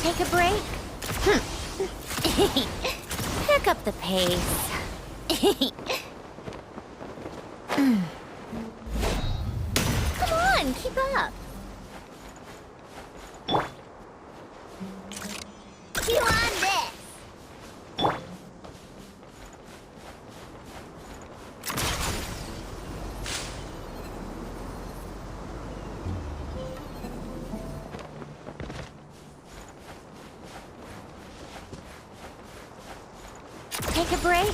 Take a break? Pick up the pace. Come on, keep up. You on this? Take a break?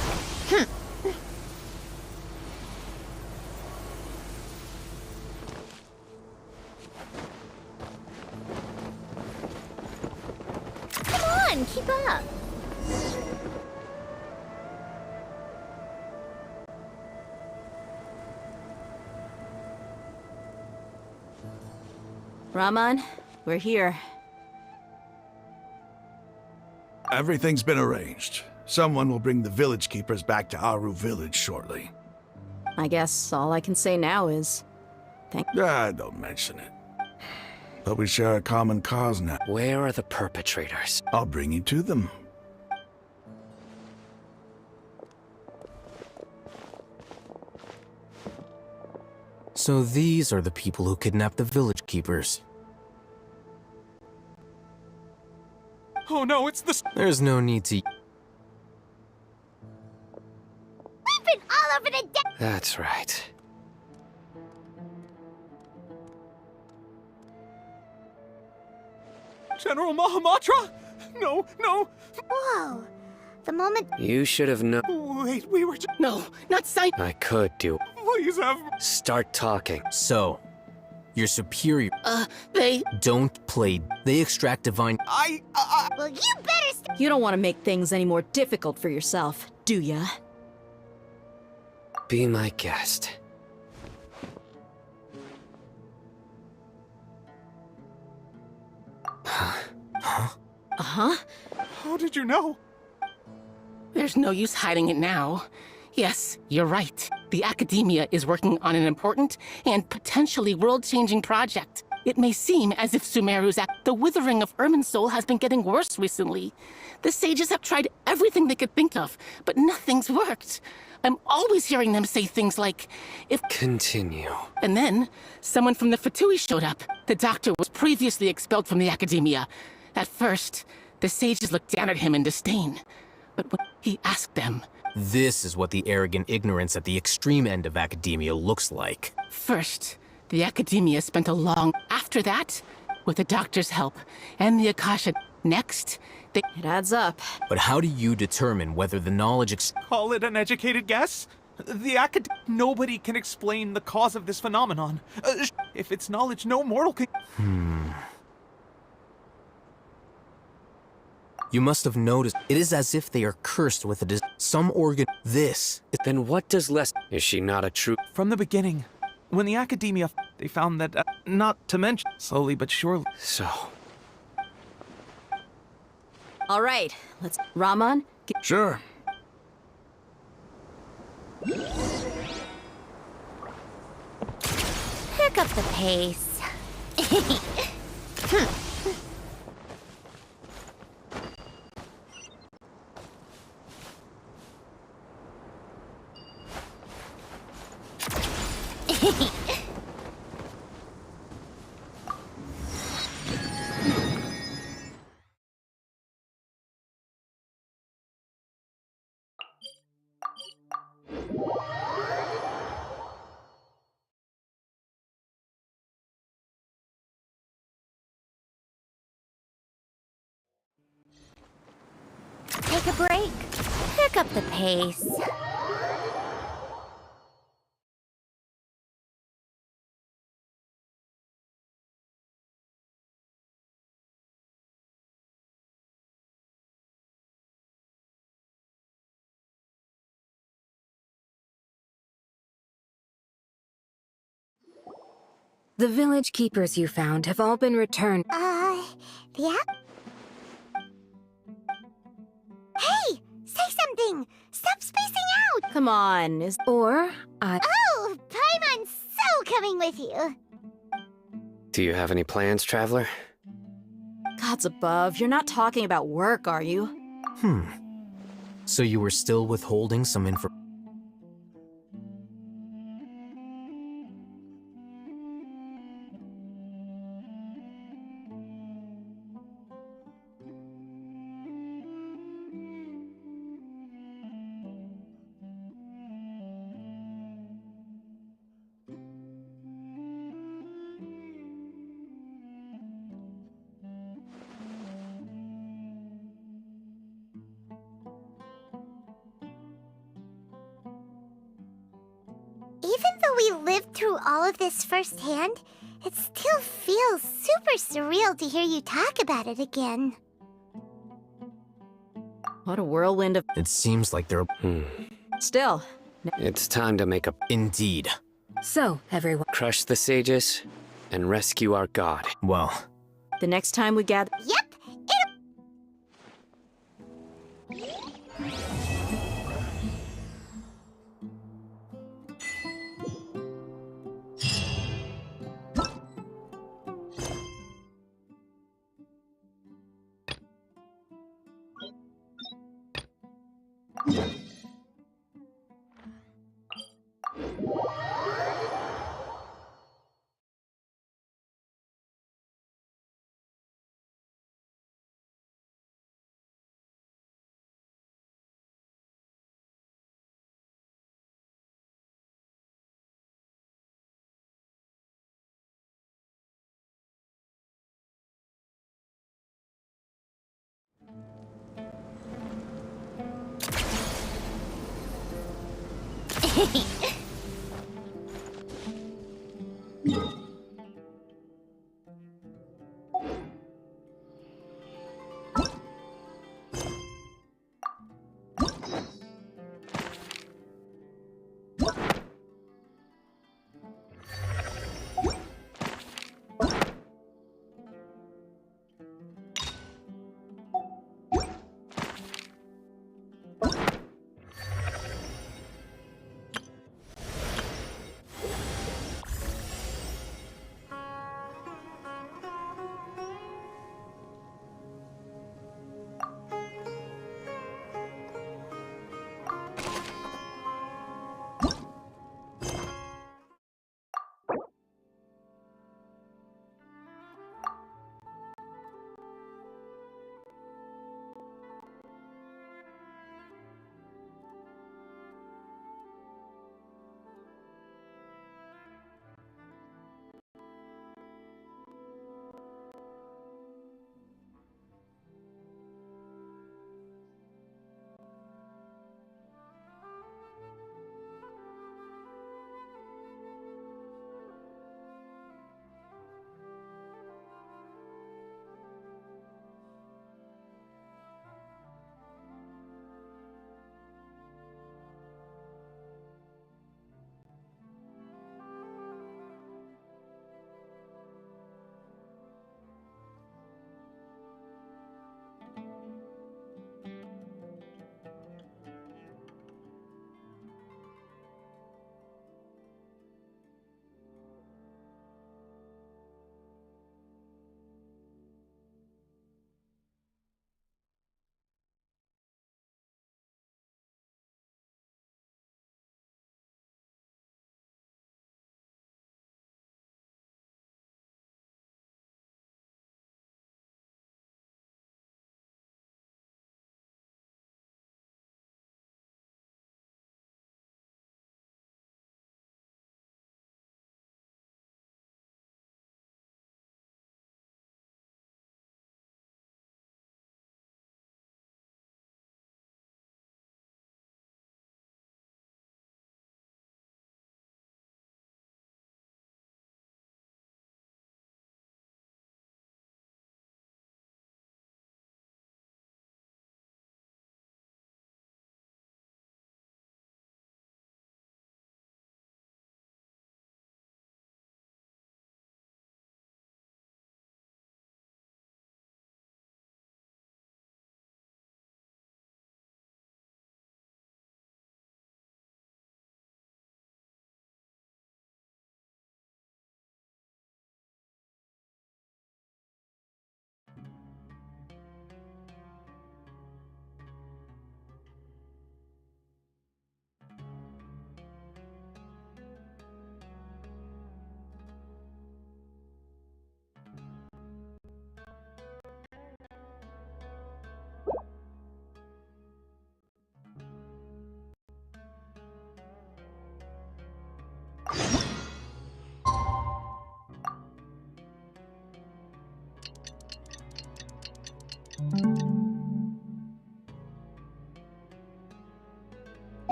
Come on, keep up. Rahman, we're here. Everything's been arranged. Someone will bring the village keepers back to Aru village shortly. I guess all I can say now is... Don't mention it. But we share a common cause now. Where are the perpetrators? I'll bring you to them. So these are the people who kidnapped the village keepers. Oh no, it's the... There's no need to... We've been all over the That's right. General Mahamatra? No, no. Whoa. The moment... You should have known. Wait, we were just... No, not Simon. I could do. Please have... Start talking. So, your superior... They... Don't play. They extract divine... Well, you better... You don't want to make things any more difficult for yourself, do ya? Be my guest. Uh-huh. How did you know? There's no use hiding it now. Yes, you're right. The academia is working on an important and potentially world-changing project. It may seem as if Sumeru's the withering of Irminsul has been getting worse recently. The sages have tried everything they could think of, but nothing's worked. I'm always hearing them say things like, if... Continue. And then, someone from the Fatui showed up. The doctor was previously expelled from the academia. At first, the sages looked down at him in disdain. But when he asked them... This is what the arrogant ignorance at the extreme end of academia looks like. First, the academia spent a long... After that, with the doctor's help, and the Akasha... Next, they... It adds up. But how do you determine whether the knowledge Call it an educated guess? Nobody can explain the cause of this phenomenon. If it's knowledge, no mortal can... You must have noticed. It is as if they are cursed with some organ. This. Then what does less... Is she not a true... From the beginning, when the academia... They found that... not to mention... Slowly but surely... So... All right, let's... Rahman? Sure. Pick up the pace. Take a break. Pick up the pace. The village keepers you found have all been returned. Yeah? Come on, Or I. Oh, Paimon's so coming with you. Do you have any plans, traveler? Gods above, you're not talking about work, are you? So you were still withholding some info. Even though we lived through all of this firsthand, it still feels super surreal to hear you talk about it again. What a whirlwind of... It seems like they're Still, It's time to make a indeed. So, everyone. crush the sages and rescue our god. Well, the next time we gather... Yep,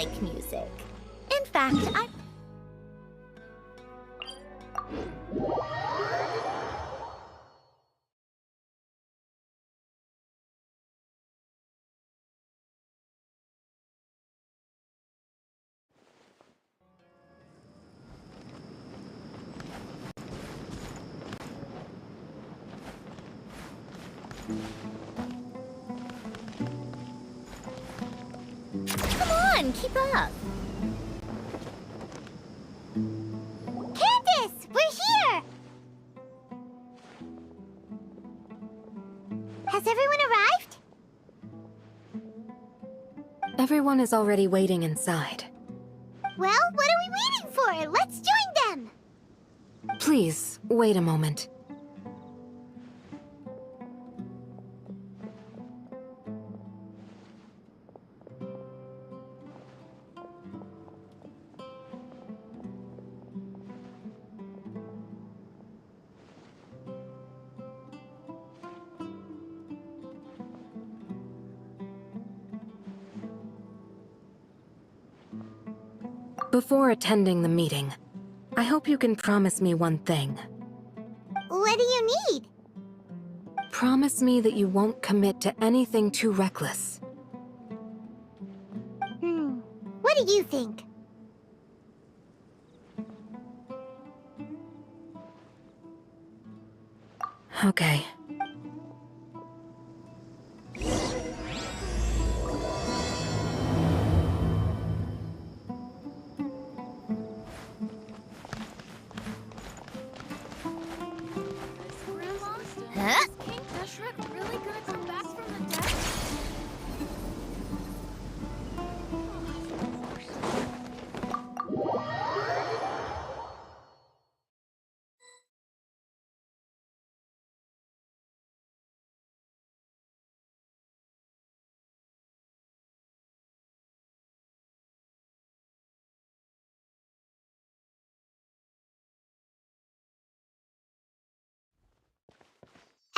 like music. In fact, I... Come on, keep up. Candace, we're here! Has everyone arrived? Everyone is already waiting inside. Well, what are we waiting for? Let's join them! Please, wait a moment. Before attending the meeting, I hope you can promise me one thing. What do you need? Promise me that you won't commit to anything too reckless. What do you think? Okay. Huh? Is Shrek really gonna come back from the dead?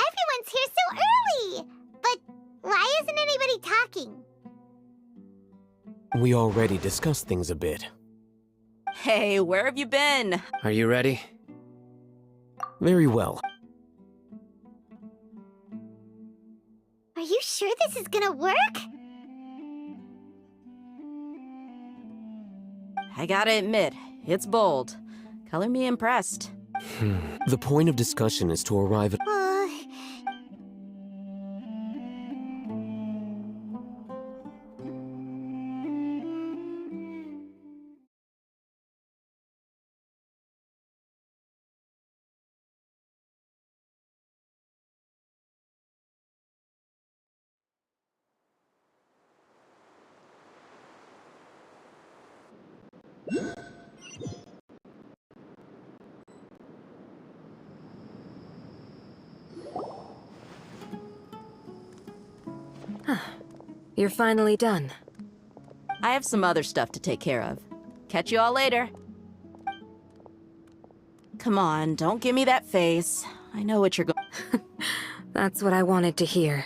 Everyone's here so early! But why isn't anybody talking? We already discussed things a bit. Hey, where have you been? Are you ready? Very well. Are you sure this is gonna work? I gotta admit, it's bold. Color me impressed. The point of discussion is to arrive at... You're finally done. I have some other stuff to take care of. Catch you all later. Come on, don't give me that face. I know what you're going... That's what I wanted to hear.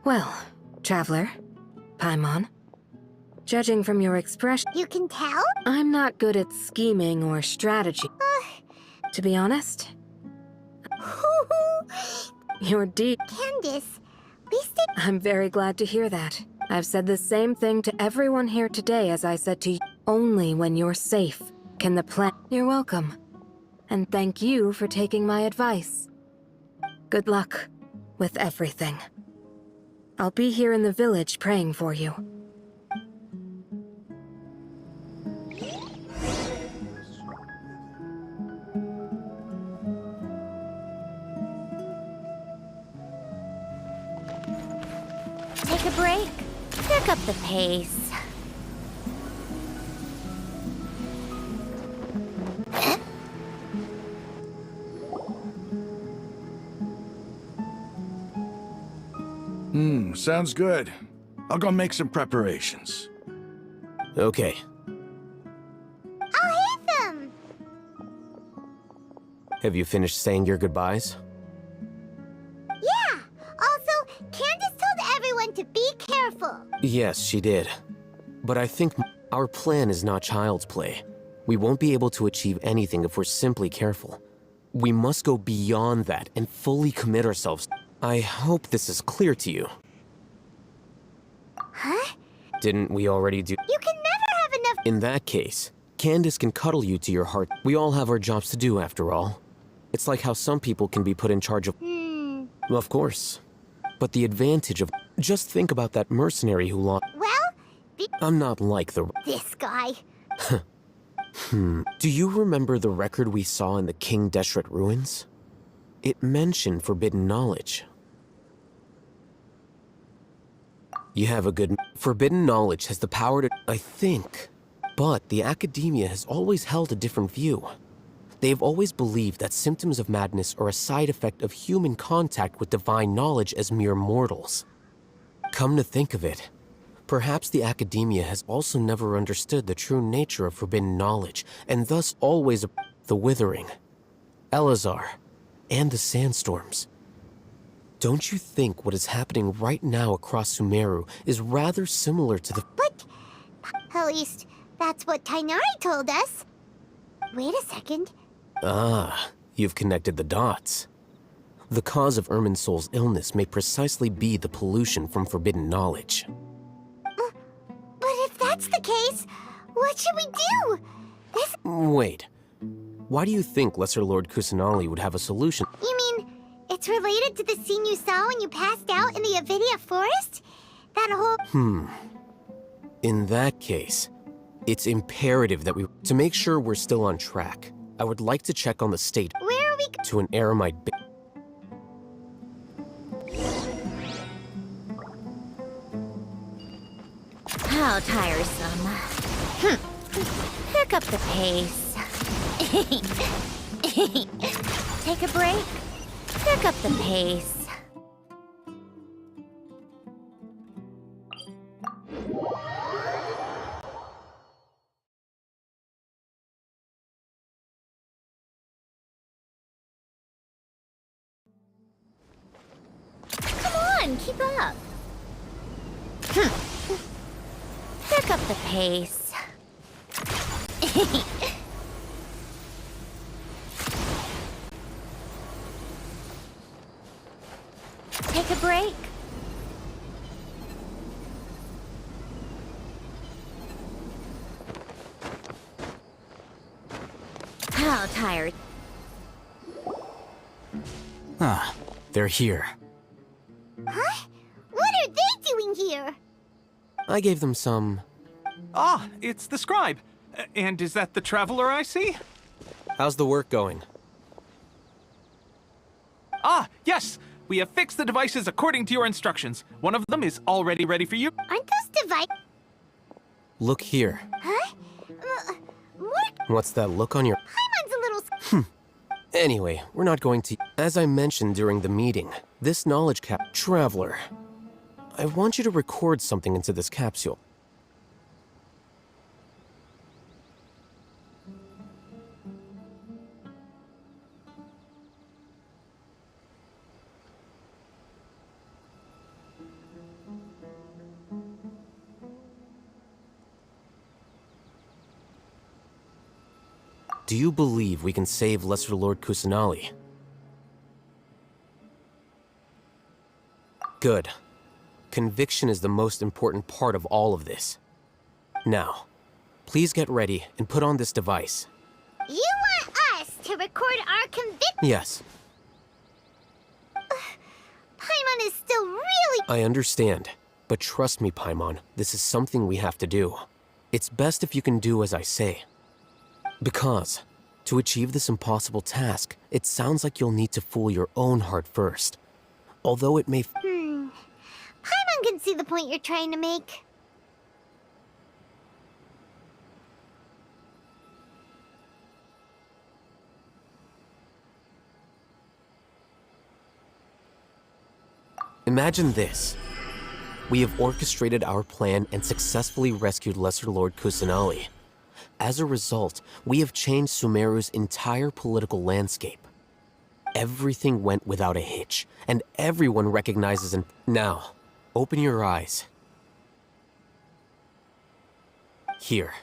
Well, Traveler, Paimon, judging from your expression, You can tell? I'm not good at scheming or strategy. To be honest, you're deep. Candace, at least it... I'm very glad to hear that. I've said the same thing to everyone here today as I said to you. Only when you're safe can the plan... You're welcome. And thank you for taking my advice. Good luck with everything. I'll be here in the village praying for you. Take a break. Pick up the pace. Sounds good. I'll go make some preparations. Okay. I'll hit them! Have you finished saying your goodbyes? Yeah! Also, Candace told everyone to be careful. careful. Yes, she did. But I think our plan is not child's play. We won't be able to achieve anything if we're simply careful. We must go beyond that and fully commit ourselves. I hope this is clear to you. Huh? Didn't we already do? You can never have enough. In that case, Candace can cuddle you to your heart. We all have our jobs to do after all. It's like how some people can be put in charge of... Of course. But the advantage of... Just think about that mercenary who lost... Well, I'm not like the... this guy. Do you remember the record we saw in the King Deshret ruins? It mentioned forbidden knowledge. You have a good... Forbidden knowledge has the power to... I think. But the academia has always held a different view. They've always believed that symptoms of madness are a side effect of human contact with divine knowledge as mere mortals. Come to think of it, perhaps the academia has also never understood the true nature of forbidden knowledge, and thus always the Withering, Elazar, and the Sandstorms. Don't you think what is happening right now across Sumeru is rather similar to the... But at least that's what Tainari told us. Wait a second. Ah, you've connected the dots. The cause of Irminsol's illness may precisely be the pollution from forbidden knowledge. But if that's the case, what should we do? This... Wait. Why do you think Lesser Lord Kusanali would have a solution? You mean it's related to the scene you saw when you passed out in the Avidia forest? That whole... In that case, it's imperative that to make sure we're still on track, I would like to check on the state Where are we... to an Aramite How tiresome. Pick up the pace. Take a break. Pick up the pace. Come on, keep up. Pick up the pace. Take a break. How tired. Ah, they're here. Huh? What are they doing here? I gave them some... Ah, it's the scribe. And is that the traveler I see? How's the work going? Ah, yes! We have fixed the devices according to your instructions. One of them is already ready for you. Aren't those devices? Look here. Huh? More... What's that look on your... Paimon's a little... Anyway, we're not going to... As I mentioned during the meeting, this knowledge cap... Traveler. I want you to record something into this capsule. Do you believe we can save Lesser Lord Kusanali? Good. Conviction is the most important part of all of this. Now, please get ready and put on this device. You want us to record our conviction? Yes, Paimon is still really... I understand. But trust me, Paimon, this is something we have to do. It's best if you can do as I say. Because, to achieve this impossible task, it sounds like you'll need to fool your own heart first. Although it may... Paimon can see the point you're trying to make. Imagine this. We have orchestrated our plan and successfully rescued Lesser Lord Kusanali. As a result, we have changed Sumeru's entire political landscape. Everything went without a hitch, and everyone recognizes and... Now, open your eyes. Here,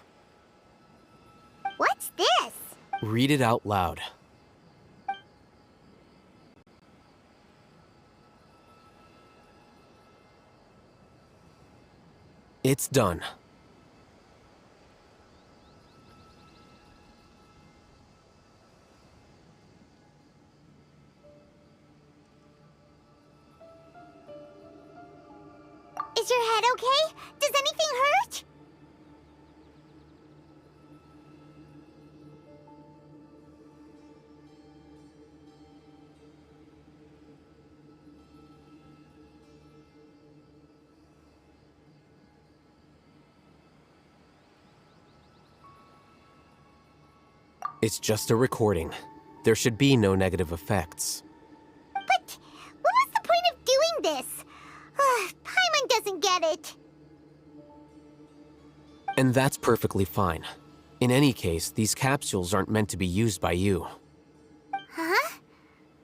What's this? read it out loud. It's done. Is your head okay? Does anything hurt? It's just a recording. There should be no negative effects. But what was the point of doing this? Paimon doesn't get it. And that's perfectly fine. In any case, these capsules aren't meant to be used by you. Huh?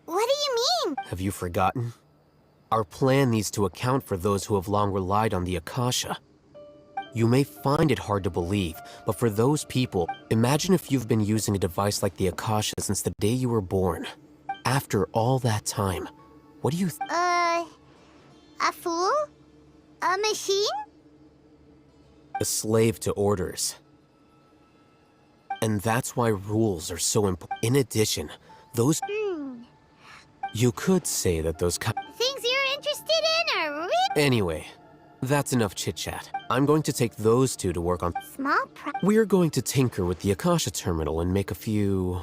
What do you mean? Have you forgotten? Our plan needs to account for those who have long relied on the Akasha. You may find it hard to believe, but for those people, imagine if you've been using a device like the Akasha since the day you were born. After all that time, what do you A fool? A machine? A slave to orders. And that's why rules are so important. In addition, those... You could say that those Things you're interested in are Anyway, that's enough chit-chat. I'm going to take those two to work on... small We're going to tinker with the Akasha terminal and make a few...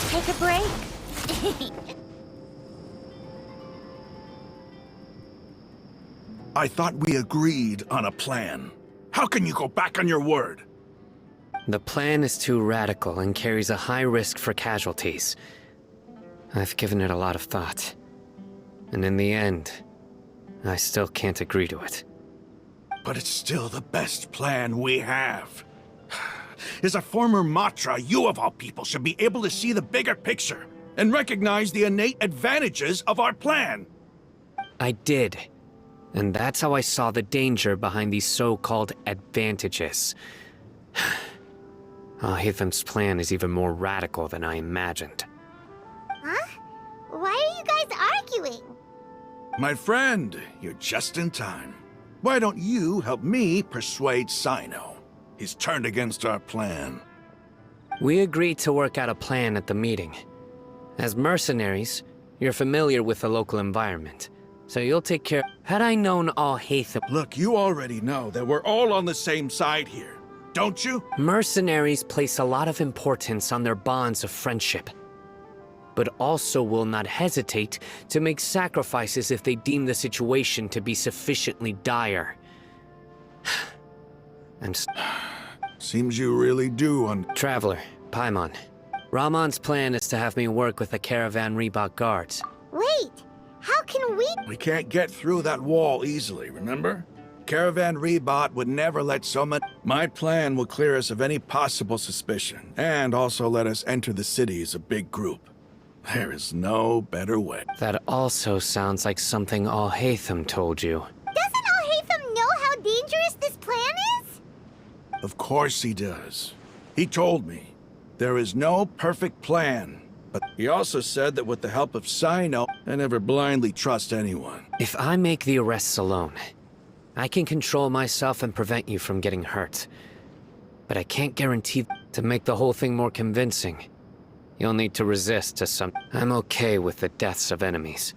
Take a break. I thought we agreed on a plan. How can you go back on your word? The plan is too radical and carries a high risk for casualties. I've given it a lot of thought. And in the end, I still can't agree to it. But it's still the best plan we have. As a former Matra, you of all people should be able to see the bigger picture and recognize the innate advantages of our plan. I did. And that's how I saw the danger behind these so-called advantages. Hitham's plan is even more radical than I imagined. Huh? Why are you guys arguing? My friend, you're just in time. Why don't you help me persuade Sino? He's turned against our plan. We agreed to work out a plan at the meeting. As mercenaries, you're familiar with the local environment, so you'll take care. Had I known all Hatham... Look, you already know that we're all on the same side here, don't you? Mercenaries place a lot of importance on their bonds of friendship, but also will not hesitate to make sacrifices if they deem the situation to be sufficiently dire. Seems you really do Traveler, Paimon. Rahman's plan is to have me work with the caravan Reebok guards. Wait, how can we... We can't get through that wall easily, remember? Caravan Rebot would never let someone... My plan will clear us of any possible suspicion, and also let us enter the city as a big group. There is no better way. That also sounds like something Al-Hatham told you. Doesn't Al-Hatham know how dangerous this plan is? Of course he does. He told me. There is no perfect plan, but he also said that with the help of Sino, I never blindly trust anyone. If I make the arrests alone, I can control myself and prevent you from getting hurt. But I can't guarantee to make the whole thing more convincing. You'll need to resist to some... I'm okay with the deaths of enemies.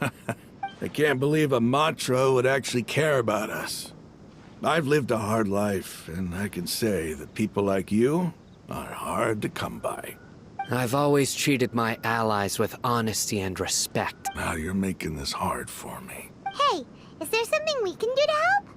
I can't believe a Matra would actually care about us. I've lived a hard life, and I can say that people like you are hard to come by. I've always treated my allies with honesty and respect. Now you're making this hard for me. Hey, is there something we can do to help?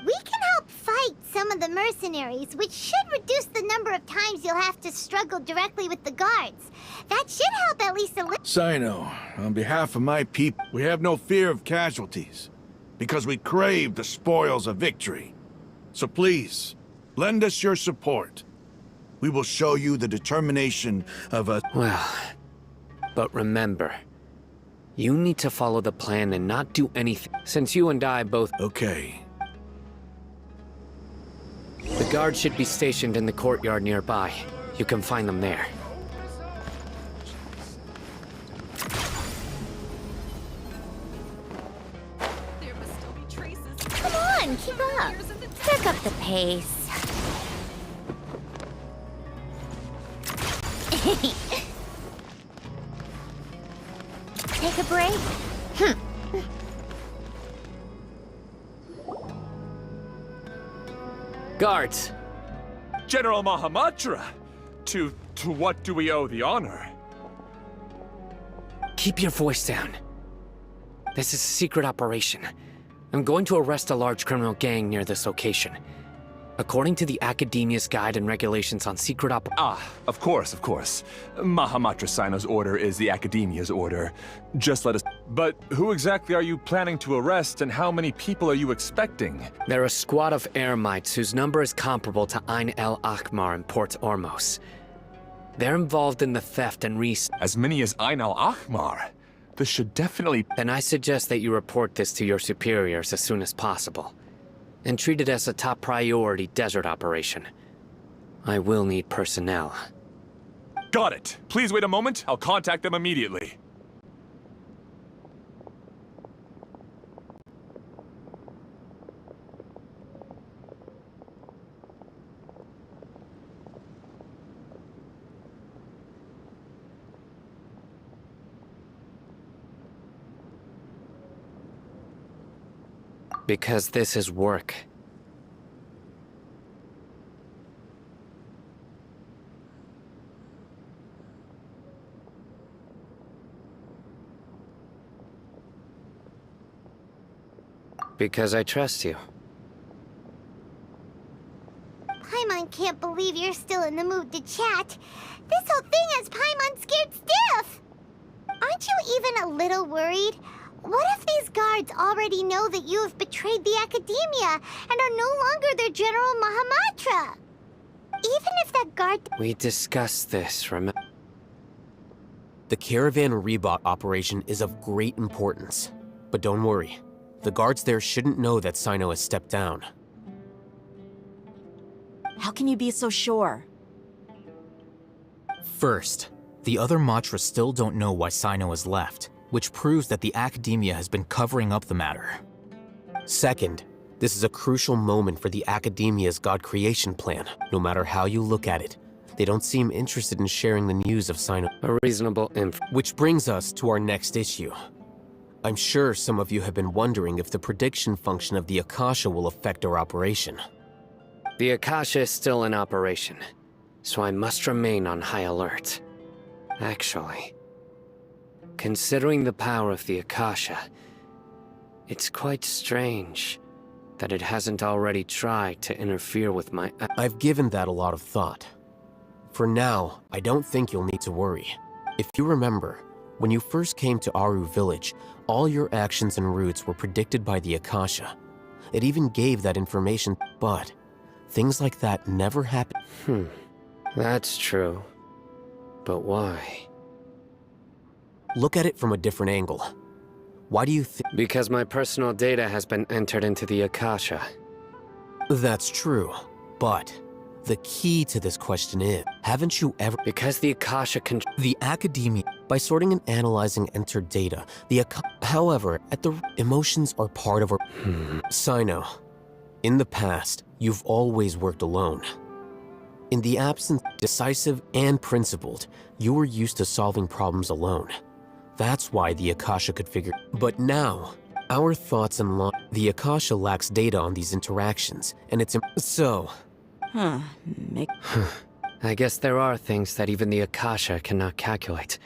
We can help fight some of the mercenaries, which should reduce the number of times you'll have to struggle directly with the guards. That should help at least a little. Sino, on behalf of my people, we have no fear of casualties, because we crave the spoils of victory. So please, lend us your support. We will show you the determination of a... Well, but remember, you need to follow the plan and not do anything, since you and I both... Okay. The guards should be stationed in the courtyard nearby. You can find them there. Come on, keep up. Pick up the pace. Take a break? Guards! General Mahamatra! To what do we owe the honor? Keep your voice down. This is a secret operation. I'm going to arrest a large criminal gang near this location. According to the Academia's Guide and Regulations on Secret Of course. Mahamatra Sino's order is the Academia's order. Just let us... But who exactly are you planning to arrest, and how many people are you expecting? They're a squad of eremites whose number is comparable to Ain el Akmar in Port Ormos. They're involved in the theft and As many as Ain el Akmar? This should definitely... Then I suggest that you report this to your superiors as soon as possible, and treat it as a top priority desert operation. I will need personnel. Got it. Please wait a moment. I'll contact them immediately. Because this is work. Because I trust you. Paimon can't believe you're still in the mood to chat. This whole thing has Paimon scared stiff. Aren't you even a little worried? What if these guards already know that you have betrayed the Academia and are no longer their General Mahamatra? Even if that guard... We discussed this, remember? The caravan rebot operation is of great importance. But don't worry, the guards there shouldn't know that Sino has stepped down. How can you be so sure? First, the other Matras still don't know why Sino has left, which proves that the Academia has been covering up the matter. Second, this is a crucial moment for the Academia's God creation plan. No matter how you look at it, they don't seem interested in sharing the news of Sino. A reasonable Which brings us to our next issue. I'm sure some of you have been wondering if the prediction function of the Akasha will affect our operation. The Akasha is still in operation, so I must remain on high alert. Actually, considering the power of the Akasha, it's quite strange that it hasn't already tried to interfere with my... I've given that a lot of thought. For now, I don't think you'll need to worry. If you remember, when you first came to Aru Village, all your actions and routes were predicted by the Akasha. It even gave that information, but things like that never happen. That's true. But why? Look at it from a different angle. Why do you think... Because my personal data has been entered into the Akasha. That's true, but the key to this question is, haven't you ever... Because the Akasha can... The Academia, by sorting and analyzing entered data, however, emotions are part of our... Sino, in the past, you've always worked alone. In the absence, decisive and principled, you were used to solving problems alone. That's why the Akasha could figure... But now, Our thoughts and the Akasha lacks data on these interactions, and it's so. Huh. I guess there are things that even the Akasha cannot calculate.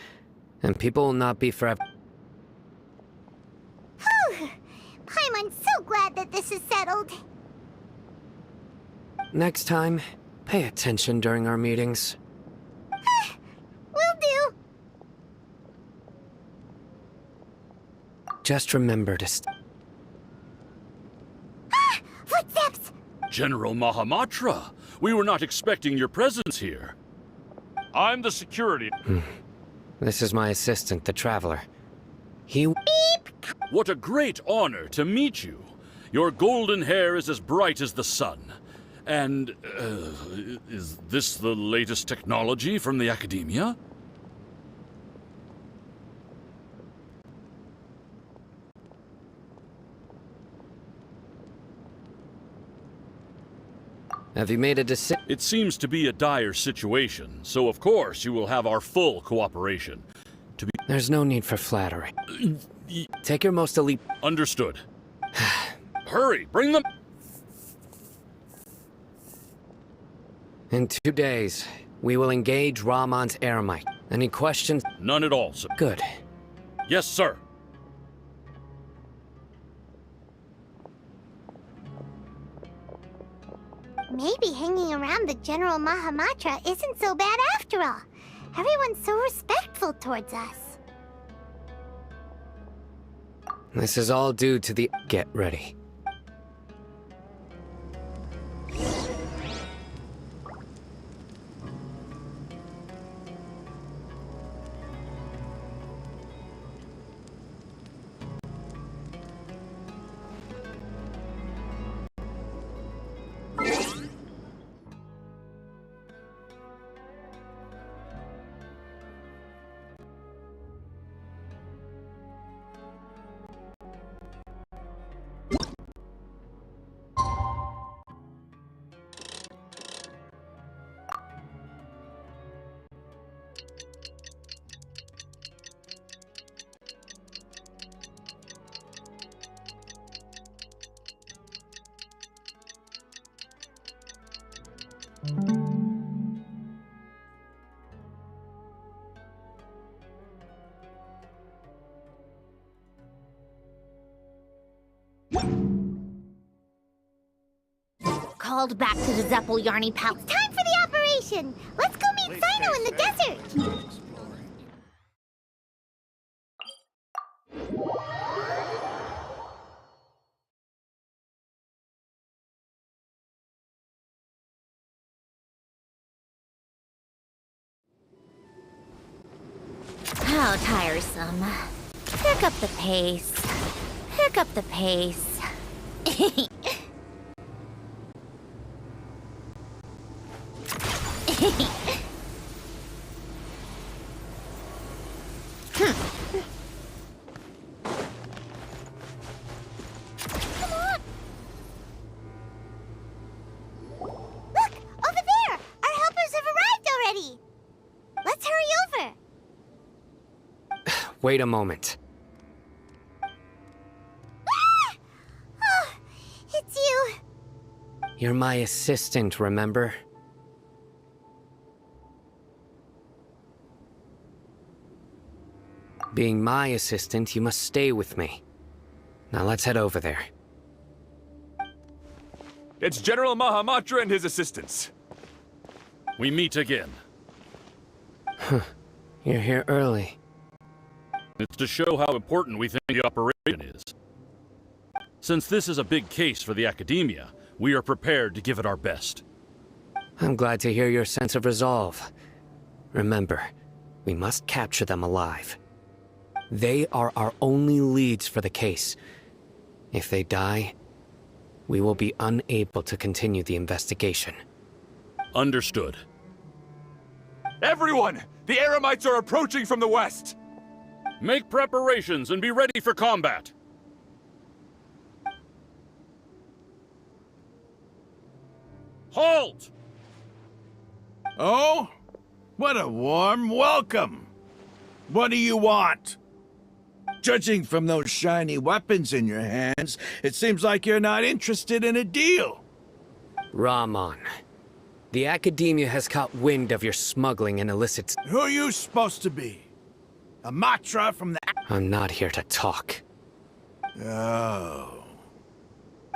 And people will not be forever. Whew! Paimon's so glad that this is settled. Next time, pay attention during our meetings. Will do. Just remember to Footsteps! General Mahamatra, we were not expecting your presence here. I'm the security. This is my assistant, the Traveler. Beep! What a great honor to meet you. Your golden hair is as bright as the sun. And, is this the latest technology from the Academia? Have you made a decision? It seems to be a dire situation, so of course you will have our full cooperation. There's no need for flattery. Take your most elite... Understood. Hurry, bring them... In 2 days, we will engage Rahman's Eremite. Any questions? None at all, sir. Good. Yes, sir. Maybe hanging around the General Mahamatra isn't so bad after all. Everyone's so respectful towards us. This is all due to the... Get ready. Called back to the Zeppel Yarny Palace. It's time for the operation! Let's go meet Sino in the desert! How tiresome. Pick up the pace. Pick up the pace. Come on! Look! Over there! Our helpers have arrived already! Let's hurry over! Wait a moment. Ah! Oh, it's you. You're my assistant, remember? Being my assistant, you must stay with me. Now let's head over there. It's General Mahamatra and his assistants. We meet again. You're here early. It's to show how important we think the operation is. Since this is a big case for the Academia, we are prepared to give it our best. I'm glad to hear your sense of resolve. Remember, we must capture them alive. They are our only leads for the case. If they die, we will be unable to continue the investigation. Understood. Everyone! The Eremites are approaching from the west! Make preparations and be ready for combat! Halt! Oh? What a warm welcome! What do you want? Judging from those shiny weapons in your hands, it seems like you're not interested in a deal. Rahman, the Academia has caught wind of your smuggling and illicit... Who are you supposed to be? A Matra from the... I'm not here to talk. Oh.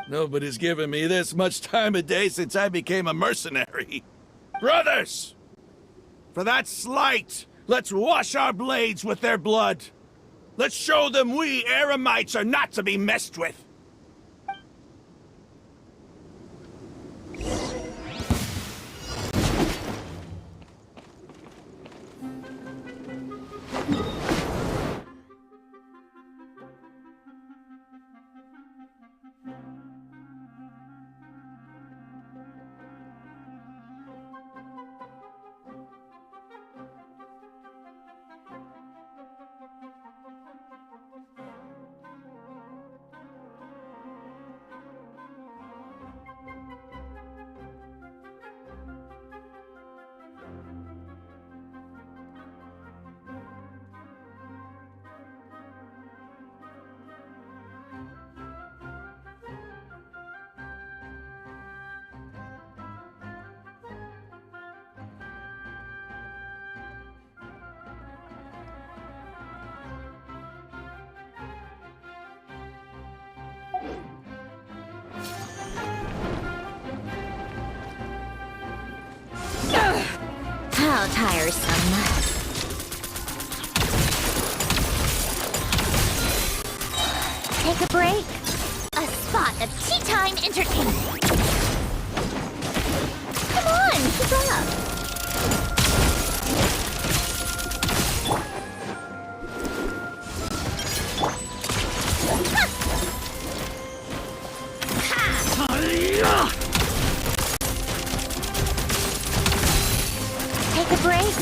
Nobody's given me this much time of day since I became a mercenary. Brothers! For that slight, let's wash our blades with their blood. Let's show them we Eremites are not to be messed with. How tiresome. Take a break. A spot of tea time entertainment. Come on, keep up. Take a break.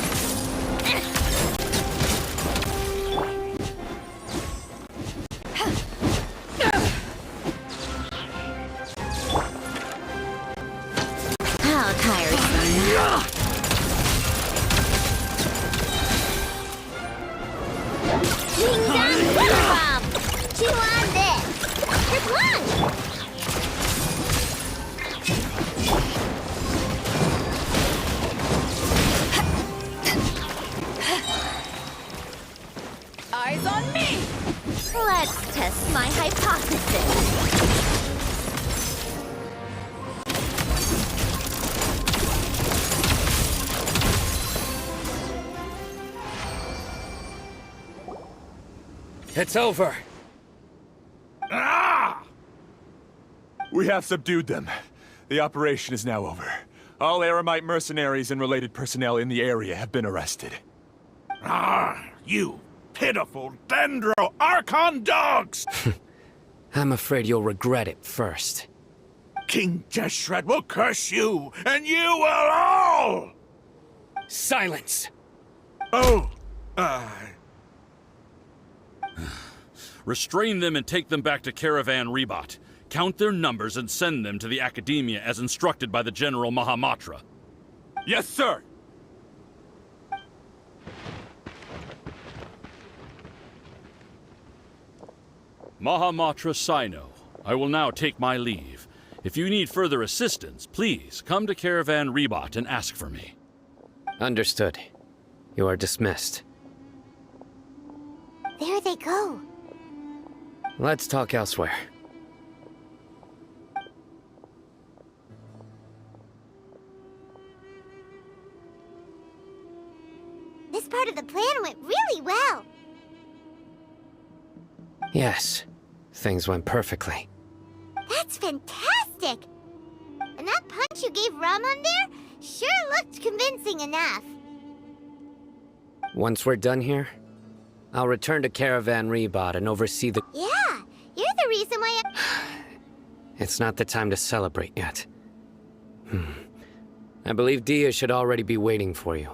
How tiresome. Ding dong, Willer Bomb! Chew on this. Just one. Eyes on me! Let's test my hypothesis. It's over. Ah! We have subdued them. The operation is now over. All Eremite mercenaries and related personnel in the area have been arrested. Ah, you pitiful Dendro Archon dogs! I'm afraid you'll regret it first. King Jeshred will curse you, and you will all! Silence! Oh, Restrain them and take them back to Caravan Rebot. Count their numbers and send them to the Academia as instructed by the General Mahamatra. Yes, sir! Mahamatra Sino, I will now take my leave. If you need further assistance, please come to Caravan Rebot and ask for me. Understood. You are dismissed. There they go. Let's talk elsewhere. This part of the plan went really well. Yes, things went perfectly. That's fantastic! And that punch you gave Rahman there sure looked convincing enough. Once we're done here, I'll return to Caravan Rebot and oversee the... Yeah, you're the reason why It's not the time to celebrate yet. I believe Dia should already be waiting for you.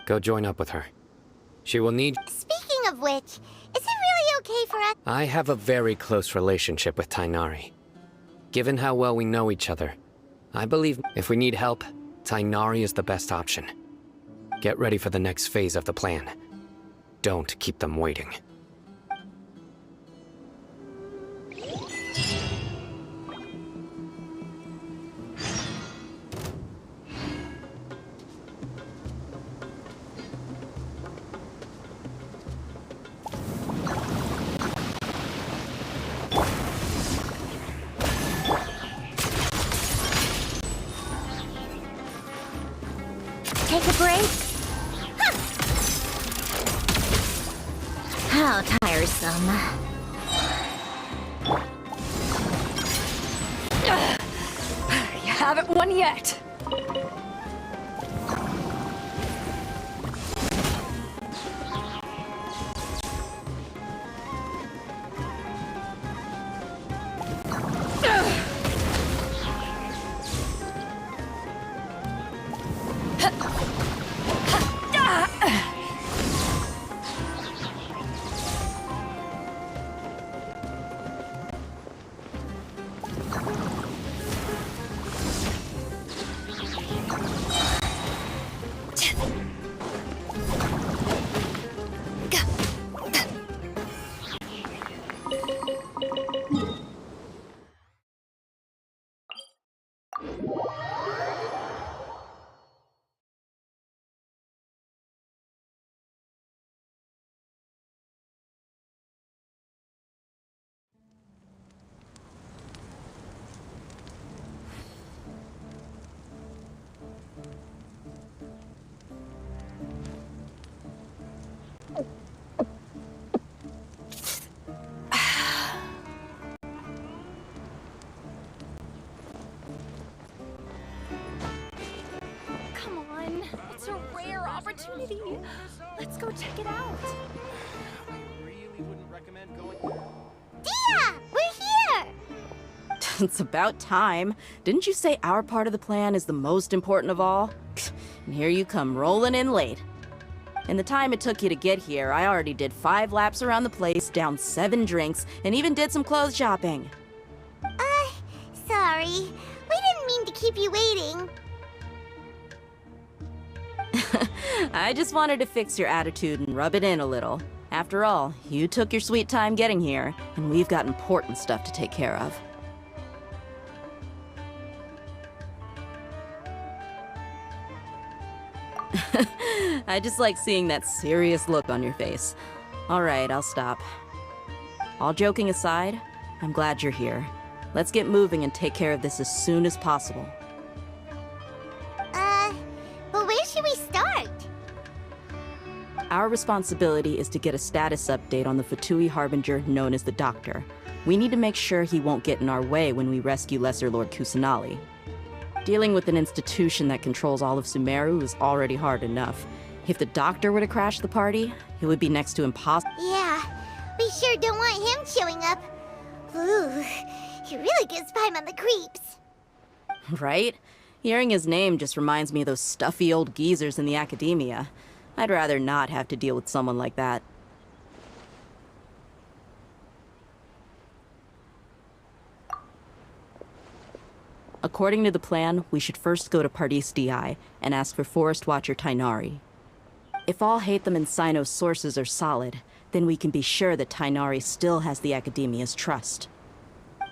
Go join up with her. She will need... Speaking of which, is it really okay for us? I have a very close relationship with Tainari. Given how well we know each other, I believe if we need help, Tainari is the best option. Get ready for the next phase of the plan. Don't keep them waiting. break? Huh. How tiresome. You haven't won yet. Come on, it's a rare opportunity. Let's go check it out. Dia! We're here! It's about time. Didn't you say our part of the plan is the most important of all? And here you come rolling in late. In the time it took you to get here, I already did 5 laps around the place, downed 7 drinks, and even did some clothes shopping. Sorry. We didn't mean to keep you waiting. I just wanted to fix your attitude and rub it in a little. After all, you took your sweet time getting here, and we've got important stuff to take care of. I just like seeing that serious look on your face. All right, I'll stop. All joking aside, I'm glad you're here. Let's get moving and take care of this as soon as possible. But where should we start? Our responsibility is to get a status update on the Fatui Harbinger known as the Doctor. We need to make sure he won't get in our way when we rescue Lesser Lord Kusanali. Dealing with an institution that controls all of Sumeru is already hard enough. If the Doctor were to crash the party, it would be next to impossible. Yeah, we sure don't want him showing up. Ooh, he really gives Paimon the creeps. Right? Hearing his name just reminds me of those stuffy old geezers in the academia. I'd rather not have to deal with someone like that. According to the plan, we should first go to Pardis Di and ask for Forest Watcher Tainari. If all Hatham and Sino's sources are solid, then we can be sure that Tainari still has the Academia's trust.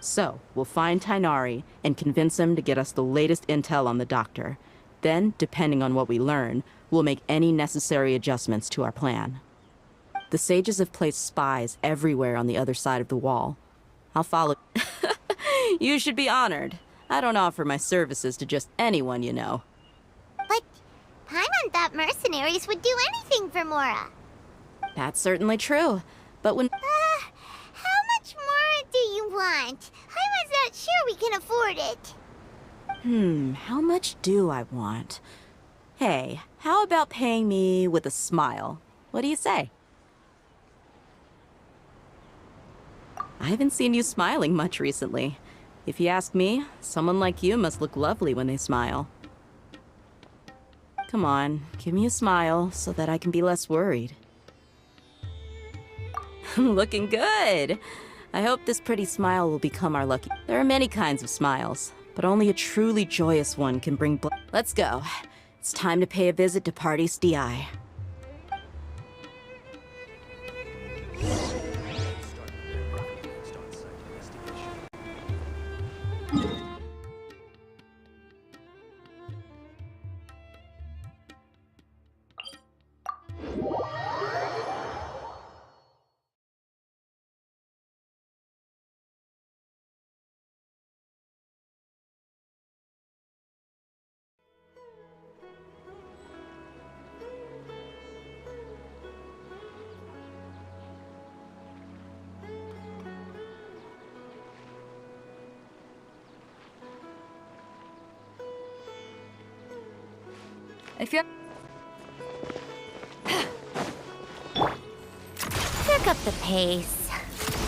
So, we'll find Tainari and convince him to get us the latest intel on the Doctor. Then, depending on what we learn, we'll make any necessary adjustments to our plan. The sages have placed spies everywhere on the other side of the wall. I'll follow. You should be honored. I don't offer my services to just anyone, you know. But Paimon thought mercenaries would do anything for Mora. That's certainly true. But when... How much more do you want? Paimon's not sure we can afford it. How much do I want? Hey, how about paying me with a smile? What do you say? I haven't seen you smiling much recently. If you ask me, someone like you must look lovely when they smile. Come on, give me a smile so that I can be less worried. Looking good! I hope this pretty smile will become our lucky... There are many kinds of smiles, but only a truly joyous one can bring... Let's go. It's time to pay a visit to Pardis Di. If you're... Pick up the pace.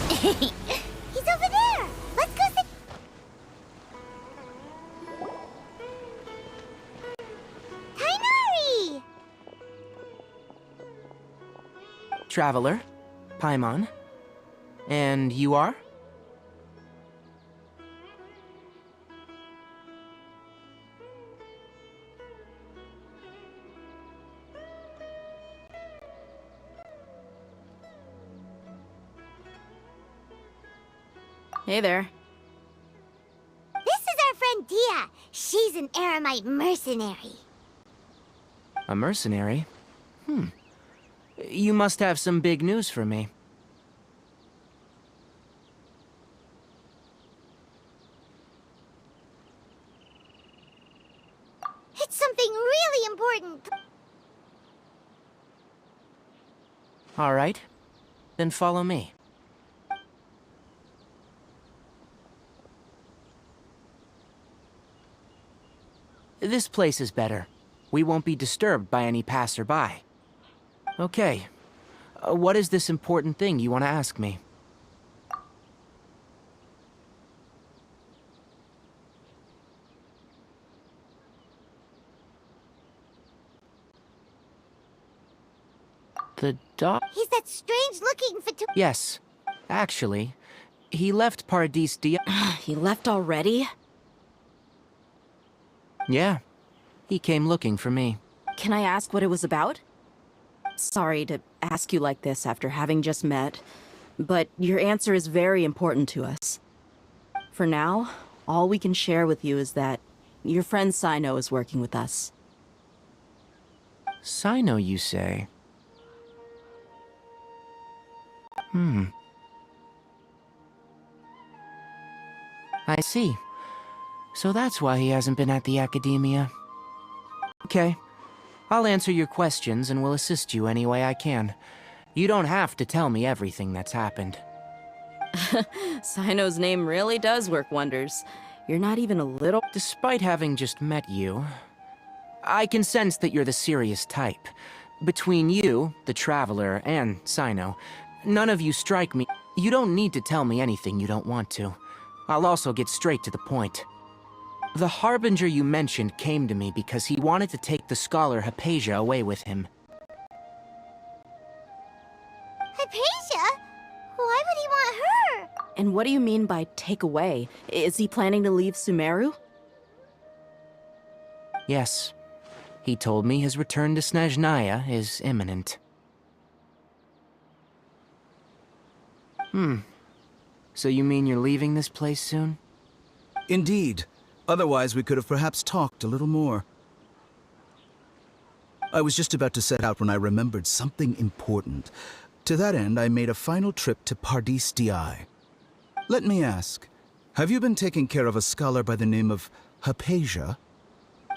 He's over there! Let's go see... Tainari! Traveler, Paimon. And you are? Hey there. This is our friend Dia. She's an Aramite mercenary. A mercenary? You must have some big news for me. It's something really important. All right. Then follow me. This place is better. We won't be disturbed by any passerby. Okay. What is this important thing you want to ask me? The dog? He's that strange-looking Yes. Actually, he left Paradis Dia. He left already? Yeah. He came looking for me. Can I ask what it was about? Sorry to ask you like this after having just met, but your answer is very important to us. For now, all we can share with you is that your friend Sino is working with us. Sino, you say? I see. So that's why he hasn't been at the academia. Okay. I'll answer your questions and will assist you any way I can. You don't have to tell me everything that's happened. Sino's name really does work wonders. You're not even a little... Despite having just met you, I can sense that you're the serious type. Between you, the Traveler, and Sino, none of you strike me. You don't need to tell me anything you don't want to. I'll also get straight to the point. The Harbinger you mentioned came to me because he wanted to take the scholar Hypatia away with him. Hypatia? Why would he want her? And what do you mean by take away? Is he planning to leave Sumeru? Yes. He told me his return to Snezhnaya is imminent. So you mean you're leaving this place soon? Indeed. Otherwise, we could have perhaps talked a little more. I was just about to set out when I remembered something important. To that end, I made a final trip to Paradis Di. Let me ask, have you been taking care of a scholar by the name of Hypatia?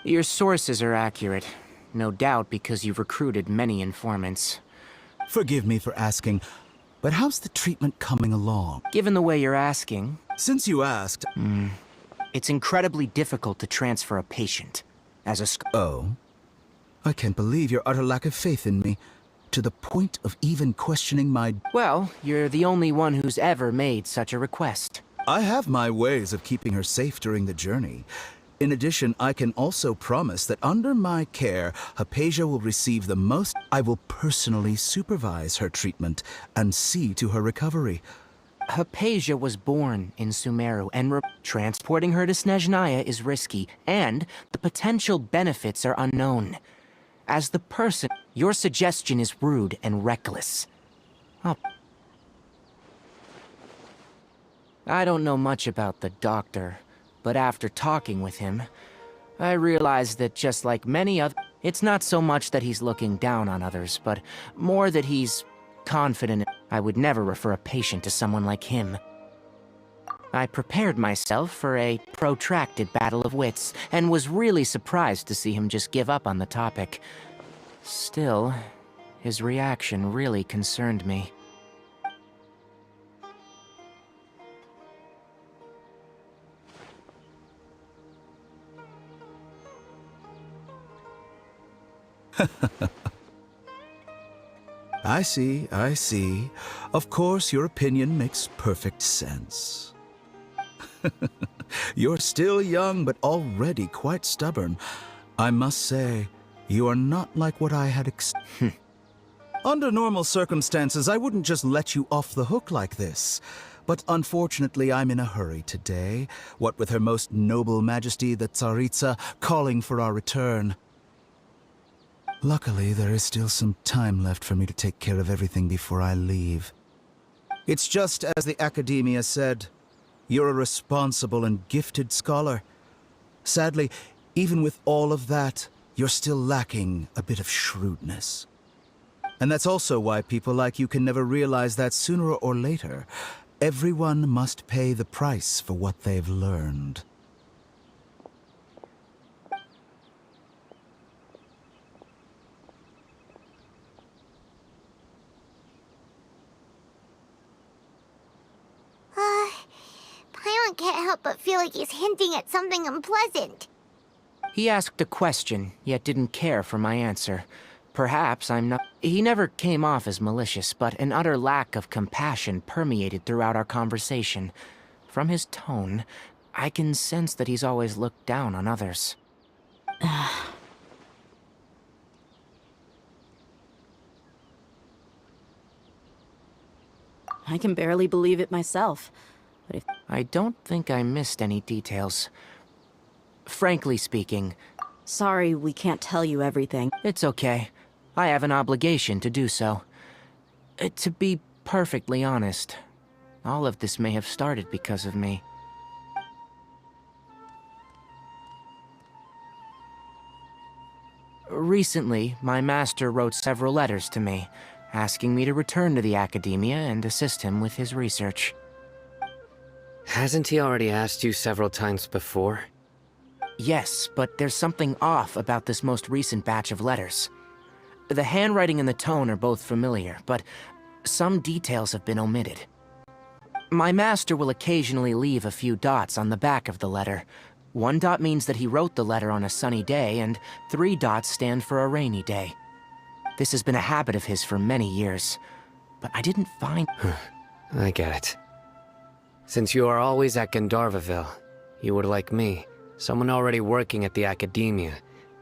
Your sources are accurate. No doubt because you've recruited many informants. Forgive me for asking, but how's the treatment coming along? Given the way you're asking... Since you asked... It's incredibly difficult to transfer a patient as a Oh? I can't believe your utter lack of faith in me, to the point of even questioning my... Well, you're the only one who's ever made such a request. I have my ways of keeping her safe during the journey. In addition, I can also promise that under my care, Hypatia will receive the most... I will personally supervise her treatment and see to her recovery. Hypatia was born in Sumeru, and transporting her to Snezhnaya is risky, and the potential benefits are unknown. As the person, your suggestion is rude and reckless. I don't know much about the doctor, but after talking with him, I realized that just like many other... It's not so much that he's looking down on others, but more that he's confident. I would never refer a patient to someone like him. I prepared myself for a protracted battle of wits, and was really surprised to see him just give up on the topic. Still, his reaction really concerned me. I see, I see. Of course, your opinion makes perfect sense. You're still young, but already quite stubborn. I must say, you are not like what I had Under normal circumstances, I wouldn't just let you off the hook like this. But unfortunately, I'm in a hurry today, what with Her Most Noble Majesty the Tsaritsa calling for our return. Luckily, there is still some time left for me to take care of everything before I leave. It's just as the Academia said, you're a responsible and gifted scholar. Sadly, even with all of that, you're still lacking a bit of shrewdness. And that's also why people like you can never realize that sooner or later, everyone must pay the price for what they've learned. Paimon can't help but feel like he's hinting at something unpleasant. He asked a question, yet didn't care for my answer. Perhaps I'm not... He never came off as malicious, but an utter lack of compassion permeated throughout our conversation. From his tone, I can sense that he's always looked down on others. I can barely believe it myself. But if I don't think I missed any details. Frankly speaking... Sorry, we can't tell you everything. It's okay. I have an obligation to do so. To be perfectly honest, all of this may have started because of me. Recently, my master wrote several letters to me, asking me to return to the Academia and assist him with his research. Hasn't he already asked you several times before? Yes, but there's something off about this most recent batch of letters. The handwriting and the tone are both familiar, but some details have been omitted. My master will occasionally leave a few dots on the back of the letter. 1 dot means that he wrote the letter on a sunny day, and 3 dots stand for a rainy day. This has been a habit of his for many years, but I didn't find... I get it. Since you are always at Gandharvaville, you would like me, someone already working at the Academia,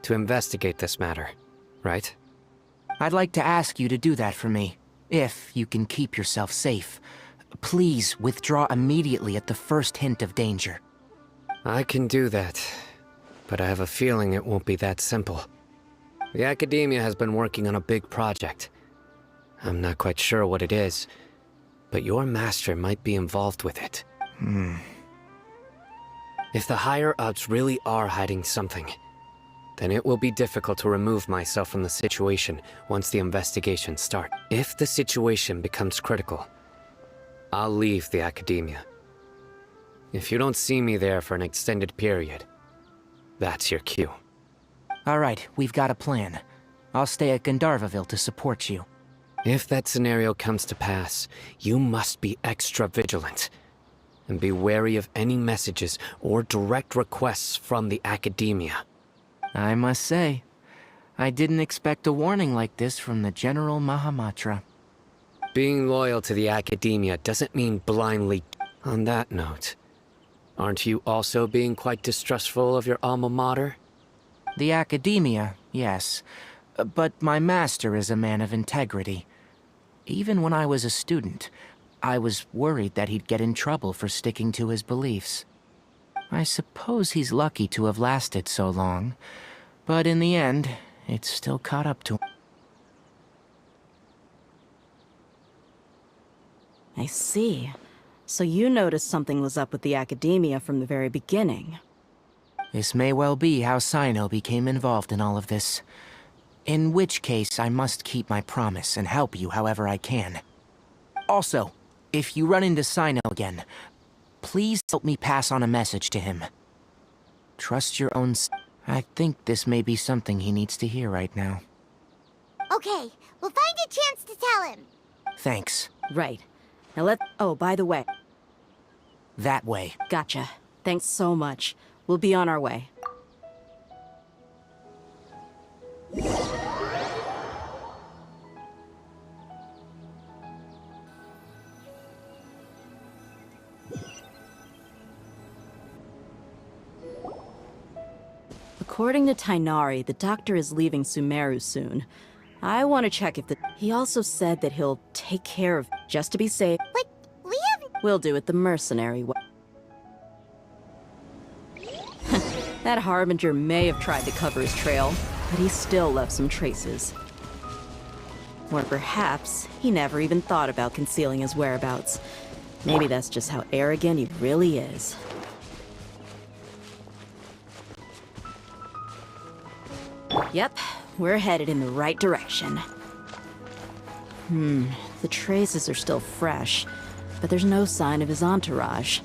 to investigate this matter, right? I'd like to ask you to do that for me, if you can keep yourself safe. Please withdraw immediately at the first hint of danger. I can do that, but I have a feeling it won't be that simple. The Academia has been working on a big project. I'm not quite sure what it is, but your master might be involved with it. If the higher-ups really are hiding something, then it will be difficult to remove myself from the situation once the investigation starts. If the situation becomes critical, I'll leave the Academia. If you don't see me there for an extended period, that's your cue. All right, we've got a plan. I'll stay at Gandharvaville to support you. If that scenario comes to pass, you must be extra vigilant. And be wary of any messages or direct requests from the Academia. I must say, I didn't expect a warning like this from the General Mahamatra. Being loyal to the Academia doesn't mean blindly... On that note, aren't you also being quite distrustful of your alma mater? The Academia, yes. But my master is a man of integrity. Even when I was a student, I was worried that he'd get in trouble for sticking to his beliefs. I suppose he's lucky to have lasted so long, but in the end, it's still caught up to him. I see. So you noticed something was up with the Academia from the very beginning. This may well be how Sino became involved in all of this. In which case, I must keep my promise and help you however I can. Also, if you run into Sino again, please help me pass on a message to him. Trust your own I think this may be something he needs to hear right now. Okay, we'll find a chance to tell him. Thanks. Right. Now Oh, by the way. That way. Gotcha. Thanks so much. We'll be on our way. According to Tighnari, the doctor is leaving Sumeru soon. I want to check if the... He also said that he'll take care of... Just to be safe. But we haven't... We'll do it the mercenary way. That Harbinger may have tried to cover his trail, but he still left some traces. Or perhaps he never even thought about concealing his whereabouts. Maybe that's just how arrogant he really is. Yep, we're headed in the right direction. The traces are still fresh, but there's no sign of his entourage.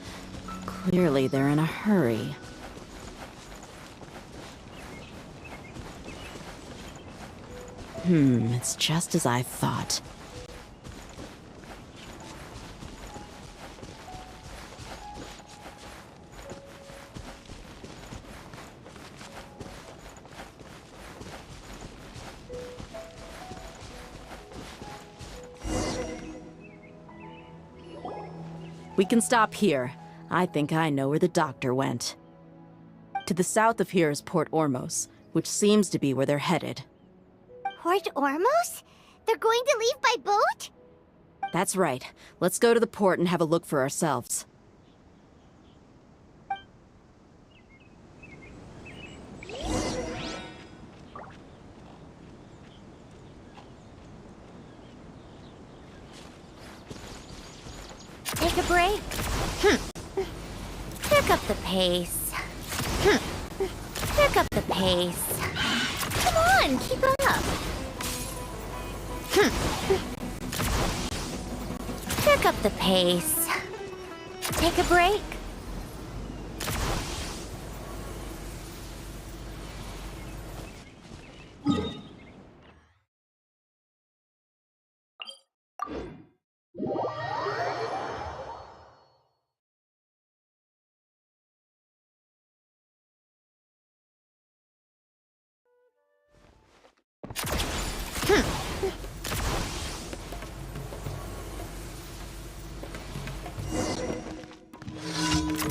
Clearly they're in a hurry. It's just as I thought. We can stop here. I think I know where the doctor went. To the south of here is Port Ormos, which seems to be where they're headed. Port Ormos? They're going to leave by boat? That's right. Let's go to the port and have a look for ourselves. Take a break? Pick up the pace. Pick up the pace. Come on, keep up. Pick up the pace. Take a break?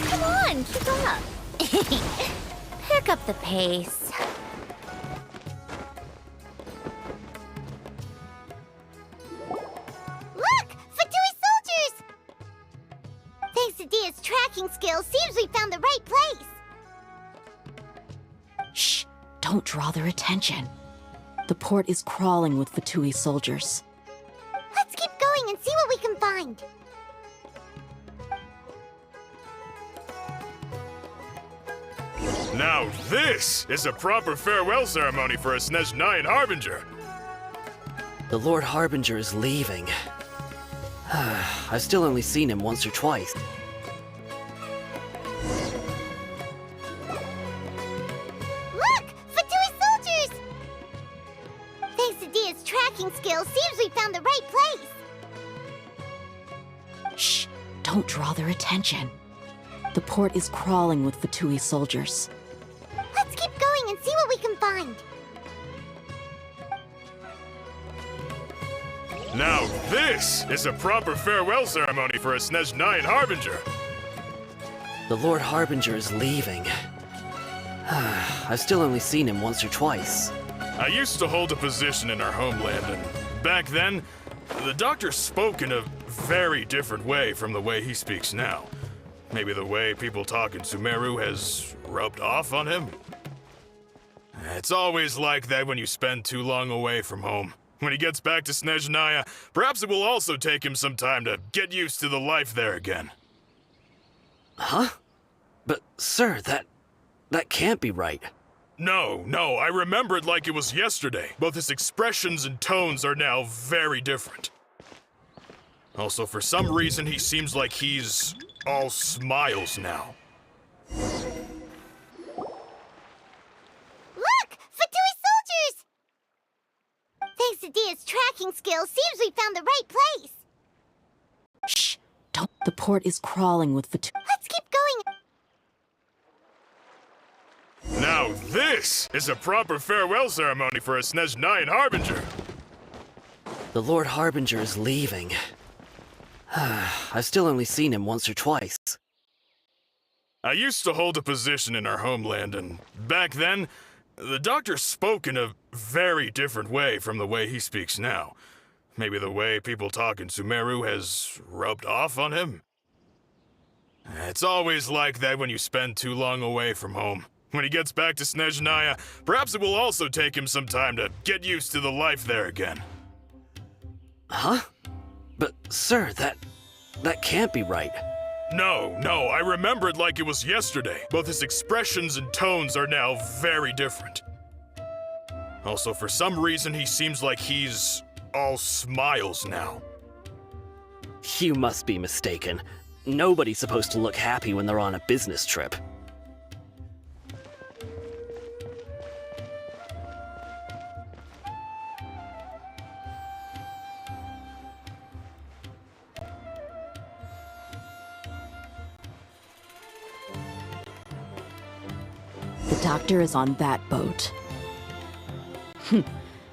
Come on, keep up. Pick up the pace. Look! Fatui soldiers! Thanks to Dia's tracking skills, seems we found the right place. Shh! Don't draw their attention. The port is crawling with Fatui soldiers. Let's keep going and see what we can find. Now this is a proper farewell ceremony for a Snezhnayan Harbinger. The Lord Harbinger is leaving. I've still only seen him once or twice. Look! Fatui soldiers! Thanks to Dia's tracking skills, seems we found the right place. Shh! Don't draw their attention. The port is crawling with Fatui soldiers. Let's keep going and see what we can find. Now this is a proper farewell ceremony for a Snezhnayan Harbinger. The Lord Harbinger is leaving. I've still only seen him once or twice. I used to hold a position in our homeland, and back then, the doctor spoke in a very different way from the way he speaks now. Maybe the way people talk in Sumeru has rubbed off on him? It's always like that when you spend too long away from home. When he gets back to Snezhnaya, perhaps it will also take him some time to get used to the life there again. Huh? But, sir, that can't be right. No, I remember it like it was yesterday. Both his expressions and tones are now very different. Also, for some reason, he seems like he's all smiles now. Look! Fatui soldiers! Thanks to Dia's tracking skills, seems we found the right place. Shh! Don't. The port is crawling with Fatui. Let's keep going. Now this is a proper farewell ceremony for a Snezhnayan Harbinger. The Lord Harbinger is leaving. I've still only seen him once or twice. I used to hold a position in our homeland, and back then, The doctor spoke in a very different way from the way he speaks now. Maybe the way people talk in Sumeru has rubbed off on him? It's always like that when you spend too long away from home. When he gets back to Snezhnaya, perhaps it will also take him some time to get used to the life there again. Huh? But, sir, that can't be right. No, I remember it like it was yesterday. Both his expressions and tones are now very different. Also, for some reason, he seems like he's all smiles now. You must be mistaken. Nobody's supposed to look happy when they're on a business trip. The doctor is on that boat.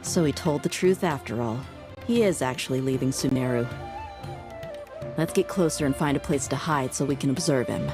So he told the truth after all. He is actually leaving Sumeru. Let's get closer and find a place to hide so we can observe him.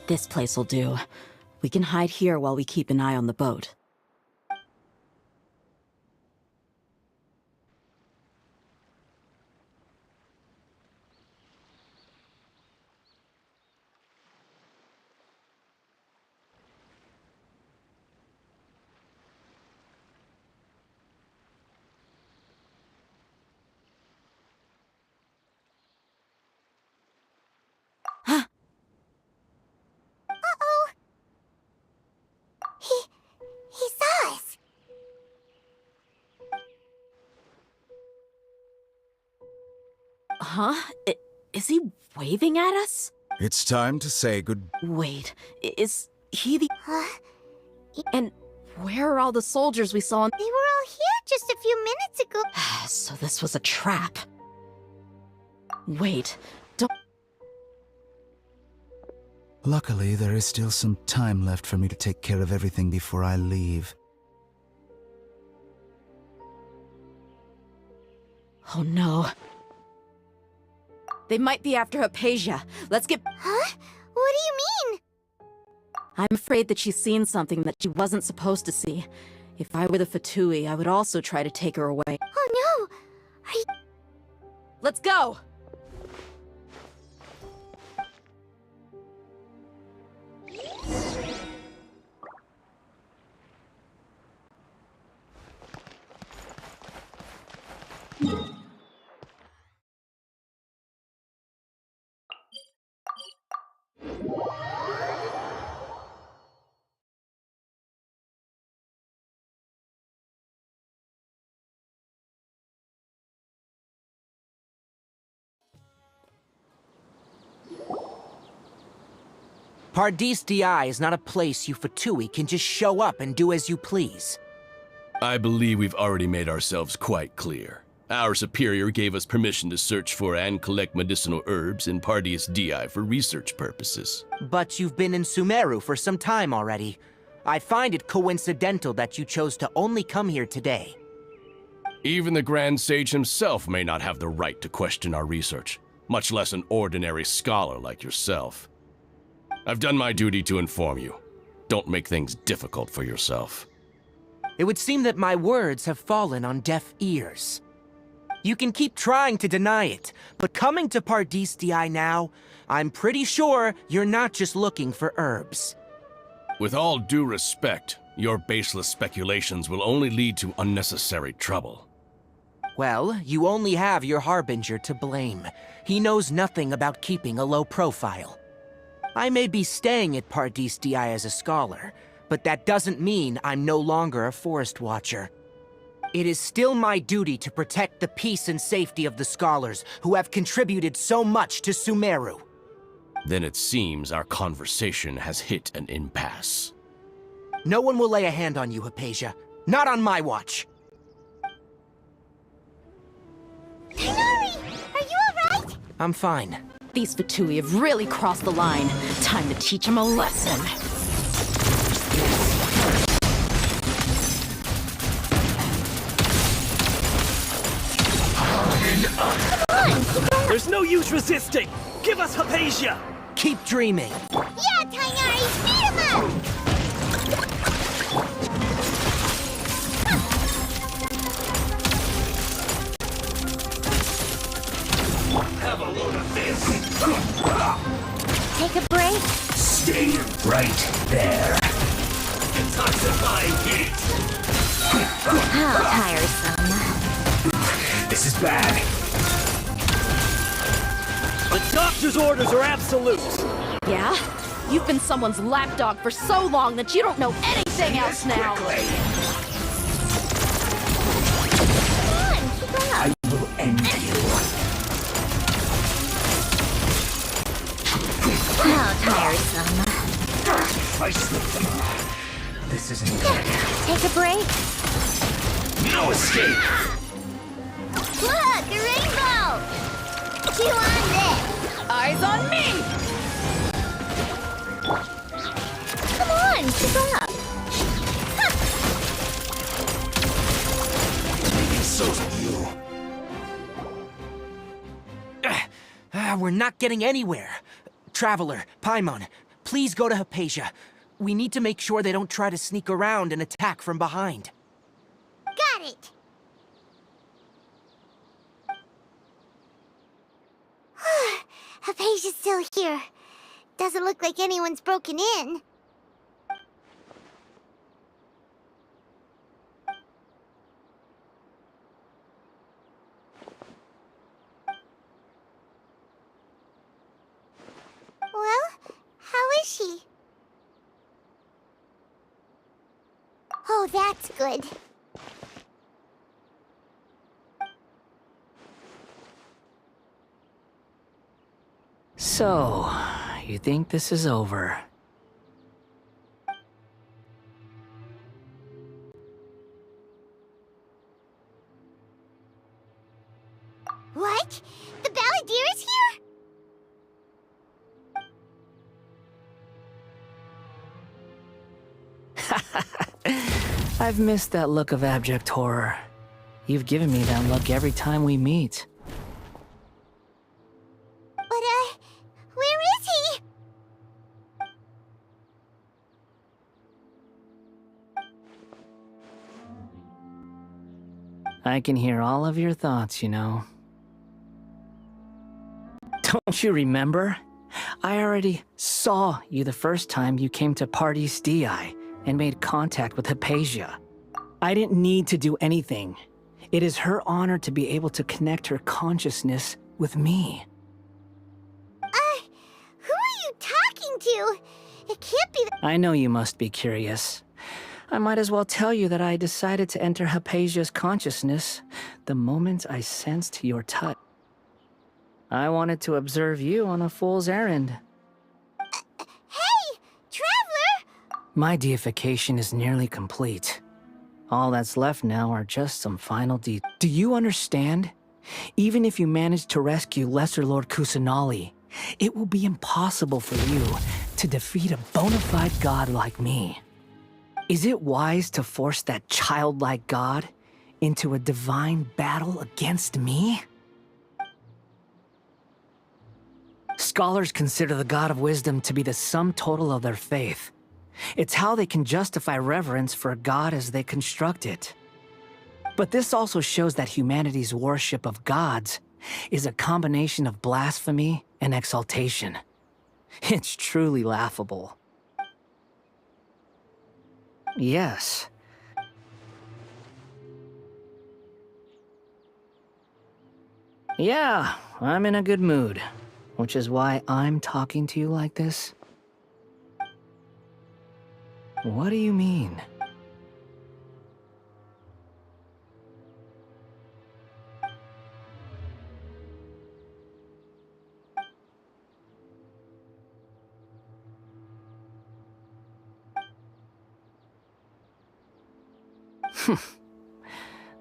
This place will do. We can hide here while we keep an eye on the boat. He saw us. Huh? Is he waving at us? It's time to say good... Wait, is he the... Huh? And where are all the soldiers we saw? They were all here just a few minutes ago. So this was a trap. Wait, don't... Luckily, there is still some time left for me to take care of everything before I leave. Oh no. They might be after Hypatia. Let's get... Huh? What do you mean? I'm afraid that she's seen something that she wasn't supposed to see. If I were the Fatui, I would also try to take her away. Oh no! Let's go! Pardis Di is not a place you Fatui can just show up and do as you please. I believe we've already made ourselves quite clear. Our superior gave us permission to search for and collect medicinal herbs in Pardis Di for research purposes. But you've been in Sumeru for some time already. I find it coincidental that you chose to only come here today. Even the Grand Sage himself may not have the right to question our research, much less an ordinary scholar like yourself. I've done my duty to inform you. Don't make things difficult for yourself. It would seem that my words have fallen on deaf ears. You can keep trying to deny it, but coming to Pardis Di now, I'm pretty sure you're not just looking for herbs. With all due respect, your baseless speculations will only lead to unnecessary trouble. Well, you only have your Harbinger to blame. He knows nothing about keeping a low profile. I may be staying at Paradis DI as a scholar, but that doesn't mean I'm no longer a Forest Watcher. It is still my duty to protect the peace and safety of the scholars who have contributed so much to Sumeru. Then it seems our conversation has hit an impasse. No one will lay a hand on you, Hypatia. Not on my watch. Tighnari! Are you alright? I'm fine. These Fatui have really crossed the line. Time to teach them a lesson. There's no use resisting! Give us Hypatia! Keep dreaming. Yeah, Tighnari! Beat him up! Have a load of this! Take a break? Stay right there. Detoxifying heat! How tiresome. This is bad. The doctor's orders are absolute! Yeah? You've been someone's lapdog for so long that you don't know anything else now! Come on, keep up! I will end you. How tiresome. I slipped them. This isn't good. Take a break? No escape! Look, a rainbow! Chew on this! Eyes on me! Come on, keep up! Maybe so's you. We're not getting anywhere. Traveler, Paimon, please go to Hypatia. We need to make sure they don't try to sneak around and attack from behind. Got it! Hypatia's still here. Doesn't look like anyone's broken in. Well, how is she? Oh, that's good. So, you think this is over? What? The Balladeer is here? I've missed that look of abject horror. You've given me that look every time we meet. But, where is he? I can hear all of your thoughts, you know. Don't you remember? I already saw you the first time you came to Paradis DI and made contact with Hypatia. I didn't need to do anything. It is her honor to be able to connect her consciousness with me. Who are you talking to? It can't be I know you must be curious. I might as well tell you that I decided to enter Hypatia's consciousness the moment I sensed your touch. I wanted to observe you on a fool's errand. Hey! Traveler! My deification is nearly complete. All that's left now are just some final details. Do you understand? Even if you manage to rescue Lesser Lord Kusanali, it will be impossible for you to defeat a bona fide god like me. Is it wise to force that childlike god into a divine battle against me? Scholars consider the God of Wisdom to be the sum total of their faith. It's how they can justify reverence for a god as they construct it. But this also shows that humanity's worship of gods is a combination of blasphemy and exaltation. It's truly laughable. Yes. Yeah, I'm in a good mood, which is why I'm talking to you like this. What do you mean?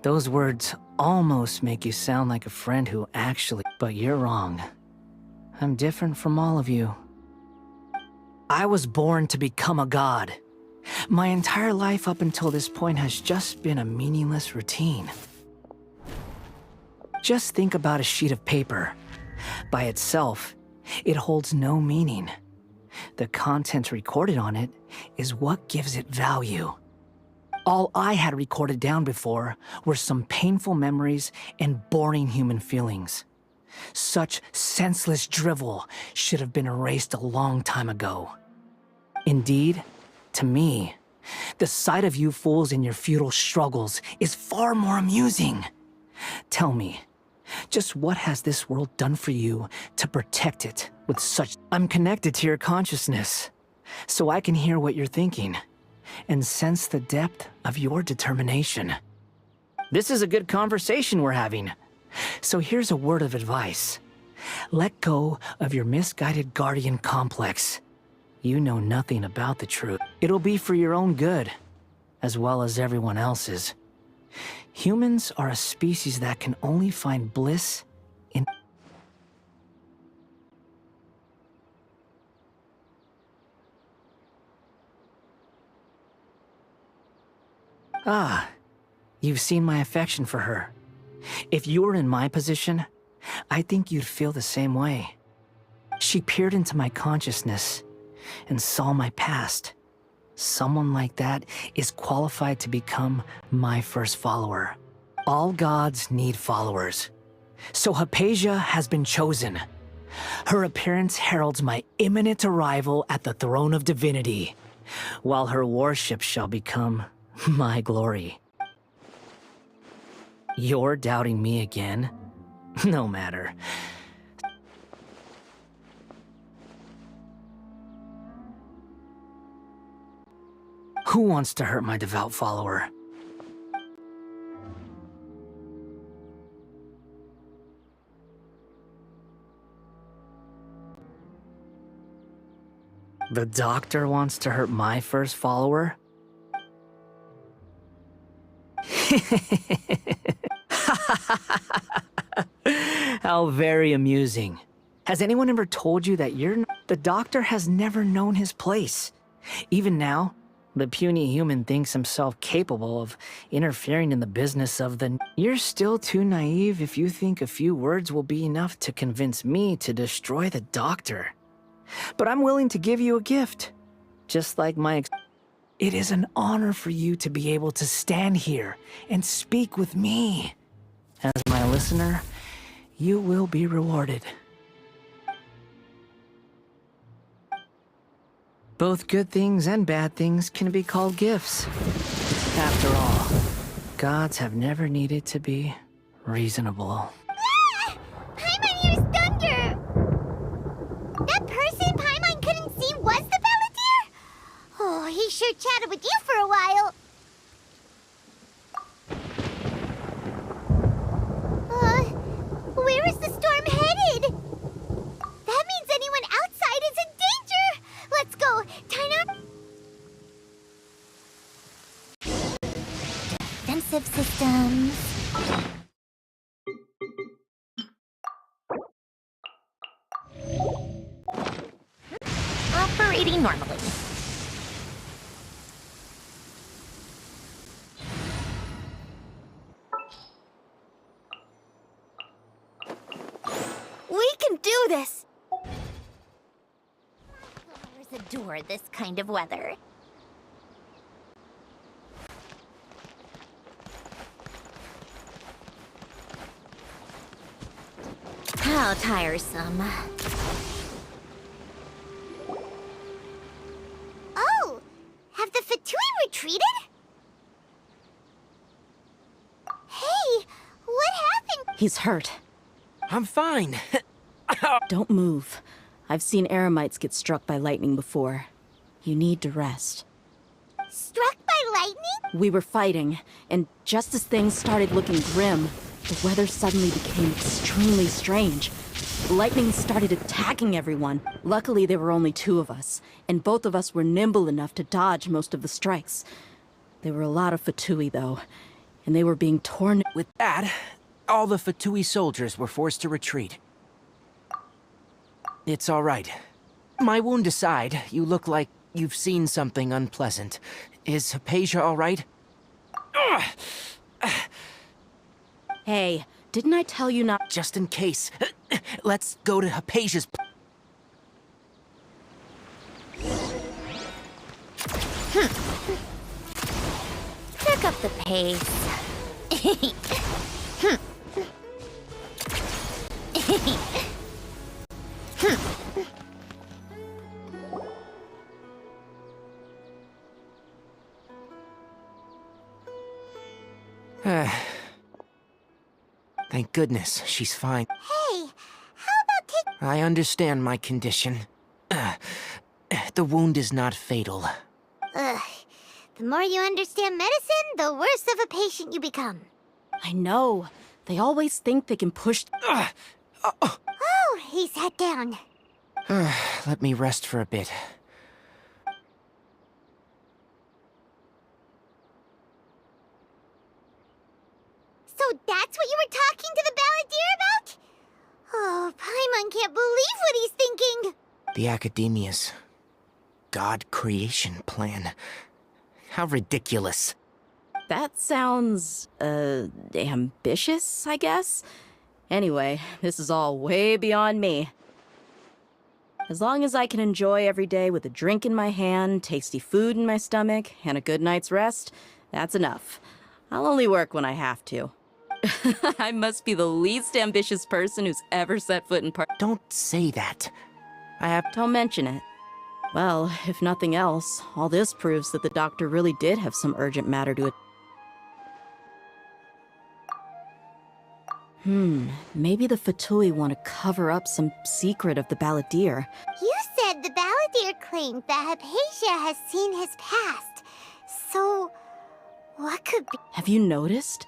Those words almost make you sound like a friend who actually... But you're wrong. I'm different from all of you. I was born to become a god. My entire life up until this point has just been a meaningless routine. Just think about a sheet of paper. By itself, it holds no meaning. The content recorded on it is what gives it value. All I had recorded down before were some painful memories and boring human feelings. Such senseless drivel should have been erased a long time ago. Indeed, to me, the sight of you fools in your futile struggles is far more amusing. Tell me, just what has this world done for you to protect it with such... I'm connected to your consciousness, so I can hear what you're thinking and sense the depth of your determination. This is a good conversation we're having. So here's a word of advice. Let go of your misguided guardian complex. You know nothing about the truth. It'll be for your own good, as well as everyone else's. Humans are a species that can only find bliss in... Ah, you've seen my affection for her. If you were in my position, I think you'd feel the same way. She peered into my consciousness and saw my past. Someone like that is qualified to become my first follower. All gods need followers. So Hypatia has been chosen. Her appearance heralds my imminent arrival at the throne of divinity, while her worship shall become my glory. You're doubting me again? No matter. Who wants to hurt my devout follower? The doctor wants to hurt my first follower? How very amusing. Has anyone ever told you that the doctor has never known his place? Even now, the puny human thinks himself capable of interfering in the business of the... You're still too naive if you think a few words will be enough to convince me to destroy the doctor. But I'm willing to give you a gift. Just like my... It is an honor for you to be able to stand here and speak with me. As my listener, you will be rewarded. Both good things and bad things can be called gifts. After all, gods have never needed to be reasonable. Ah! Paimon hears thunder! That person Paimon couldn't see was the Balladeer? Oh, he sure chatted with you for a while. Where is the storm headed? That means anyone outside is in danger! Let's go! Defensive systems. Operating normally. We can do this! Plumbers adore this kind of weather. How tiresome. Oh! Have the Fatui retreated? Hey! What happened? He's hurt. I'm fine. Don't move. I've seen eremites get struck by lightning before. You need to rest. Struck by lightning? We were fighting, and just as things started looking grim, the weather suddenly became extremely strange. Lightning started attacking everyone. Luckily, there were only 2 of us, and both of us were nimble enough to dodge most of the strikes. There were a lot of Fatui, though, and they were being torn. With that, all the Fatui soldiers were forced to retreat. It's all right. My wound aside, you look like you've seen something unpleasant. Is Hypatia all right? Hey, didn't I tell you not— Just in case, let's go to Hypatia's— Pick up the pace. Thank goodness, she's fine. Hey, how about I understand my condition. The wound is not fatal. Ugh. The more you understand medicine, the worse of a patient you become. I know. They always think they can push— Oh, he sat down. Let me rest for a bit. So that's what you were talking to the balladeer about? Oh, Paimon can't believe what he's thinking. The Academia's God creation plan. How ridiculous. That sounds, ambitious, I guess? Anyway, this is all way beyond me. As long as I can enjoy every day with a drink in my hand, tasty food in my stomach, and a good night's rest, that's enough. I'll only work when I have to. I must be the least ambitious person who's ever set foot in Don't say that. Don't mention it. Well, if nothing else, all this proves that the doctor really did have some urgent matter to maybe the Fatui want to cover up some secret of the balladeer. You said the balladeer claimed that Hypatia has seen his past. So, what could be— Have you noticed?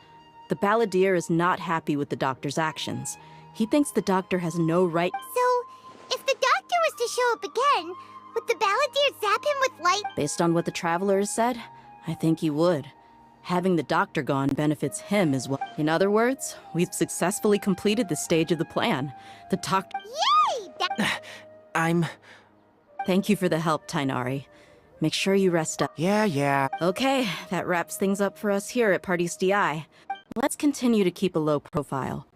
The balladeer is not happy with the doctor's actions. He thinks the doctor has no right— So, if the doctor was to show up again, would the balladeer zap him with light? Based on what the traveler has said, I think he would. Having the doctor gone benefits him as well. In other words, we've successfully completed this stage of the plan. The doctor— Yay! Thank you for the help, Tainari. Make sure you rest up. Yeah. Okay, that wraps things up for us here at Parties DI. Let's continue to keep a low profile.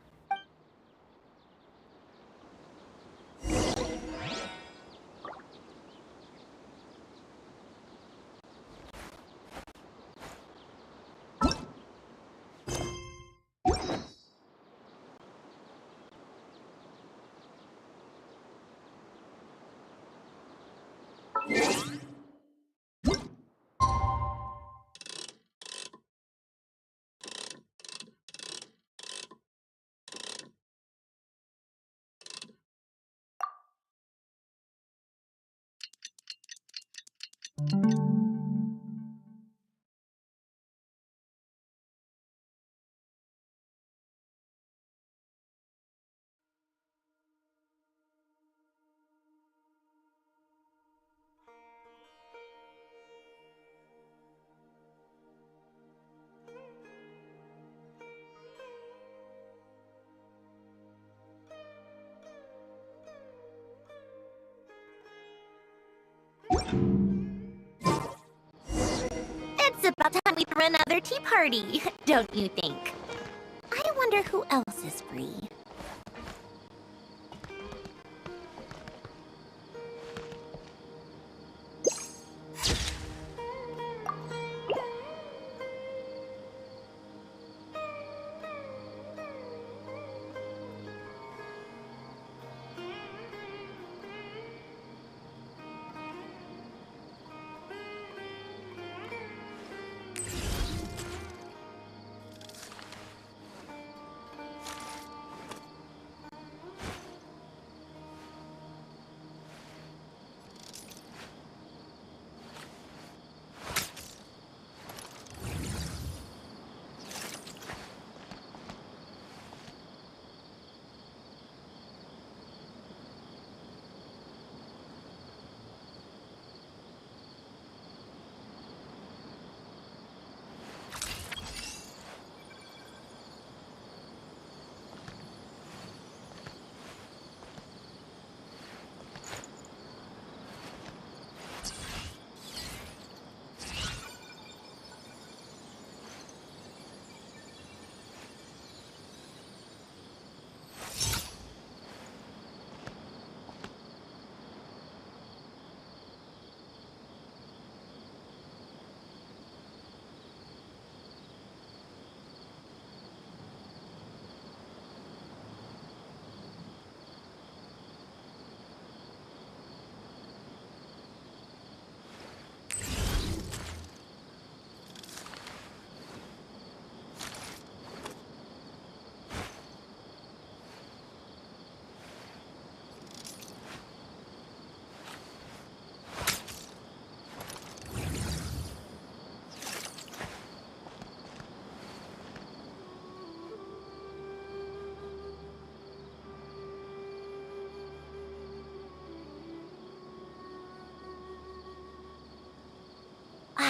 It's about time we threw another tea party, don't you think? I wonder who else is free.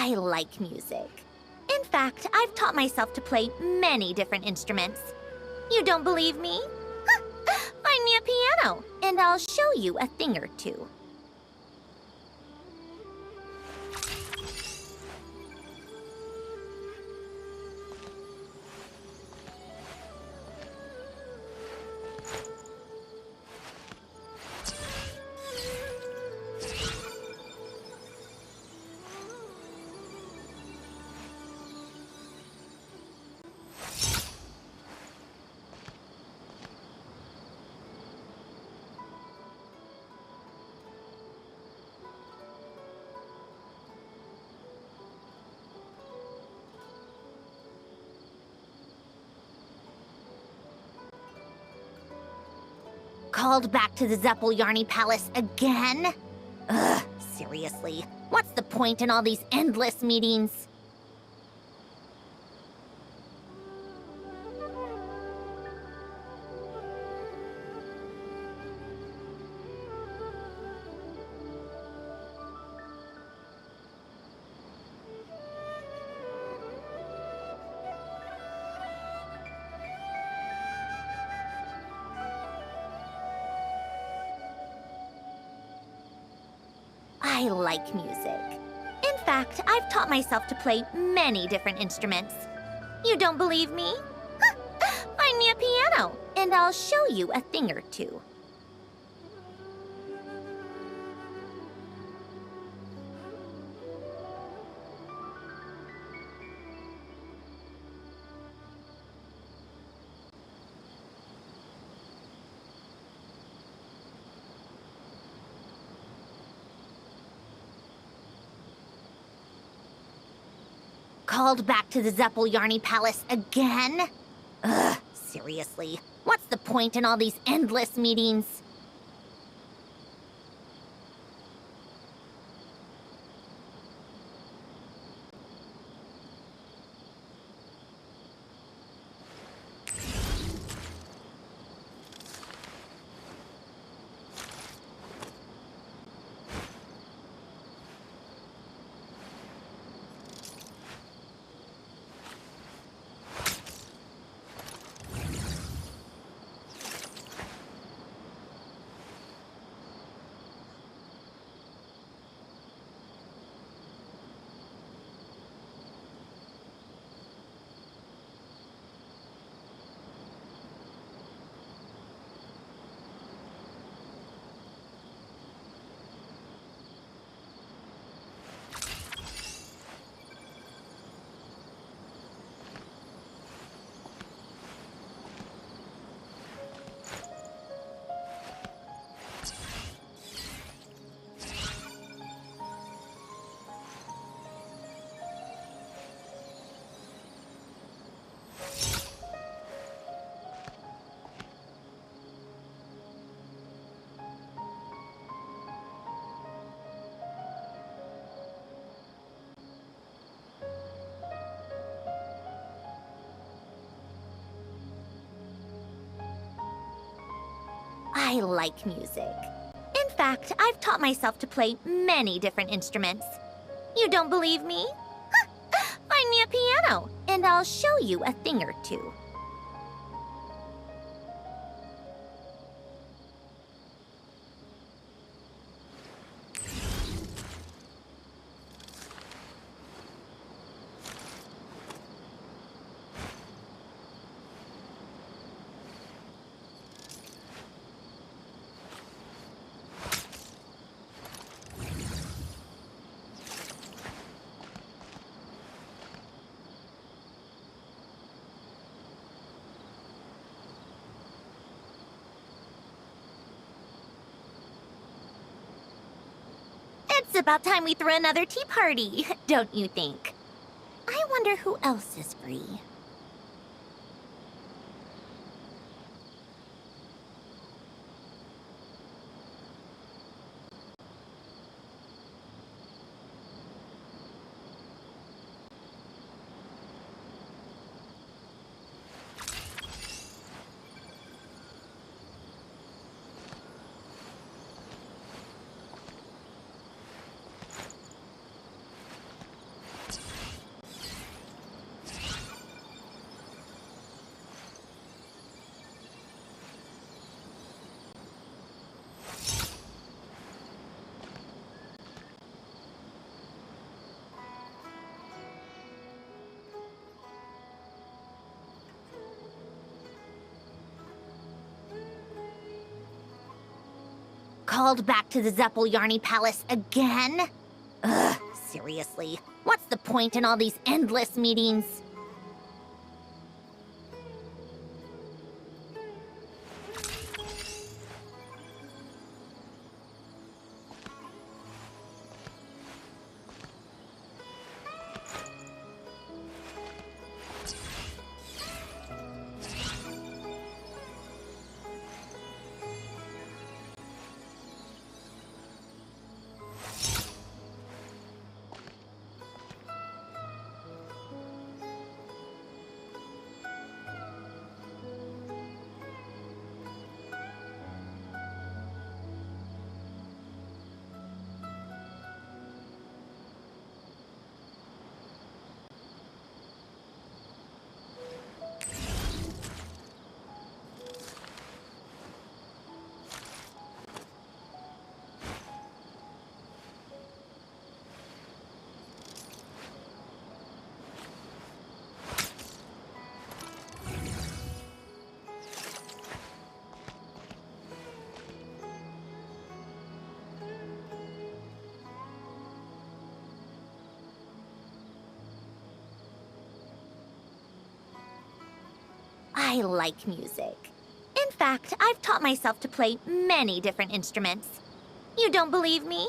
I like music. In fact, I've taught myself to play many different instruments. You don't believe me? Find me a piano, and I'll show you a thing or two. Called back to the Zeppeljärni Palace again? Ugh, seriously. What's the point in all these endless meetings? I like music. In fact, I've taught myself to play many different instruments. You don't believe me? Find me a piano, and I'll show you a thing or two. Called back to the Zeppeljärni Palace again? Ugh, seriously. What's the point in all these endless meetings? I like music. In fact, I've taught myself to play many different instruments. You don't believe me? Find me a piano, and I'll show you a thing or two. It's about time we threw another tea party, don't you think? I wonder who else is free. called back to the Zeppeljärni Palace again? Ugh, seriously. What's the point in all these endless meetings? I like music. In fact, I've taught myself to play many different instruments. You don't believe me?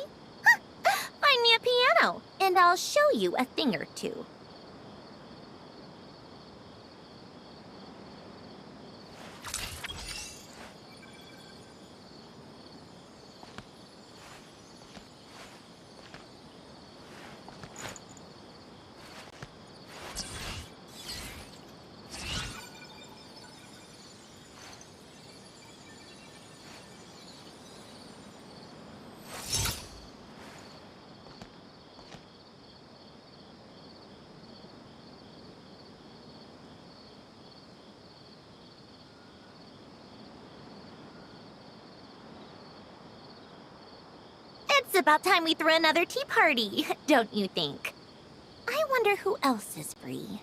Find me a piano, and I'll show you a thing or two. It's about time we threw another tea party, don't you think? I wonder who else is free.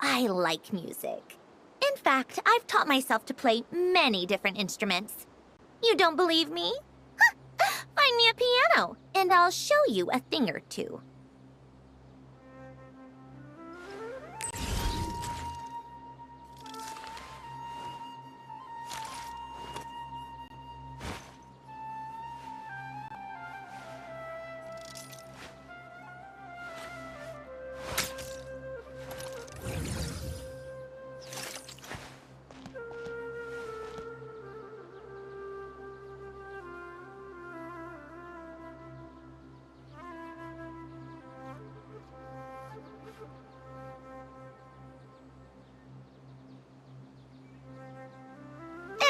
I like music. In fact, I've taught myself to play many different instruments. You don't believe me? Find me a piano, and I'll show you a thing or two.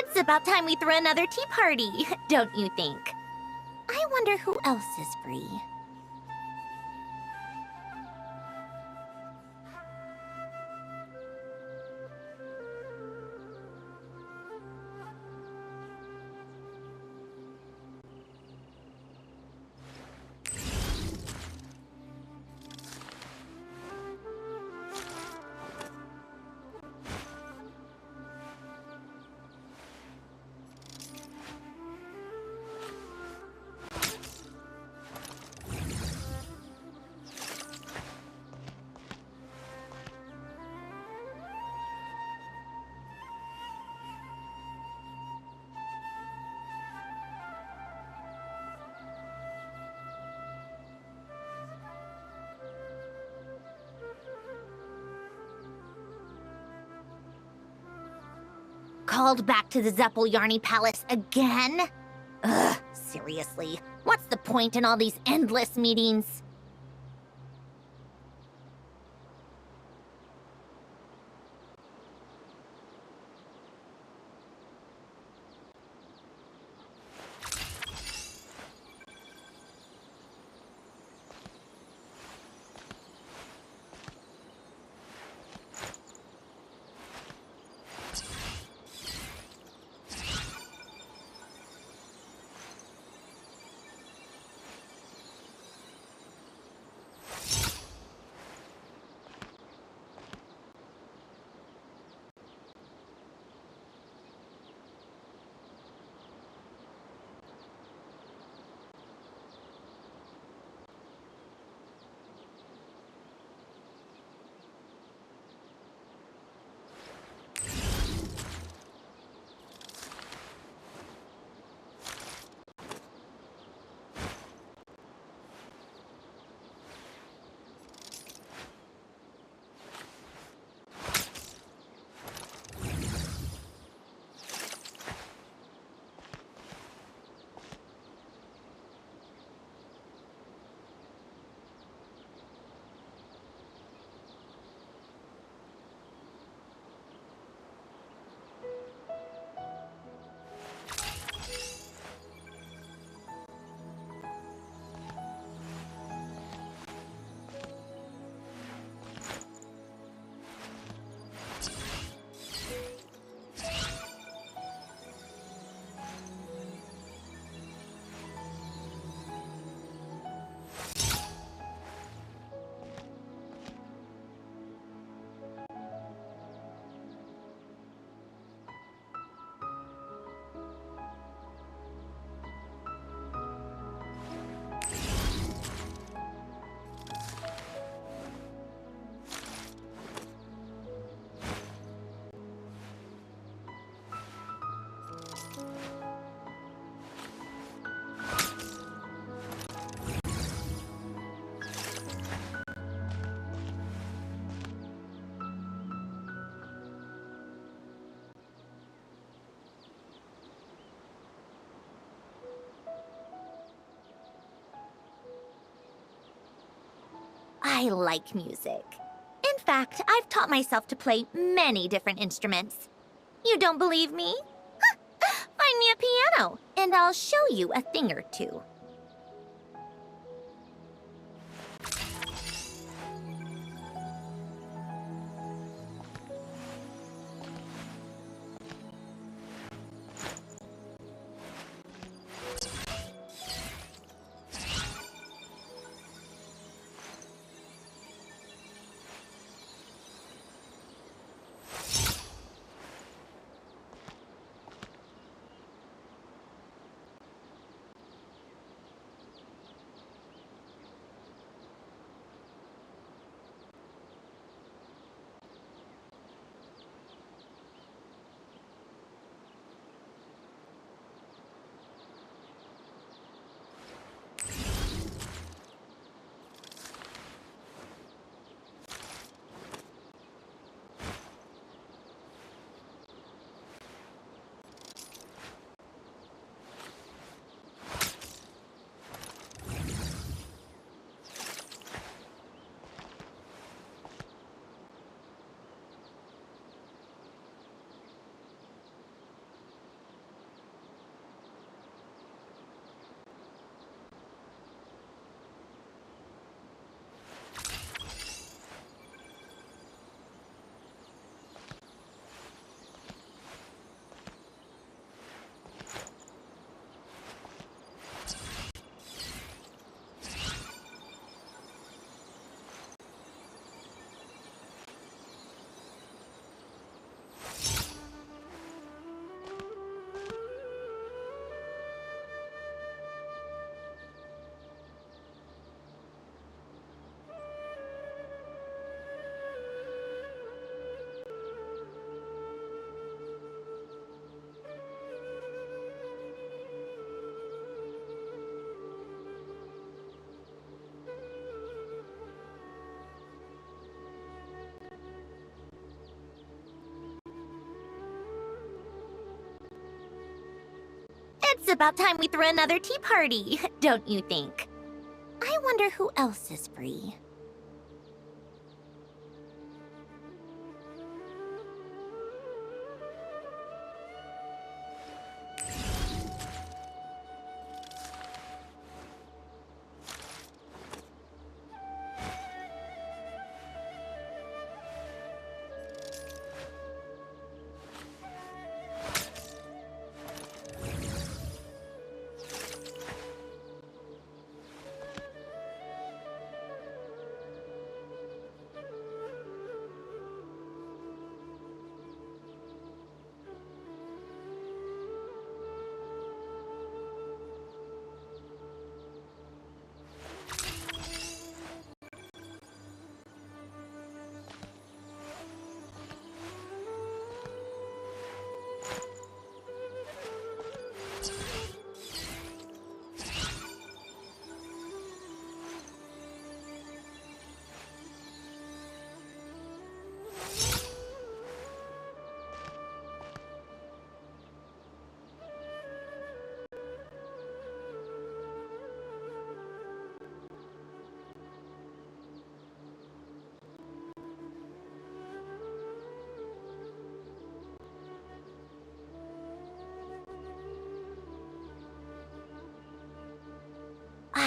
It's about time we throw another tea party, don't you think? I wonder who else is free. Called back to the Zeppeljärni Palace again? Ugh, seriously. What's the point in all these endless meetings? I like music. In fact, I've taught myself to play many different instruments. You don't believe me? Find me a piano, and I'll show you a thing or two. It's about time we threw another tea party, don't you think? I wonder who else is free.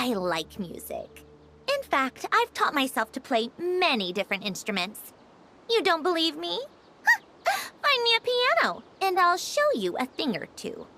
I like music. In fact, I've taught myself to play many different instruments. You don't believe me? Find me a piano, and I'll show you a thing or two.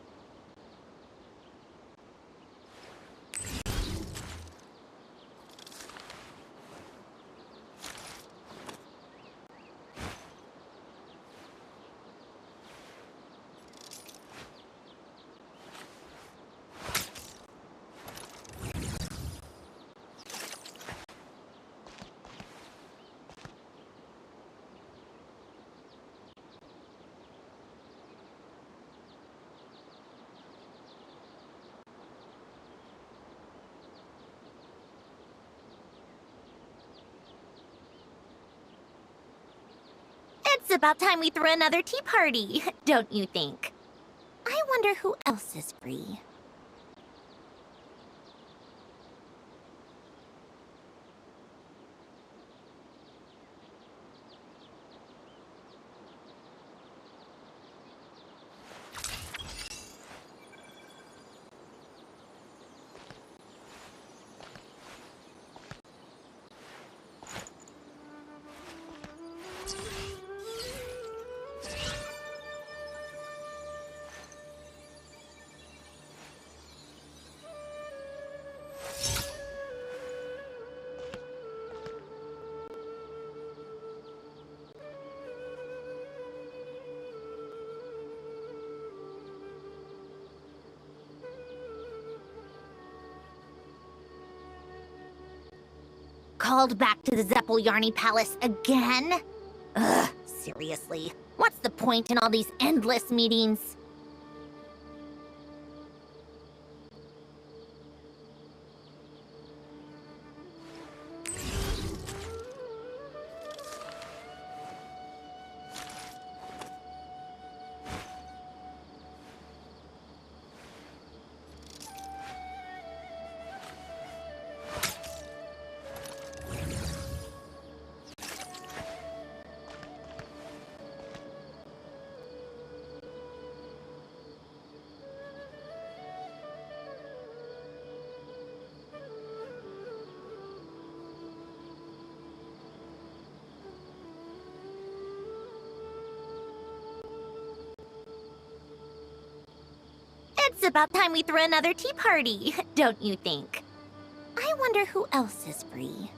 It's about time we threw another tea party, don't you think? I wonder who else is free. Called back to the Zeppeljärni Palace again? Ugh, seriously. What's the point in all these endless meetings? It's about time we threw another tea party, don't you think? I wonder who else is free.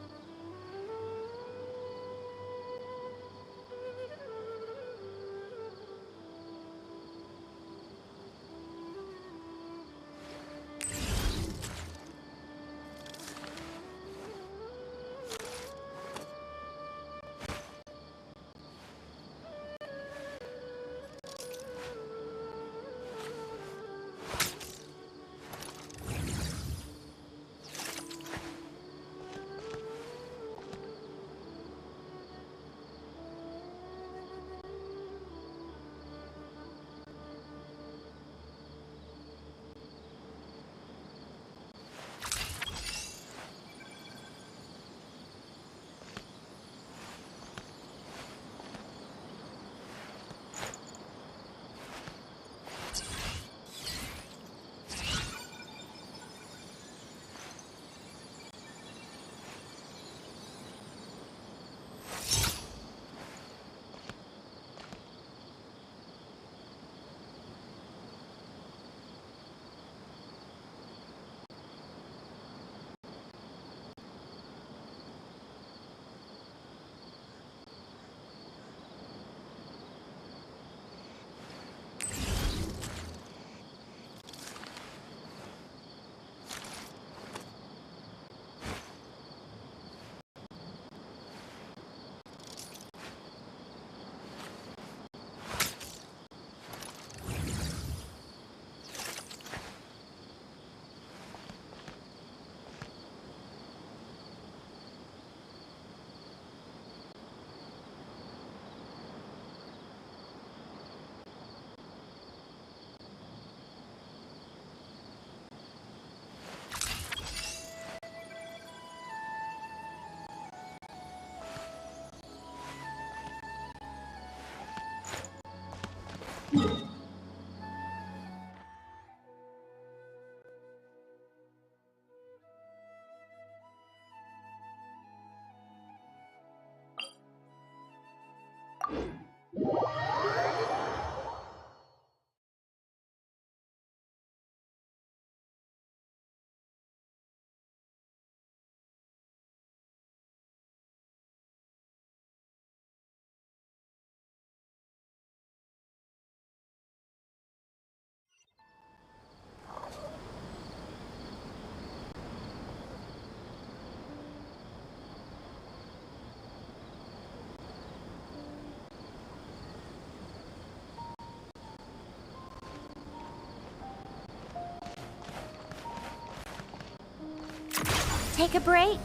Take a break.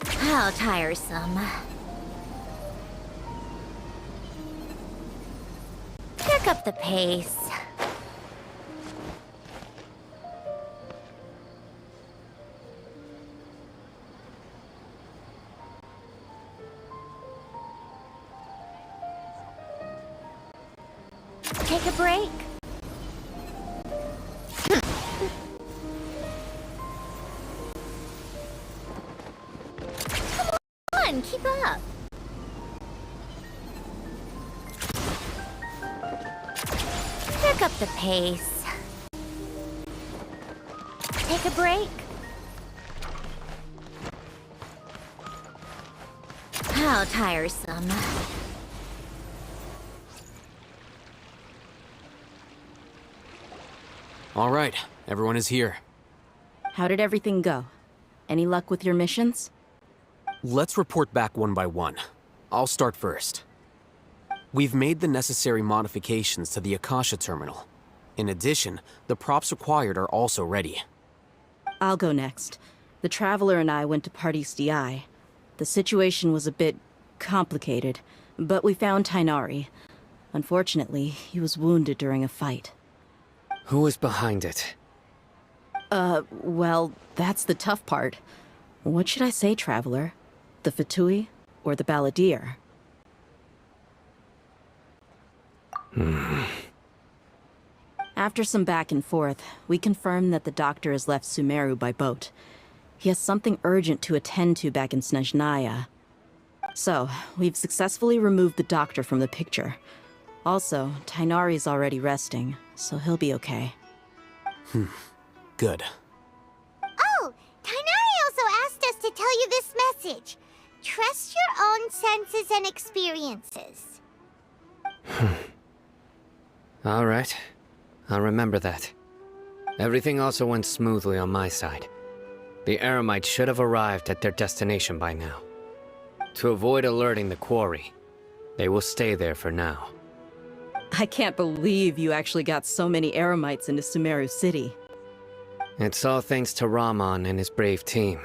How tiresome. Pick up the pace. Take a break. Come on, keep up. Pick up the pace. Take a break. How tiresome. All right, everyone is here. How did everything go? Any luck with your missions? Let's report back one by one. I'll start first. We've made the necessary modifications to the Akasha terminal. In addition, the props required are also ready. I'll go next. The Traveler and I went to Party's DI. The situation was a bit complicated, but we found Tainari. Unfortunately, he was wounded during a fight. Who was behind it? Well, that's the tough part. What should I say, Traveler? The Fatui or the Balladeer? After some back and forth, we confirmed that the doctor has left Sumeru by boat. He has something urgent to attend to back in Snezhnaya. So, we've successfully removed the doctor from the picture. Also, Tainari's already resting, so he'll be okay. Good. Oh, Tainari also asked us to tell you this message. Trust your own senses and experiences. All right. I'll remember that. Everything also went smoothly on my side. The Eremites should have arrived at their destination by now. To avoid alerting the quarry, they will stay there for now. I can't believe you actually got so many Eremites into Sumeru City. It's all thanks to Rahman and his brave team,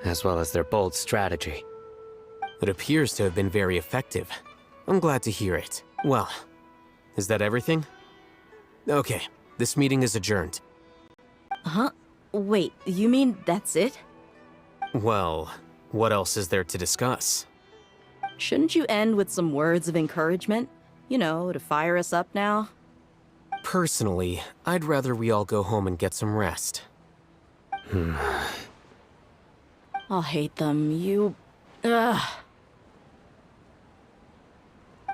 as well as their bold strategy. It appears to have been very effective. I'm glad to hear it. Well, is that everything? Okay, this meeting is adjourned. Huh? Wait, you mean that's it? Well, what else is there to discuss? Shouldn't you end with some words of encouragement? You know, to fire us up now? Personally, I'd rather we all go home and get some rest. I'll hate them, Ugh.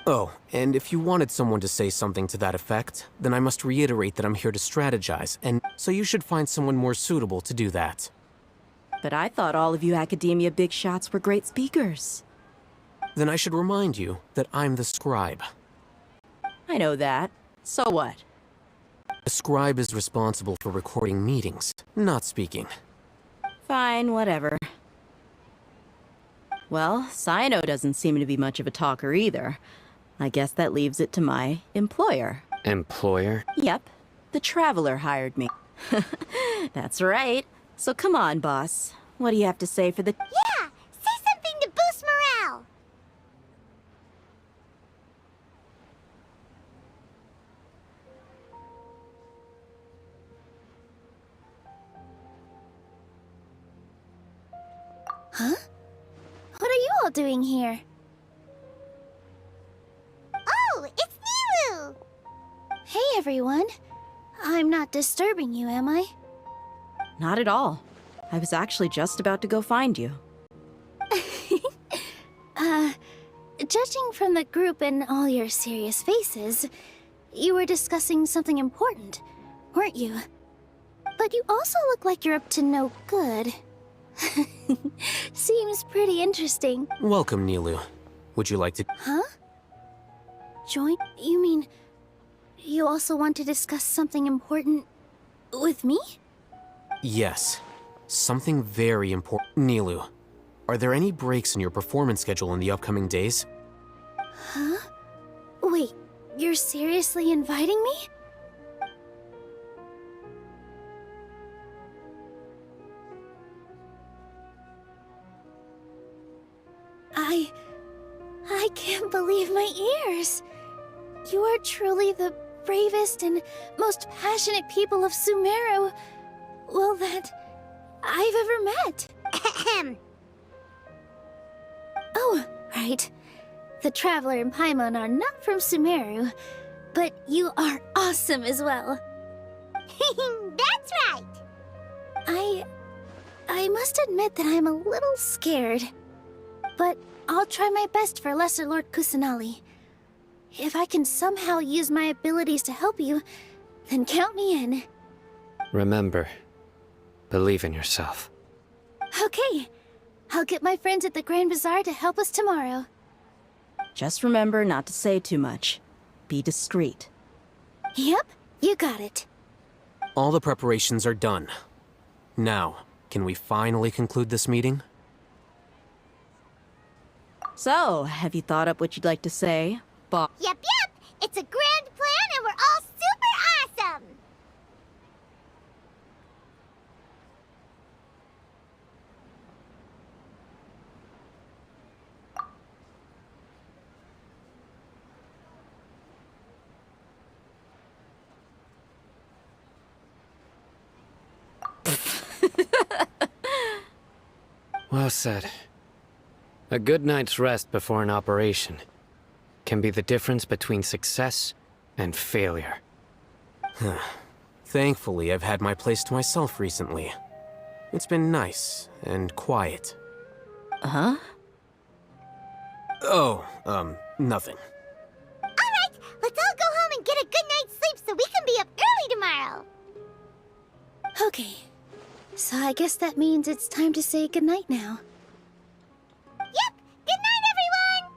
Oh, and if you wanted someone to say something to that effect, then I must reiterate that I'm here to strategize, and so you should find someone more suitable to do that. But I thought all of you Academia big shots were great speakers. Then I should remind you that I'm the scribe. I know that. So what? The scribe is responsible for recording meetings, not speaking. Fine, whatever. Well, Sino doesn't seem to be much of a talker either. I guess that leaves it to my employer. Employer? Yep. The Traveler hired me. That's right. So come on, boss. What do you have to say for the... Yeah! Say something to boost morale! Huh? What are you all doing here? Oh, it's Nilu! Hey, everyone. I'm not disturbing you, am I? Not at all. I was actually just about to go find you. Judging from the group and all your serious faces, you were discussing something important, weren't you? But you also look like you're up to no good. Seems pretty interesting. Welcome, Nilu. Would you like to... Huh? Join? You mean... you also want to discuss something important... with me? Yes. Something very important. Nilu, are there any breaks in your performance schedule in the upcoming days? Huh? Wait, you're seriously inviting me? I can't believe my ears. You are truly the bravest and most passionate people of Sumeru, well, that I've ever met. Oh, right. The Traveler and Paimon are not from Sumeru, but you are awesome as well. That's right! I must admit that I'm a little scared. But I'll try my best for Lesser Lord Kusanali. If I can somehow use my abilities to help you, then count me in. Remember, believe in yourself. Okay. I'll get my friends at the Grand Bazaar to help us tomorrow. Just remember not to say too much. Be discreet. Yep, you got it. All the preparations are done. Now, can we finally conclude this meeting? So, have you thought up what you'd like to say, Bob? Yep. It's a grand plan and we're all super awesome! Well said. A good night's rest before an operation can be the difference between success and failure. Thankfully, I've had my place to myself recently. It's been nice and quiet. Huh? Oh, nothing. Alright, let's all go home and get a good night's sleep so we can be up early tomorrow! Okay. So I guess that means it's time to say goodnight now. Yep! Good night, everyone!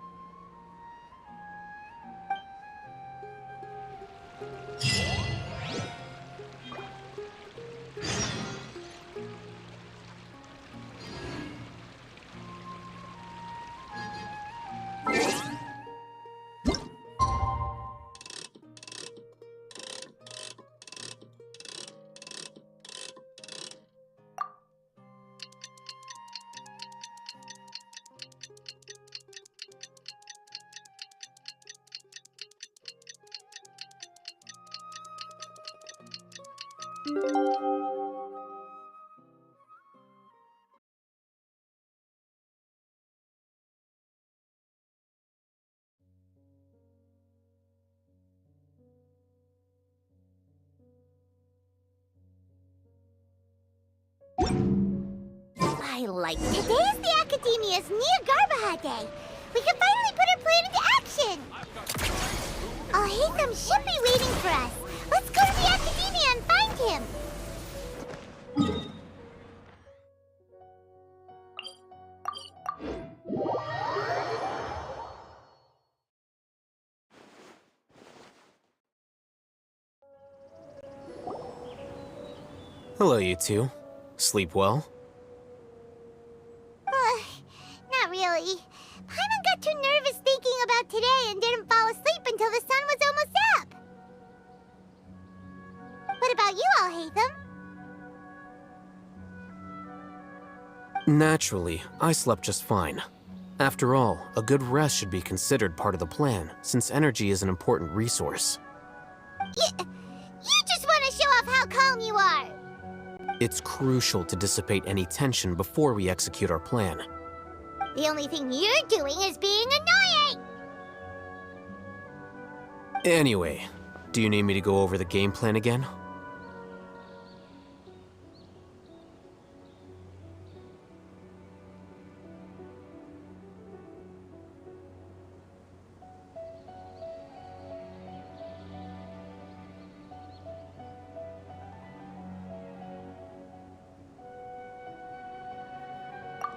I like it. Today is the Academia's Niagarbaha Day. We can finally put our plan into action. Hatham should be waiting for us. Let's go to the Academia and find him. Hello, you two. Sleep well? Not really. Paimon got too nervous thinking about today and didn't fall asleep until the sun was almost up. What about you all, Hatham? Naturally, I slept just fine. After all, a good rest should be considered part of the plan, since energy is an important resource. You just want to show off how calm you are. It's crucial to dissipate any tension before we execute our plan. The only thing you're doing is being annoying! Anyway, do you need me to go over the game plan again?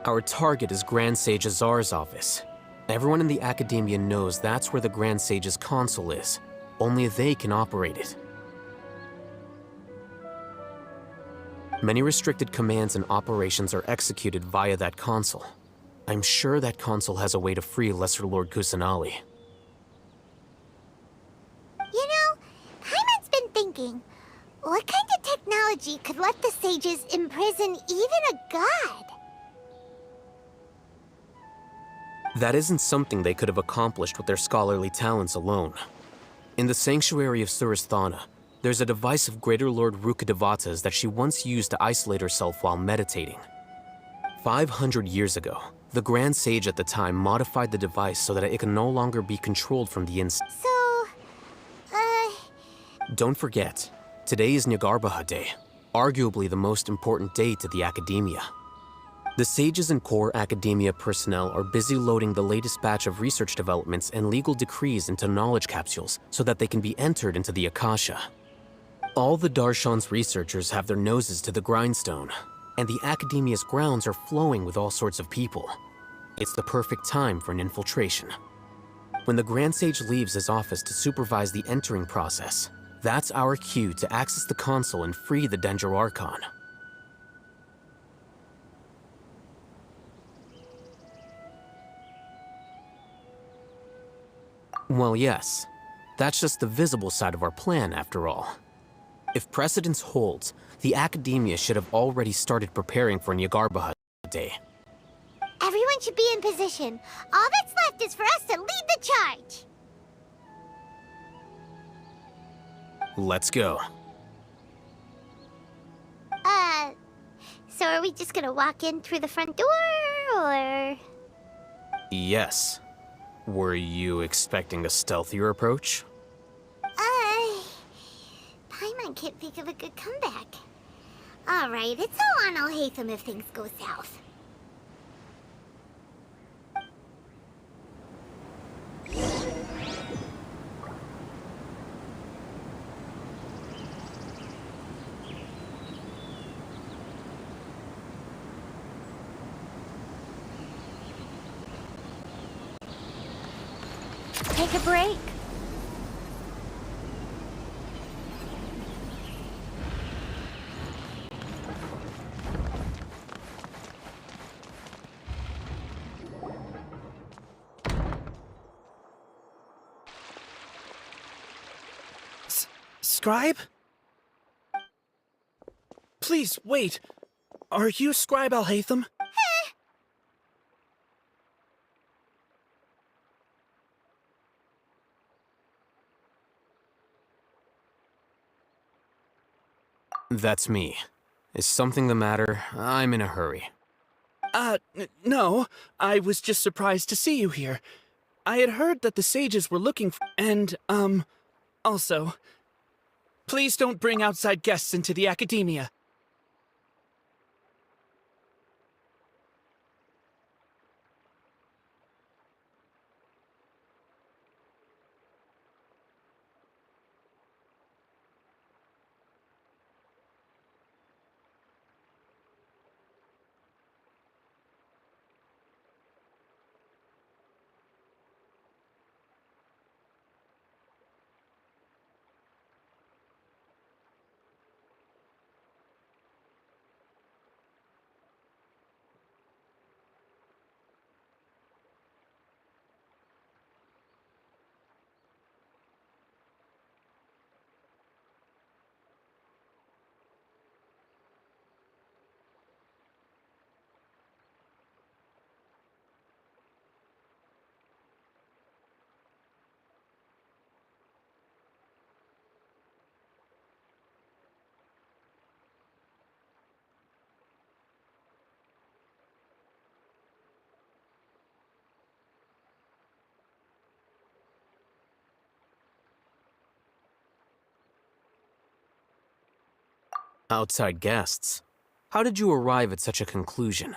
Our target is Grand Sage Azar's office. Everyone in the Academia knows that's where the Grand Sage's console is. Only they can operate it. Many restricted commands and operations are executed via that console. I'm sure that console has a way to free Lesser Lord Kusanali. asking, what kind of technology could let the sages imprison even a god? That isn't something they could have accomplished with their scholarly talents alone. In the sanctuary of Surasthana, there's a device of Greater Lord Rukkhadevata's that she once used to isolate herself while meditating. 500 years ago, the Grand Sage at the time modified the device so that it can no longer be controlled from the inside. So, Don't forget, today is Nyargarbaha Day, arguably the most important day to the Academia. The sages and core Academia personnel are busy loading the latest batch of research developments and legal decrees into knowledge capsules so that they can be entered into the Akasha. All the Darshan's researchers have their noses to the grindstone, and the Academia's grounds are flowing with all sorts of people. It's the perfect time for an infiltration. When the Grand Sage leaves his office to supervise the entering process, that's our cue to access the console and free the Lanjut Archon. Well, yes. That's just the visible side of our plan, after all. If precedence holds, the Academia should have already started preparing for Nyargarbaha Day. everyone should be in position. All that's left is for us to lead the charge. Let's go. So are we just gonna walk in through the front door, or...? Yes. Were you expecting a stealthier approach? Paimon can't think of a good comeback. Alright, it's all on Al-Haytham if things go south. Take a break. Scribe? Please, wait. Are you Scribe Al-Haytham? That's me. Is something the matter? I'm in a hurry. No. I was just surprised to see you here. I had heard that the sages were looking for... And, also... Please don't bring outside guests into the Academia. Outside guests? How did you arrive at such a conclusion?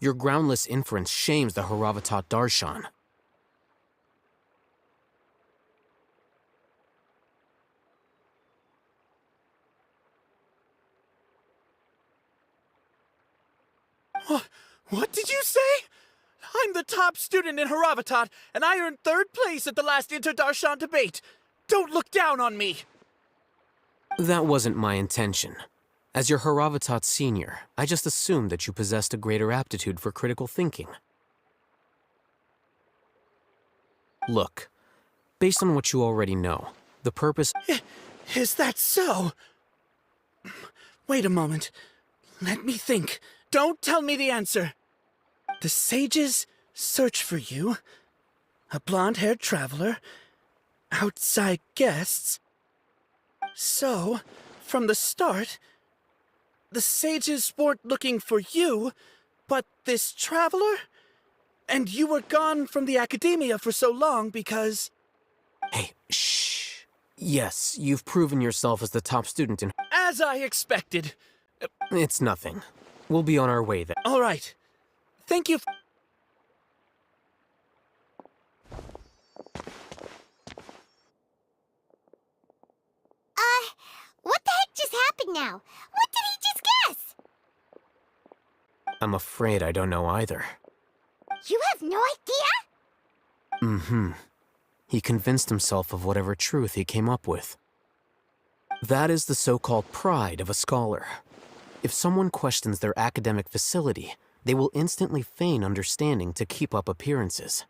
Your groundless inference shames the Haravatat Darshan. What did you say? I'm the top student in Haravatat, and I earned 3rd place at the last Inter-Darshan debate. Don't look down on me! That wasn't my intention. As your Haravatat senior, I just assumed that you possessed a greater aptitude for critical thinking. Look, based on what you already know, the purpose... Is that so? Wait a moment. Let me think. Don't tell me the answer. The sages search for you. A blonde-haired traveler. Outside guests. So, from the start, the sages weren't looking for you, but this traveler? And you were gone from the academia for so long because... Hey, shh. Yes, you've proven yourself as the top student in... As I expected. It's nothing. We'll be on our way then. All right. Thank you. What the heck just happened now? What did he just guess? I'm afraid I don't know either. You have no idea? Mm-hmm. He convinced himself of whatever truth he came up with. That is the so-called pride of a scholar. If someone questions their academic facility, they will instantly feign understanding to keep up appearances.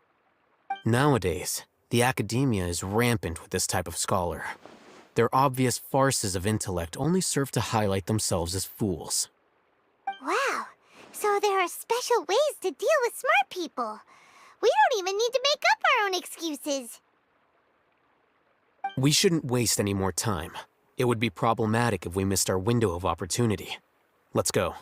Nowadays, the academia is rampant with this type of scholar. Their obvious farces of intellect only serve to highlight themselves as fools. Wow, so there are special ways to deal with smart people. We don't even need to make up our own excuses. We shouldn't waste any more time. It would be problematic if we missed our window of opportunity. Let's go.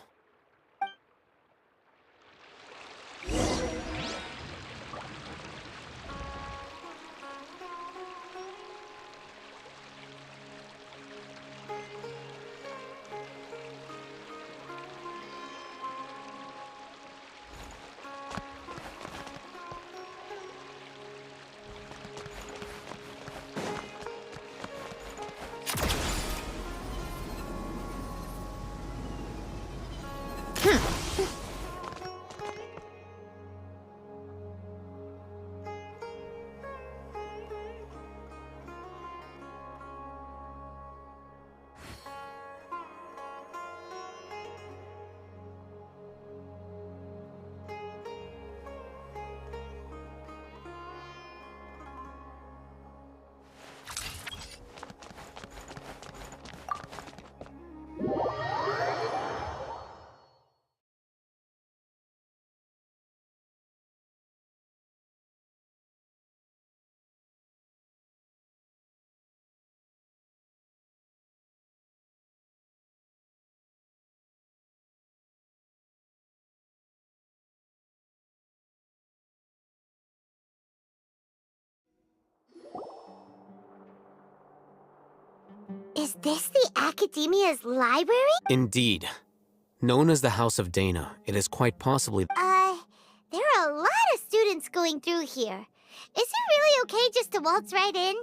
Is this the Academia's library? Indeed. Known as the House of Dana, it is quite possibly... There are a lot of students going through here. Is it really okay just to waltz right in?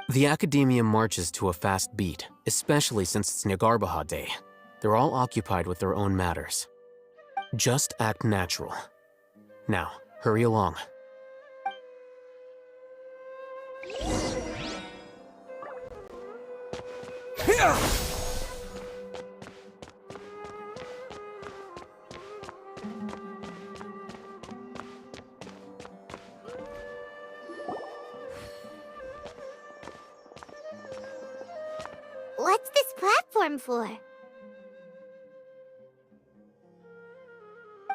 The Academia marches to a fast beat, especially since it's Negarbaha Day. They're all occupied with their own matters. Just act natural. Now, hurry along. What's this platform for?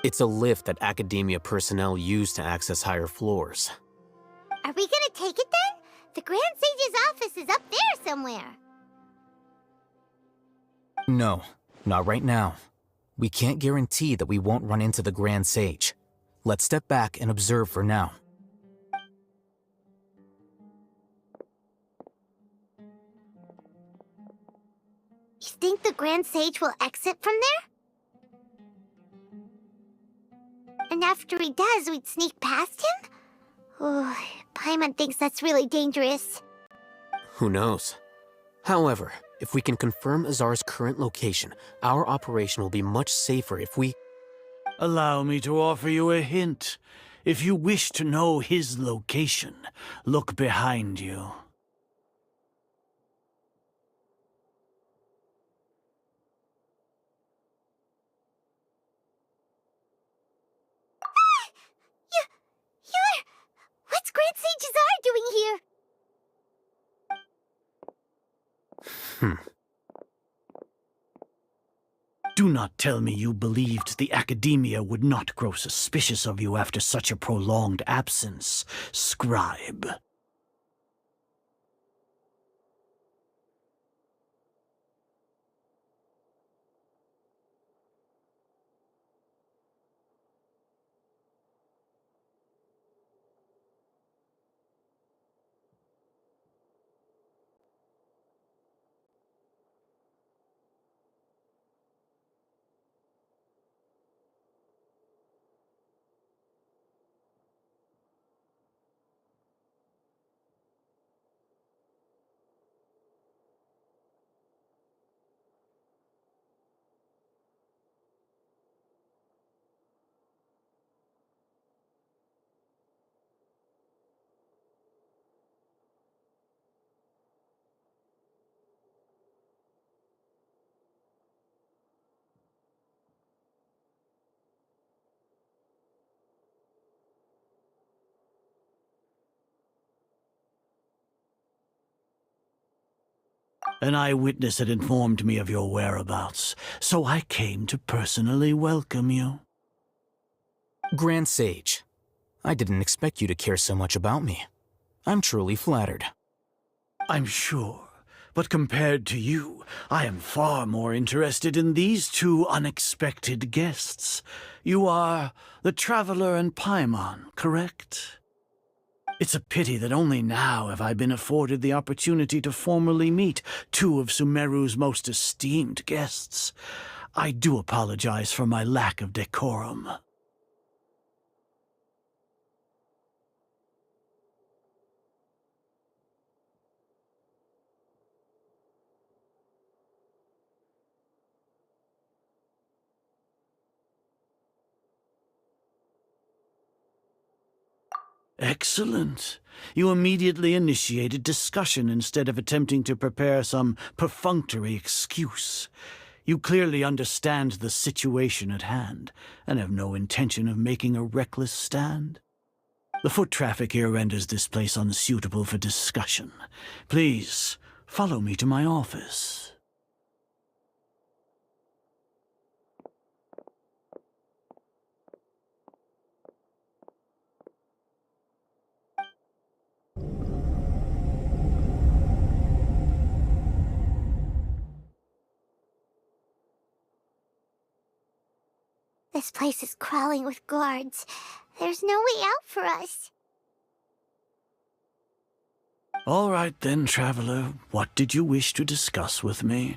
It's a lift that Academia personnel use to access higher floors. Are we gonna take it then? The Grand Sage's office is up there somewhere. No, not right now. We can't guarantee that we won't run into the Grand Sage. Let's step back and observe for now. You think the Grand Sage will exit from there? And after he does, we'd sneak past him? Oh, Paimon thinks that's really dangerous. Who knows? However, if we can confirm Azar's current location, our operation will be much safer if we... Allow me to offer you a hint. If you wish to know his location, look behind you. What's Grand Sage Azar doing here? Do not tell me you believed the Academia would not grow suspicious of you after such a prolonged absence, scribe. An eyewitness had informed me of your whereabouts, so I came to personally welcome you. Grand Sage, I didn't expect you to care so much about me. I'm truly flattered. I'm sure, but compared to you, I am far more interested in these two unexpected guests. You are the Traveler and Paimon, correct? It's a pity that only now have I been afforded the opportunity to formally meet two of Sumeru's most esteemed guests. I do apologize for my lack of decorum. Excellent. You immediately initiated discussion instead of attempting to prepare some perfunctory excuse. You clearly understand the situation at hand, and have no intention of making a reckless stand. The foot traffic here renders this place unsuitable for discussion. Please, follow me to my office. This place is crawling with guards. There's no way out for us. All right then, Traveler. What did you wish to discuss with me?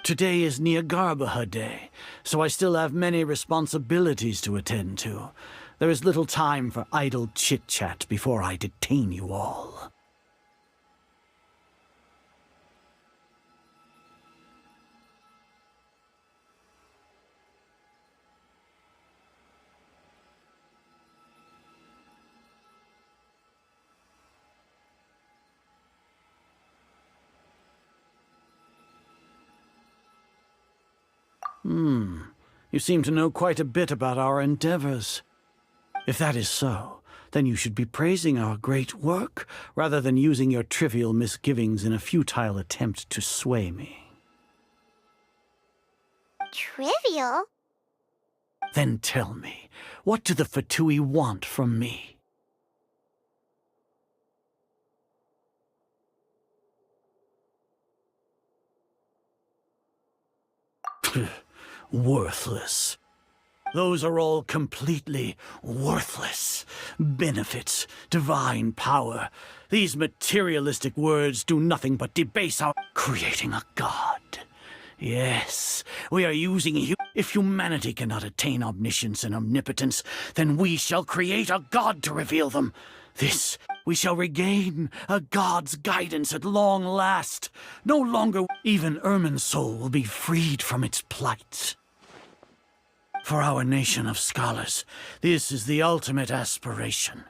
Today is Neagarbaha Day, so I still have many responsibilities to attend to. There is little time for idle chit-chat before I detain you all. You seem to know quite a bit about our endeavors. If that is so, then you should be praising our great work, rather than using your trivial misgivings in a futile attempt to sway me. Trivial? Then tell me, what do the Fatui want from me? Worthless. Those are all completely worthless. Benefits, divine power. These materialistic words do nothing but debase our creating a god. Yes, we are using you. If humanity cannot attain omniscience and omnipotence, then we shall create a god to reveal them. This we shall regain, a god's guidance at long last. No longer even Ermin's soul will be freed from its plight. For our nation of scholars, this is the ultimate aspiration.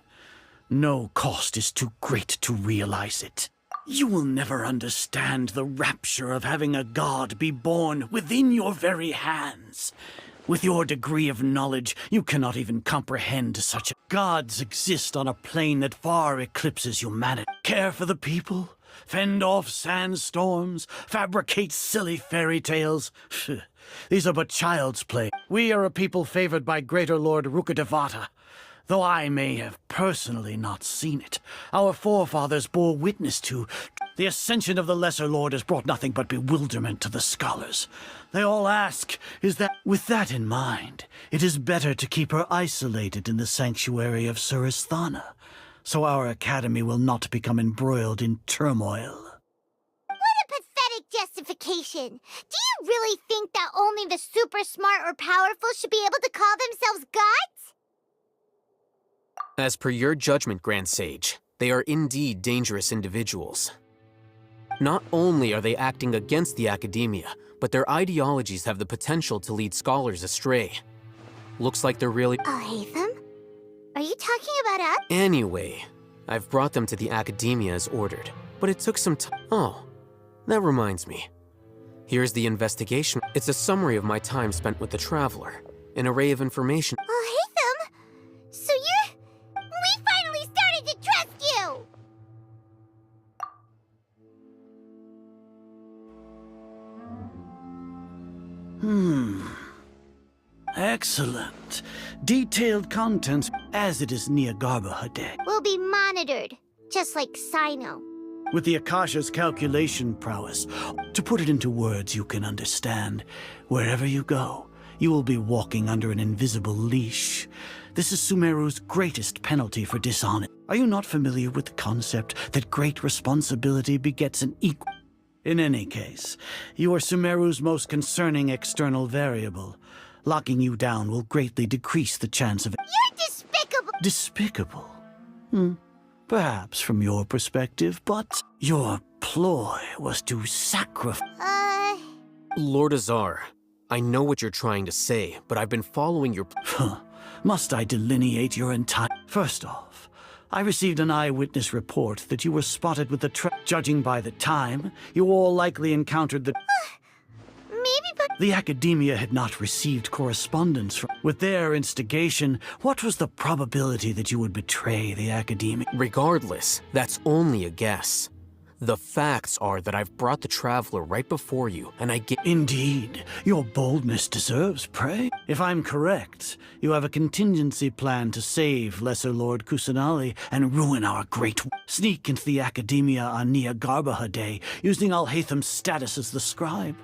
No cost is too great to realize it. You will never understand the rapture of having a god be born within your very hands. With your degree of knowledge, you cannot even comprehend such. Gods exist on a plane that far eclipses humanity. Care for the people? fend off sandstorms, fabricate silly fairy tales. These are but child's play. We are a people favored by Greater Lord Rukkhadevata. Though I may have personally not seen it, our forefathers bore witness to. The ascension of the Lesser Lord has brought nothing but bewilderment to the scholars. They all ask, with that in mind, it is better to keep her isolated in the sanctuary of Surasthana, so our academy will not become embroiled in turmoil. What a pathetic justification! Do you really think that only the super smart or powerful should be able to call themselves gods? As per your judgment, Grand Sage, they are indeed dangerous individuals. Not only are they acting against the academia, but their ideologies have the potential to lead scholars astray. Looks like they're really— Hatham? Are you talking about us? Anyway, I've brought them to the academia as ordered, but it took some time. Oh, that reminds me. Here's the investigation. It's a summary of my time spent with the Traveler, an array of information. Hatham? So we finally started to trust you! Excellent. Detailed contents, as it is Neagarba Will be monitored, just like Sino. with the Akasha's calculation prowess. To put it into words you can understand, wherever you go, you will be walking under an invisible leash. This is Sumeru's greatest penalty for dishonor. Are you not familiar with the concept that great responsibility begets an equal? In any case, you are Sumeru's most concerning external variable. Locking you down will greatly decrease the chance of— You're despicable! Despicable? Perhaps from your perspective, but your ploy was to sacrifice— Lord Azar, I know what you're trying to say, but I've been following your— Must I delineate your entire— First off, I received an eyewitness report that you were spotted with the Judging by the time, you all likely encountered the— The academia had not received correspondence from— With their instigation, what was the probability that you would betray the academia? Regardless, that's only a guess. The facts are that I've brought the Traveler right before you, and I get— Indeed, your boldness deserves praise. If I'm correct, you have a contingency plan to save Lesser Lord Kusanali and ruin our great— Sneak into the academia on Neagarba Day, using Alhatham's status as the scribe.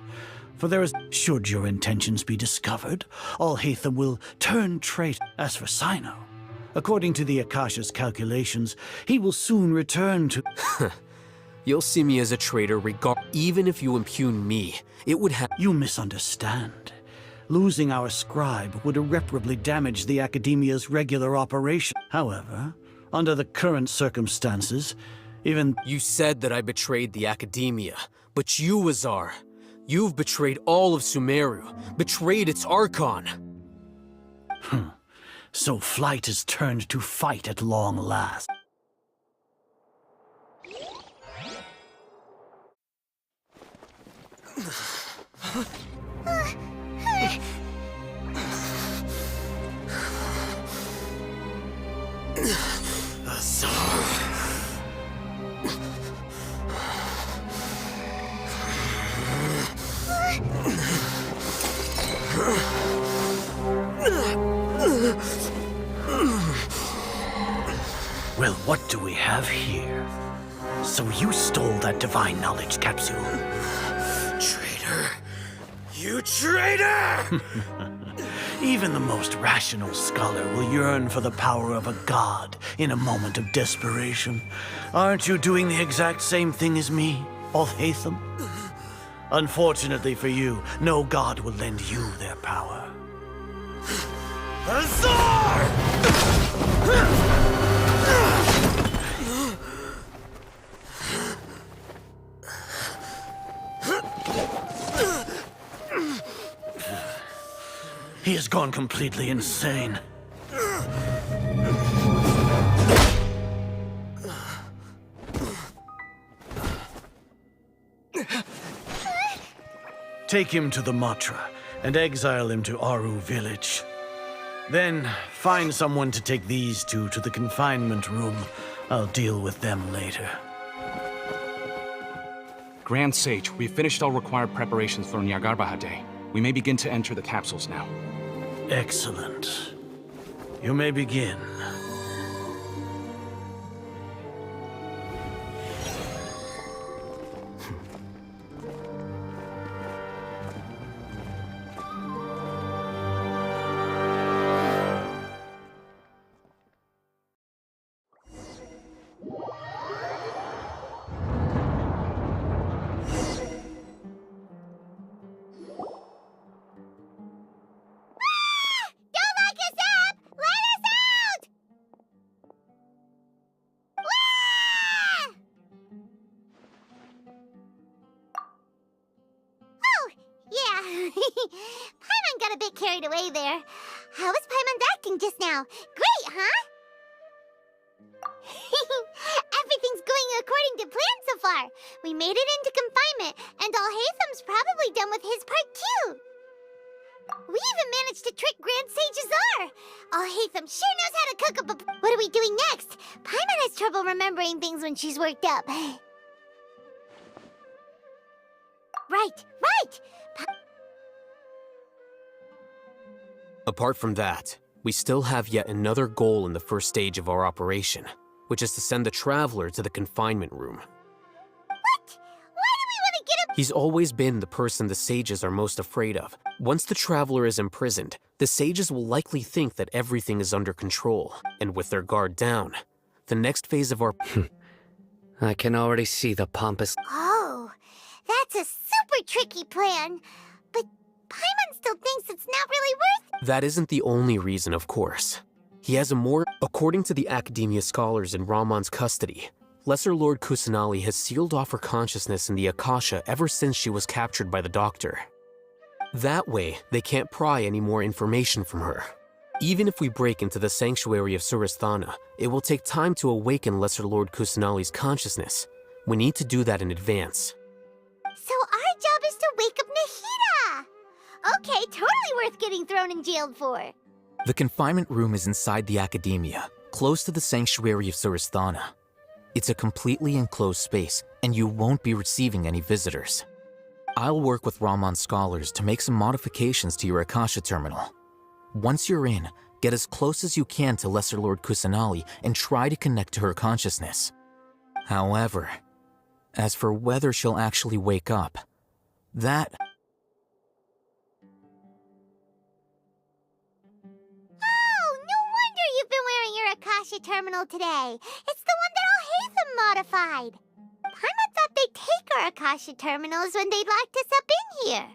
For there is— Should your intentions be discovered, Alhatham will turn traitor. As for Sino, according to the Akasha's calculations, he will soon return to— You'll see me as a traitor even if you impugn me. It would have— You misunderstand. Losing our scribe would irreparably damage the academia's regular operation. However, under the current circumstances, even— You said that I betrayed the academia, but you, Azar, you've betrayed all of Sumeru, betrayed its Archon. So flight is turned to fight at long last. Well, what do we have here? So you stole that divine knowledge capsule. Traitor! You traitor! Even the most rational scholar will yearn for the power of a god in a moment of desperation. Aren't you doing the exact same thing as me, Alhatham? Unfortunately for you, no god will lend you their power. Azar! He has gone completely insane. Take him to the Matra and exile him to Aru village. Then find someone to take these two to the confinement room. I'll deal with them later. Grand Sage, we've finished all required preparations for Nyargarbahad Day. We may begin to enter the capsules now. Excellent. You may begin. Paimon got a bit carried away there. How was Paimon's acting just now? Great, huh? Everything's going according to plan so far. We made it into confinement, and Alhaitham's probably done with his part too. We even managed to trick Grand Sage Azar. Alhaitham sure knows how to cook up a... What are we doing next? Paimon has trouble remembering things when she's worked up. Right. Apart from that, we still have yet another goal in the first stage of our operation, which is to send the Traveler to the confinement room. What? Why do we want to get him? He's always been the person the sages are most afraid of. Once the Traveler is imprisoned, the sages will likely think that everything is under control, and with their guard down, the next phase of our... I can already see the pompous... Oh, that's a super tricky plan. But Paimon still thinks it's not really worth... That isn't the only reason, of course. He has a more... According to the Academia scholars in Ramon's custody, Lesser Lord Kusanali has sealed off her consciousness in the Akasha ever since she was captured by the Doctor. That way, they can't pry any more information from her. Even if we break into the sanctuary of Surasthana, it will take time to awaken Lesser Lord Kusanali's consciousness. We need to do that in advance. So our job is to wake up Nahida! Okay, totally worth getting thrown and jailed for. The confinement room is inside the Academia, close to the sanctuary of Surasthana. It's a completely enclosed space, and you won't be receiving any visitors. I'll work with Ramon's scholars to make some modifications to your Akasha terminal. Once you're in, get as close as you can to Lesser Lord Kusanali and try to connect to her consciousness. However, as for whether she'll actually wake up, that... Oh, no wonder you've been wearing your Akasha terminal today. It's the one that Alhaitham modified. Paimon thought they'd take our Akasha terminals when they locked us up in here.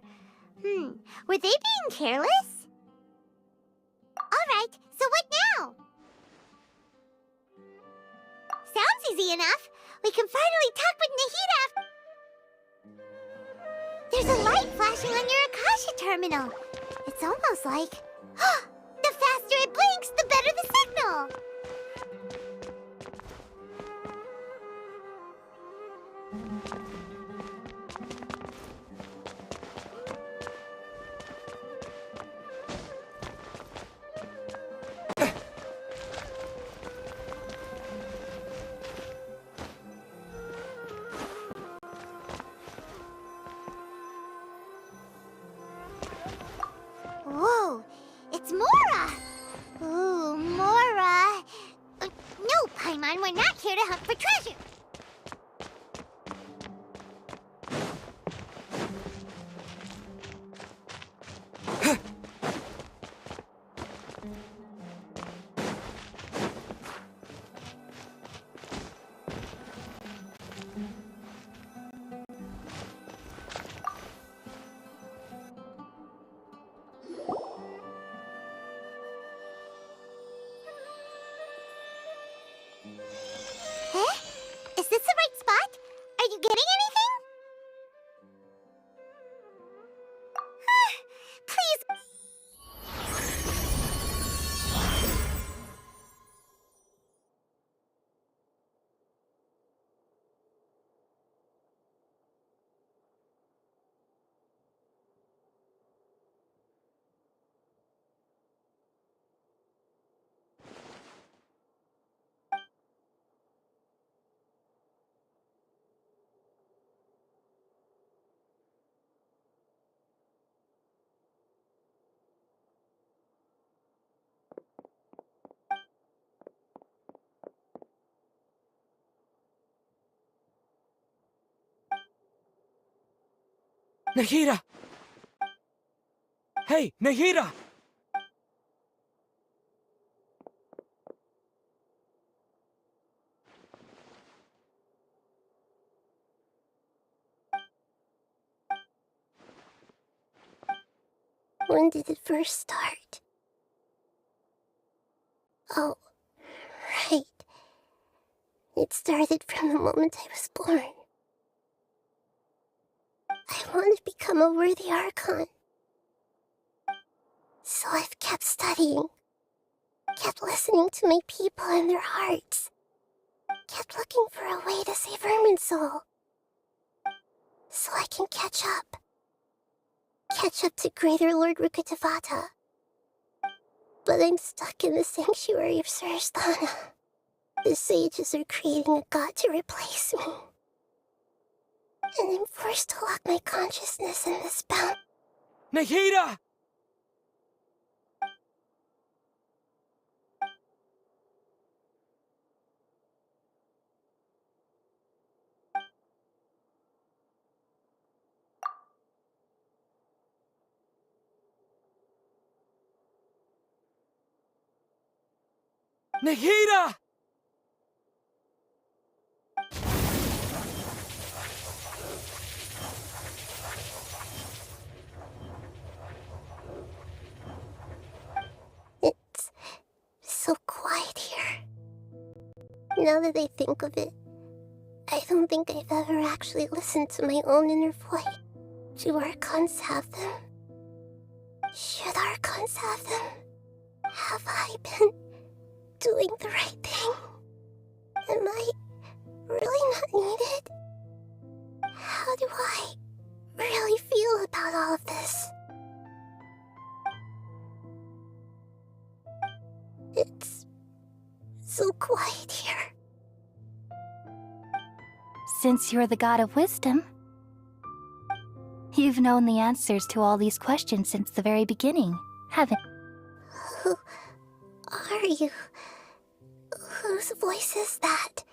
Were they being careless? Alright, so what now? Sounds easy enough. We can finally talk with Nahida. There's a light flashing on your Akasha terminal. It's almost like... The faster it blinks, the better the signal. Whoa, it's Mora! Ooh, Mora! No, Paimon, we're not here to hunt for treasure! Huh? Is this the right spot? Are you getting anything? Please. Nahida! Hey, Nahida! When did it first start? Oh, right. It started from the moment I was born. I want to become a worthy Archon. So I've kept studying, kept listening to my people and their hearts, kept looking for a way to save Irminsul. So I can catch up. Catch up to Greater Lord Rukkhadevata. But I'm stuck in the sanctuary of Surasthana. The sages are creating a god to replace me. And I'm forced to lock my consciousness in this bound. Nahida! Nahida! It's so quiet here. Now that I think of it, I don't think I've ever actually listened to my own inner voice. Do Archons have them? Should Archons have them? Have I been doing the right thing? Am I really not needed? How do I really feel about all of this? It's so quiet here. Since you're the god of wisdom, you've known the answers to all these questions since the very beginning, haven't you? Who are you? Whose voice is that?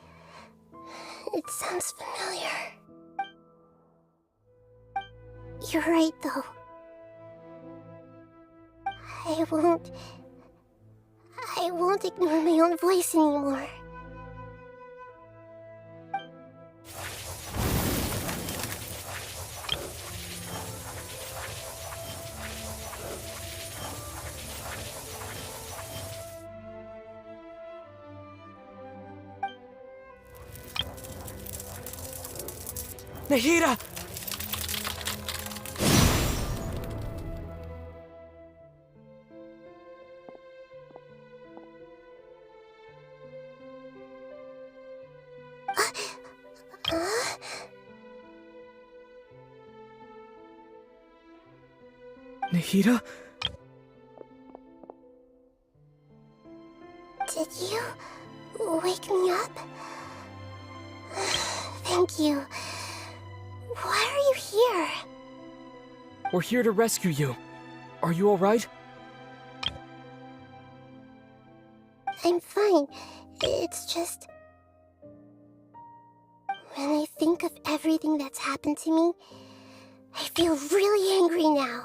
It sounds familiar. You're right, though. I won't ignore my own voice anymore. Nahida! Nahida? Did you wake me up? Thank you. Why are you here? We're here to rescue you. Are you alright? I'm fine. It's just... when I think of everything that's happened to me, I feel really angry now.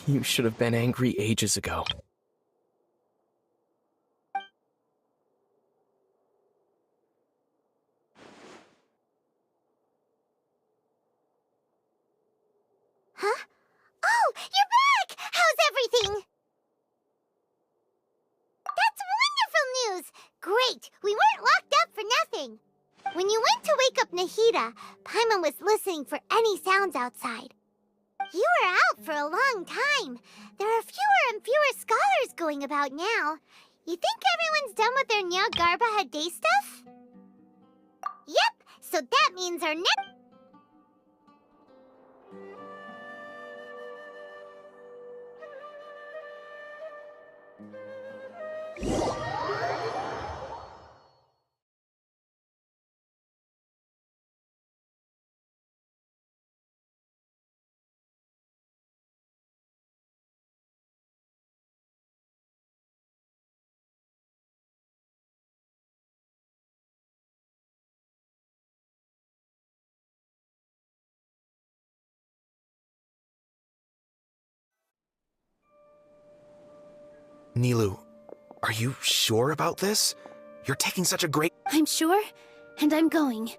You should have been angry ages ago. Huh? Oh, you're back! How's everything? That's wonderful news! Great! We weren't locked up for nothing! When you went to wake up Nahida, Paimon was listening for any sounds outside. You were out for a long time. There are fewer and fewer scholars going about now. You think everyone's done with their Nyagarba Day stuff? Yep, so that means our next... Nilu, are you sure about this? You're taking such a great... I'm sure, and I'm going.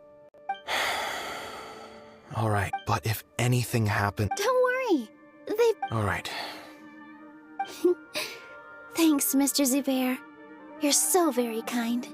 All right, but if anything happened... Don't worry. They... All right. Thanks, Mr. Zubair. You're so very kind.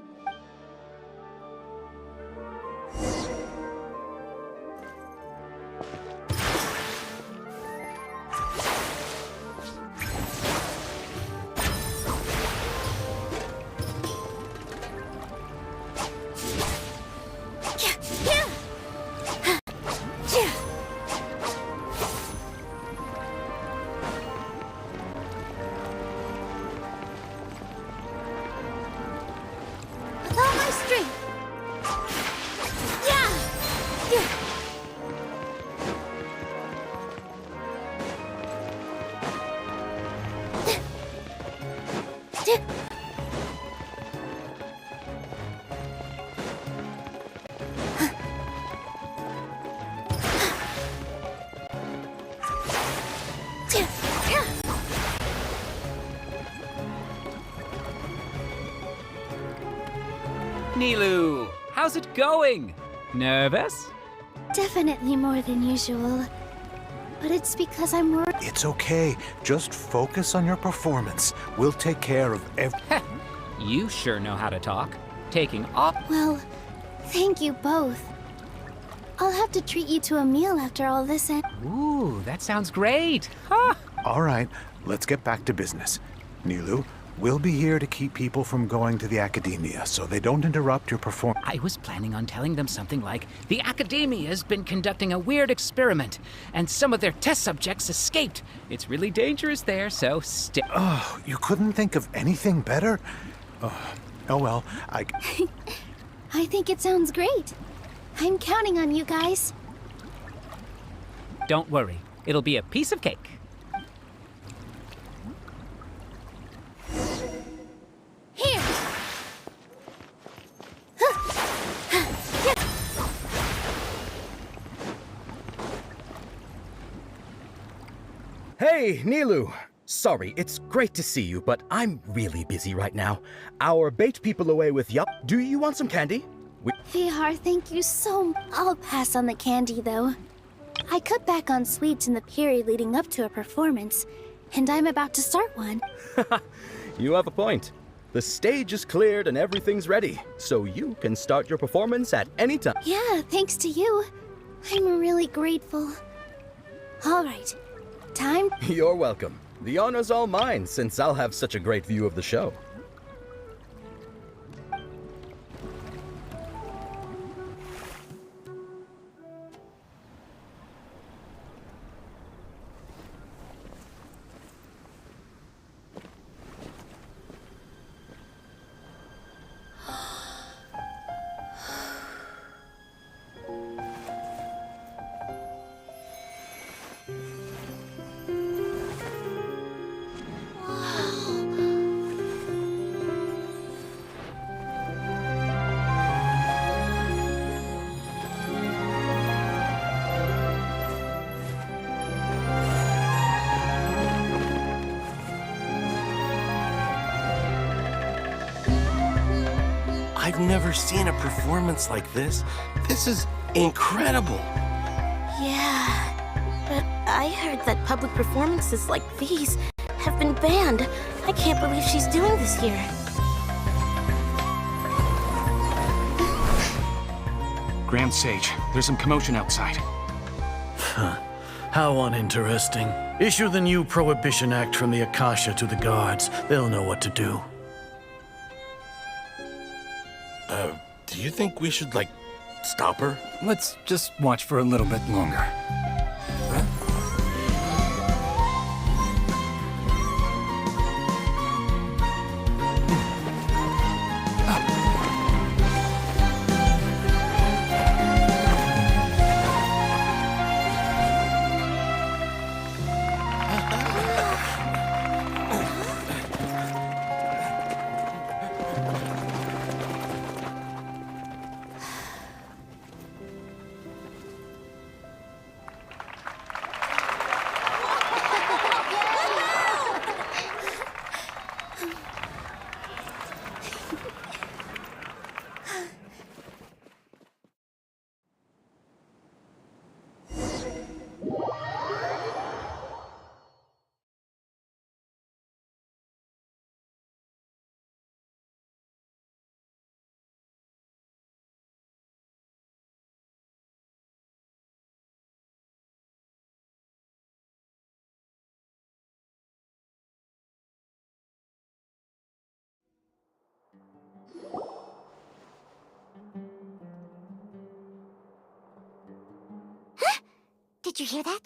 Nilu, how's it going? Nervous? Definitely more than usual. But it's because I'm worried. It's okay. Just focus on your performance. We'll take care of You sure know how to talk. Taking off. Well, thank you both. I'll have to treat you to a meal after all this and... Ooh, that sounds great. Ha! All right, let's get back to business. Nilu, we'll be here to keep people from going to the academia, so they don't interrupt your performance. I was planning on telling them something like, the academia's been conducting a weird experiment, and some of their test subjects escaped. It's really dangerous there, so stay. Oh, you couldn't think of anything better? Oh well, I think it sounds great. I'm counting on you guys. Don't worry, it'll be a piece of cake. Here! Hey, Nilu! Sorry, it's great to see you, but I'm really busy right now. Our bait people away with Yup. Do you want some candy? Vihar, thank you so much. I'll pass on the candy, though. I cut back on sweets in the period leading up to a performance, and I'm about to start one. You have a point. The stage is cleared and everything's ready, so you can start your performance at any time. Yeah, thanks to you. I'm really grateful. All right, time? You're welcome. The honor's all mine, since I'll have such a great view of the show. I've never seen a performance like this. This is incredible. Yeah, but I heard that public performances like these have been banned. I can't believe she's doing this here. Grand Sage, there's some commotion outside. How uninteresting. Issue the new Prohibition Act from the Akasha to the guards. They'll know what to do. Do you think we should, stop her? Let's just watch for a little bit longer. Did you hear that?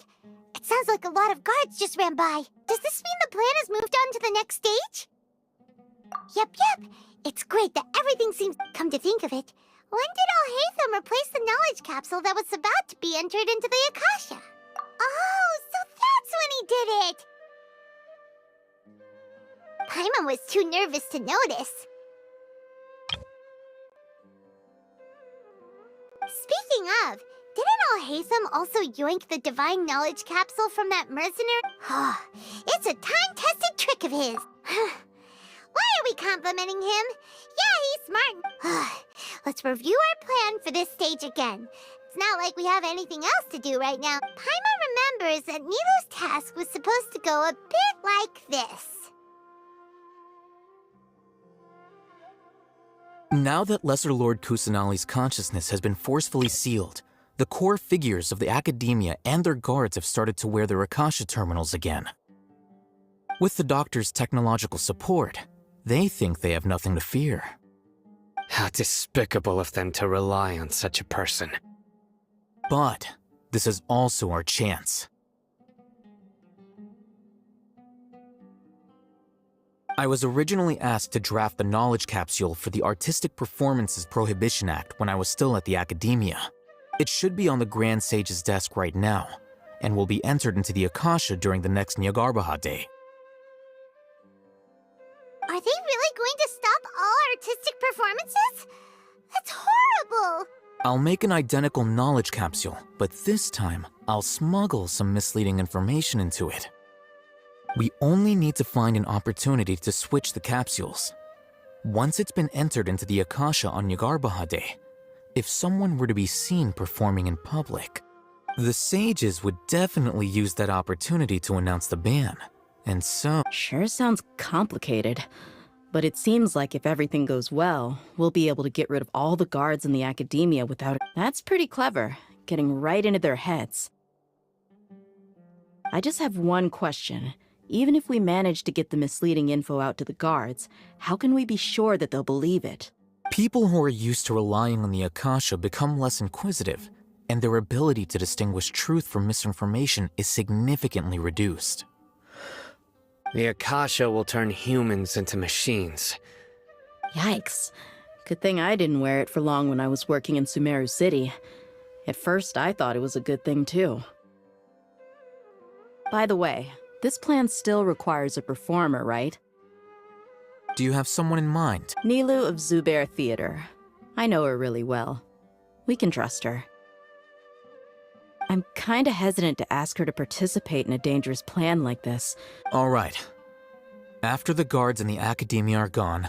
It sounds like a lot of guards just ran by. Does this mean the plan has moved on to the next stage? Yep. It's great that everything seems... Come to think of it, when did Alhaitham replace the knowledge capsule that was about to be entered into the Akasha? Oh, so that's when he did it! Paimon was too nervous to notice. Speaking of, didn't Alhaitham also yoink the divine knowledge capsule from that mercenary? It's a time-tested trick of his. Why are we complimenting him? Yeah, he's smart. Let's review our plan for this stage again. It's not like we have anything else to do right now. Paimon remembers that Nilu's task was supposed to go a bit like this. Now that Lesser Lord Kusanali's consciousness has been forcefully sealed, the core figures of the Academia and their guards have started to wear their Akasha terminals again. With the Doctor's technological support, they think they have nothing to fear. How despicable of them to rely on such a person. But this is also our chance. I was originally asked to draft the knowledge capsule for the Artistic Performances Prohibition Act when I was still at the Academia. It should be on the Grand Sage's desk right now, and will be entered into the Akasha during the next Nyagarbha Day. Are they really going to stop all artistic performances? That's horrible! I'll make an identical knowledge capsule, but this time, I'll smuggle some misleading information into it. We only need to find an opportunity to switch the capsules. Once it's been entered into the Akasha on Nyagarbha Day, if someone were to be seen performing in public, the sages would definitely use that opportunity to announce the ban. And so... Sure sounds complicated, but it seems like if everything goes well, we'll be able to get rid of all the guards in the Academia without... That's pretty clever, getting right into their heads. I just have one question. Even if we manage to get the misleading info out to the guards, how can we be sure that they'll believe it? People who are used to relying on the Akasha become less inquisitive, and their ability to distinguish truth from misinformation is significantly reduced. The Akasha will turn humans into machines. Yikes. Good thing I didn't wear it for long when I was working in Sumeru City. At first, I thought it was a good thing too. By the way, this plan still requires a performer, right? Do you have someone in mind? Nilu of Zubair Theater. I know her really well. We can trust her. I'm kinda hesitant to ask her to participate in a dangerous plan like this. All right. After the guards in the Academia are gone,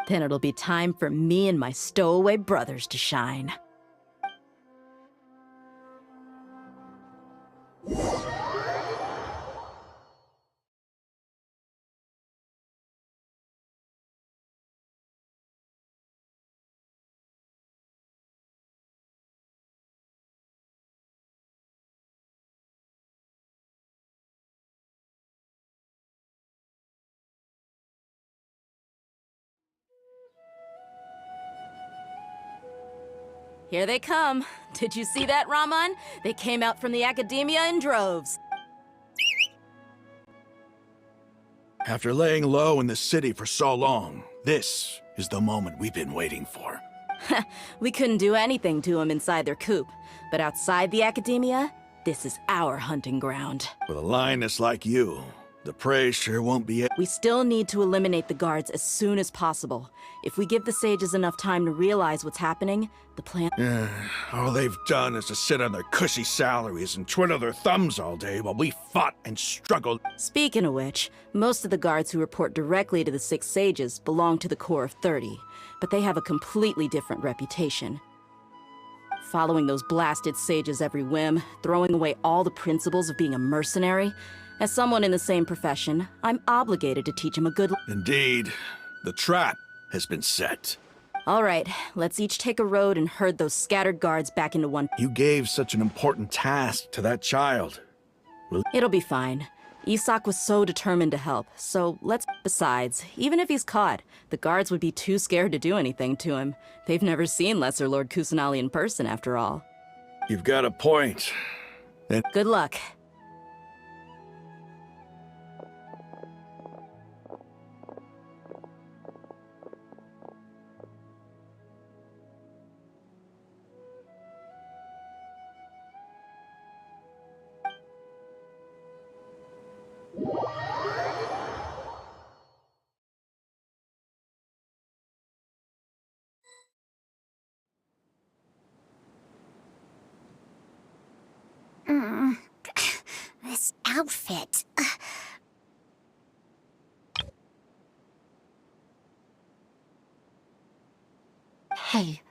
then it'll be time for me and my stowaway brothers to shine. Here they come. Did you see that, Raman? They came out from the Academia in droves. After laying low in the city for so long, this is the moment we've been waiting for. We couldn't do anything to them inside their coop, but outside the Academia, this is our hunting ground. With a lioness like you, the prey sure won't be... We still need to eliminate the guards as soon as possible. If we give the sages enough time to realize what's happening, the plan... All they've done is to sit on their cushy salaries and twiddle their thumbs all day while we fought and struggled. Speaking of which, most of the guards who report directly to the 6 sages belong to the core of 30, but they have a completely different reputation. Following those blasted sages every whim, throwing away all the principles of being a mercenary... As someone in the same profession, I'm obligated to teach him a good... Indeed. The trap has been set. All right, let's each take a road and herd those scattered guards back into one... You gave such an important task to that child. It'll be fine. Isak was so determined to help, so let's... Besides, even if he's caught, the guards would be too scared to do anything to him. They've never seen Lesser Lord Kusanali in person, after all. You've got a point. And good luck. This outfit. Hey,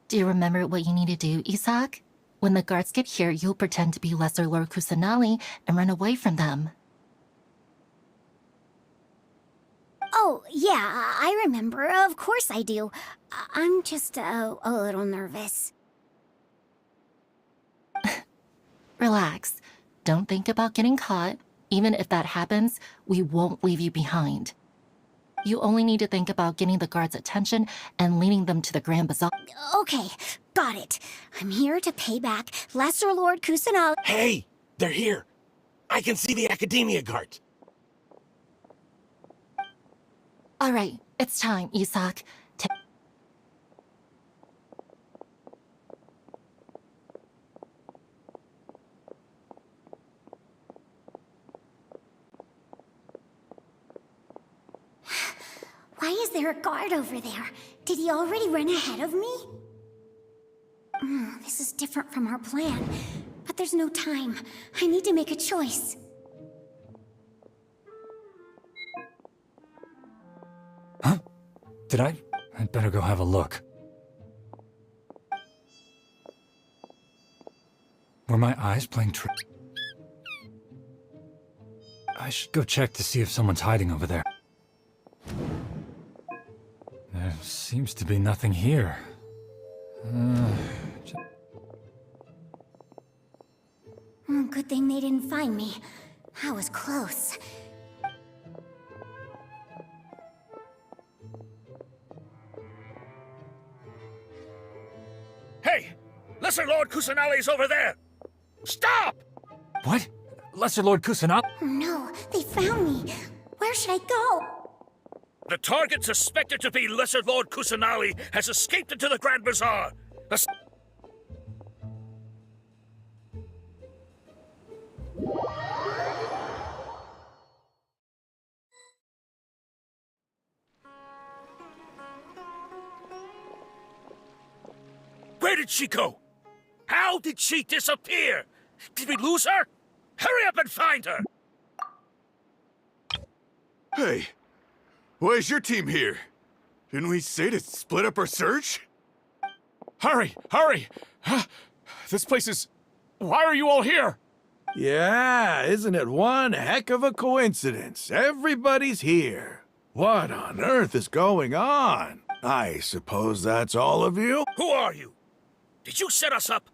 do you remember what you need to do, Isaac? When the guards get here, you'll pretend to be Lesser Lord Kusanali and run away from them. Oh, yeah, I remember. Of course I do. I'm just a little nervous. Relax. Don't think about getting caught. Even if that happens, we won't leave you behind. You only need to think about getting the guards' attention and leading them to the Grand Bazaar. Okay, got it. I'm here to pay back Lesser Lord Kusanali. Hey! They're here! I can see the Academia guards! Alright, it's time, Isaac. Why is there a guard over there? Did he already run ahead of me? This is different from our plan, but there's no time. I need to make a choice. Huh? Did I? I'd better go have a look. Were my eyes playing tricks? I should go check to see if someone's hiding over there. There seems to be nothing here. Good thing they didn't find me. I was close. Hey! Lesser Lord Kusanali's over there! Stop! What? Lesser Lord Kusanali? Oh no, they found me. Where should I go? The target suspected to be Lesser Lord Kusanali has escaped into the Grand Bazaar. Where did she go? How did she disappear? Did we lose her? Hurry up and find her! Hey, why is your team here? Didn't we say to split up our search? Hurry! Hurry! This place is... Why are you all here? Yeah, isn't it one heck of a coincidence? Everybody's here. What on earth is going on? I suppose that's all of you? Who are you? Did you set us up?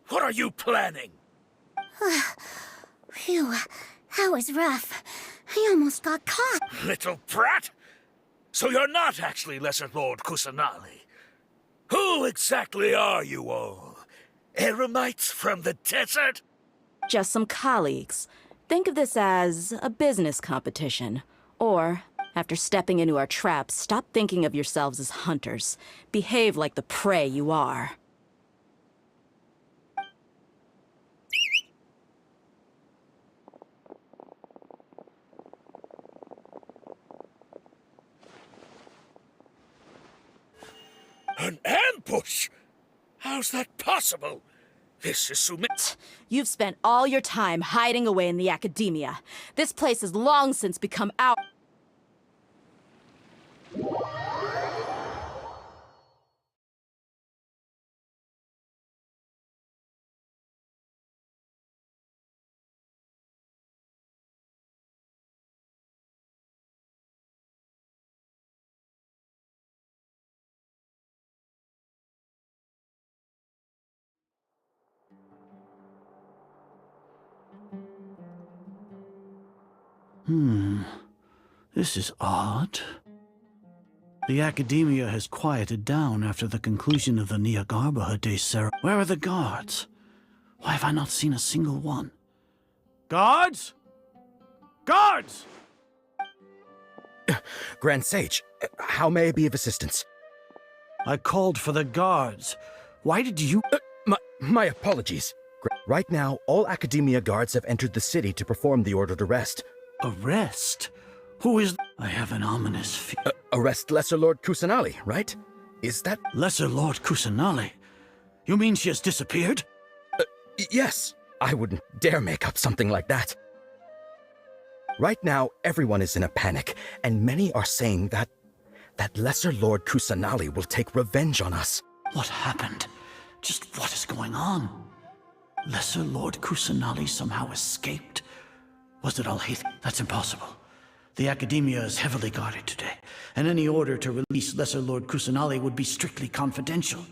What are you planning? Phew, that was rough. I almost got caught. Little brat! So you're not actually Lesser Lord Kusanali. Who exactly are you all? Eremites from the desert? Just some colleagues. Think of this as a business competition. Or, after stepping into our traps, stop thinking of yourselves as hunters. Behave like the prey you are. An ambush? How's that possible? This is Sumit. You've spent all your time hiding away in the academia. This place has long since become our... This is odd. The Academia has quieted down after the conclusion of the Desa ceremony. Where are the guards? Why have I not seen a single one? Guards? Guards! Grand Sage, how may I be of assistance? I called for the guards. Why did you... My apologies. Right now, all Academia guards have entered the city to perform the ordered arrest. Arrest? Who is... I have an ominous feeling. Arrest Lesser Lord Kusanali, right? Is that... Lesser Lord Kusanali? You mean she has disappeared? Yes. I wouldn't dare make up something like that. Right now, everyone is in a panic, and many are saying that Lesser Lord Kusanali will take revenge on us. What happened? Just what is going on? Lesser Lord Kusanali somehow escaped? Was it Alhaith? That's impossible. The Academia is heavily guarded today, and any order to release Lesser Lord Kusanali would be strictly confidential.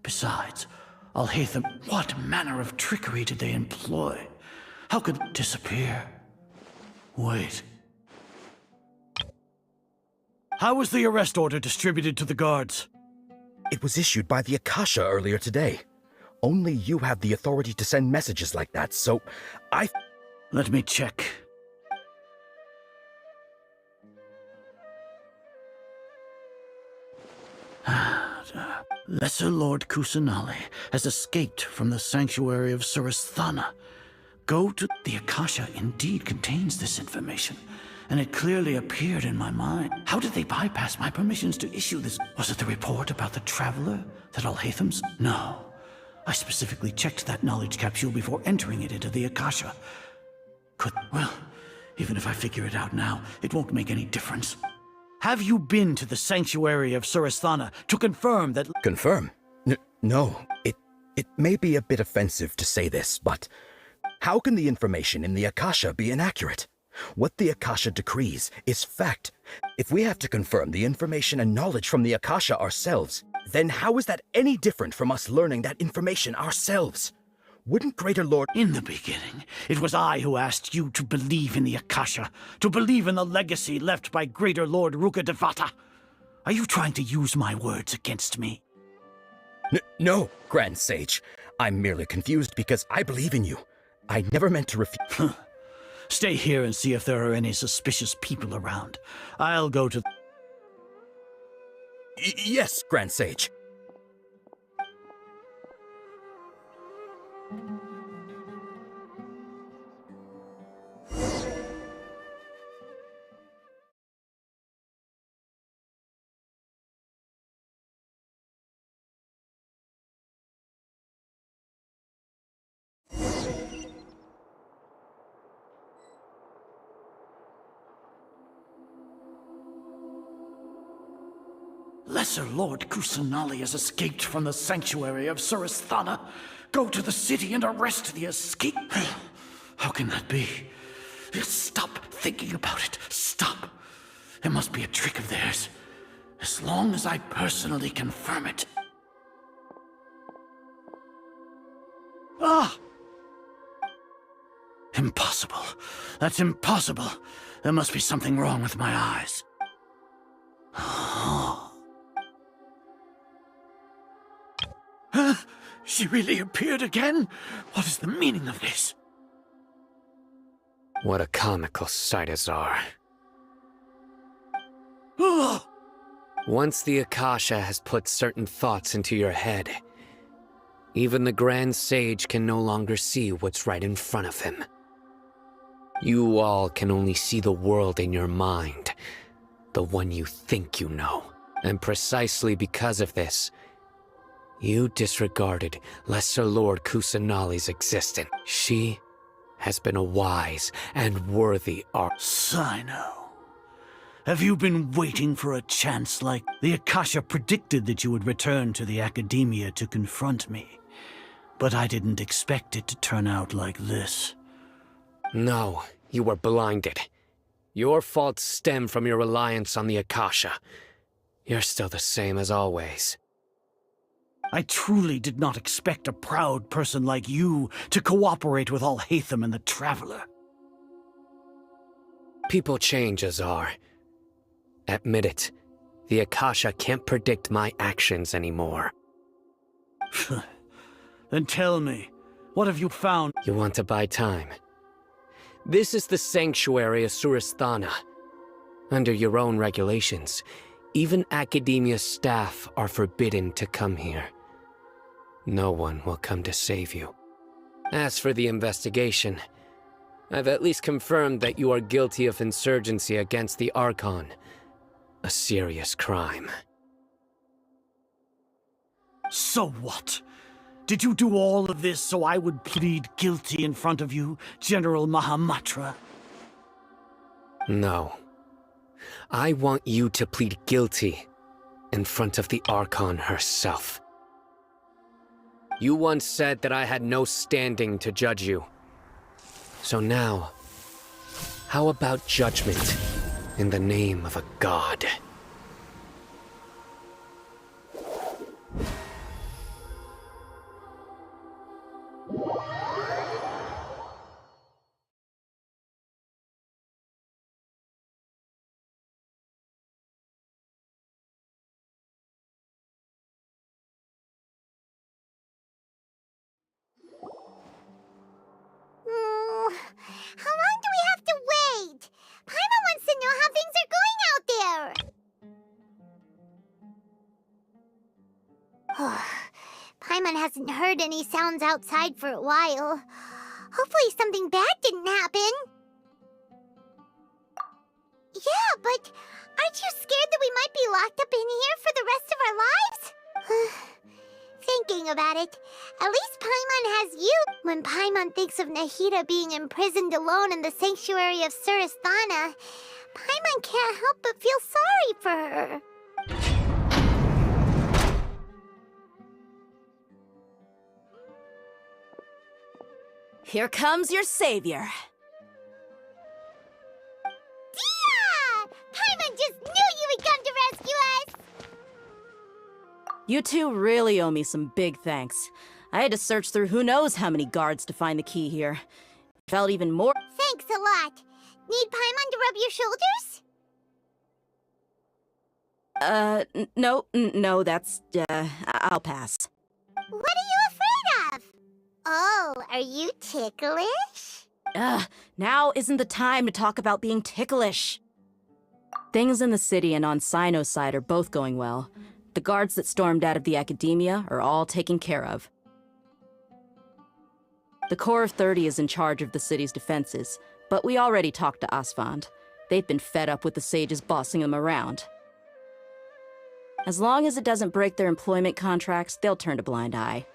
Besides, Alhaitham, what manner of trickery did they employ? How could it disappear? Wait. How was the arrest order distributed to the guards? It was issued by the Akasha earlier today. Only you have the authority to send messages like that, so Let me check. Lesser Lord Kusanali has escaped from the sanctuary of Surasthana. Go to... The Akasha indeed contains this information, and it clearly appeared in my mind. How did they bypass my permissions to issue this? Was it the report about the traveler that Alhaitham's? No. I specifically checked that knowledge capsule before entering it into the Akasha. Well, even if I figure it out now, it won't make any difference. Have you been to the sanctuary of Surasthana to confirm that... Confirm? No. It may be a bit offensive to say this, but how can the information in the Akasha be inaccurate? What the Akasha decrees is fact. If we have to confirm the information and knowledge from the Akasha ourselves, then how is that any different from us learning that information ourselves? Wouldn't Greater Lord... In the beginning, it was I who asked you to believe in the Akasha, to believe in the legacy left by Greater Lord Rukkhadevata. Are you trying to use my words against me? No, Grand Sage. I'm merely confused because I believe in you. I never meant to refuse... Stay here and see if there are any suspicious people around. I'll go to... Yes, Grand Sage. Lesser Lord Kusanali has escaped from the sanctuary of Surasthana. Go to the city and arrest the escape. How can that be? Stop thinking about it. Stop. It must be a trick of theirs. As long as I personally confirm it. Ah! Impossible. That's impossible. There must be something wrong with my eyes. She really appeared again? What is the meaning of this? What a comical sight, Azar. Once the Akasha has put certain thoughts into your head, even the Grand Sage can no longer see what's right in front of him. You all can only see the world in your mind, the one you think you know. And precisely because of this, you disregarded Lesser Lord Kusanali's existence. She has been a wise and worthy Sino, have you been waiting for a chance like... The Akasha predicted that you would return to the Academia to confront me, but I didn't expect it to turn out like this. No, you were blinded. Your faults stem from your reliance on the Akasha. You're still the same as always. I truly did not expect a proud person like you to cooperate with Alhaitham and the Traveler. People change, Azar. Admit it. The Akasha can't predict my actions anymore. Then tell me, What have you found? You want to buy time? This is the sanctuary of Suristhana. Under your own regulations, even Academia staff are forbidden to come here. No one will come to save you. As for the investigation, I've at least confirmed that you are guilty of insurgency against the Archon. A serious crime. So what? Did you do all of this so I would plead guilty in front of you, General Mahamatra? No. I want you to plead guilty in front of the Archon herself. You once said that I had no standing to judge you. So now, how about judgment in the name of a god? How long do we have to wait? Paimon wants to know how things are going out there. Paimon hasn't heard any sounds outside for a while. Hopefully something bad didn't happen. Yeah, but aren't you scared that we might be locked up in here for the rest of our lives? Thinking about it, at least Paimon has you. When Paimon thinks of Nahida being imprisoned alone in the sanctuary of Suristhana, Paimon can't help but feel sorry for her. Here comes your savior. Dia! Paimon just knew you would come to rescue us! You two really owe me some big thanks. I had to search through who knows how many guards to find the key here. Felt even more— Thanks a lot. Need Paimon to rub your shoulders? No, that's, I'll pass. What are you afraid of? Oh, are you ticklish? Now isn't the time to talk about being ticklish. Things in the city and on Sino's side are both going well. The guards that stormed out of the Academia are all taken care of. The Corps of 30 is in charge of the city's defenses, but we already talked to Asfand. They've been fed up with the sages bossing them around. As long as it doesn't break their employment contracts, they'll turn a blind eye.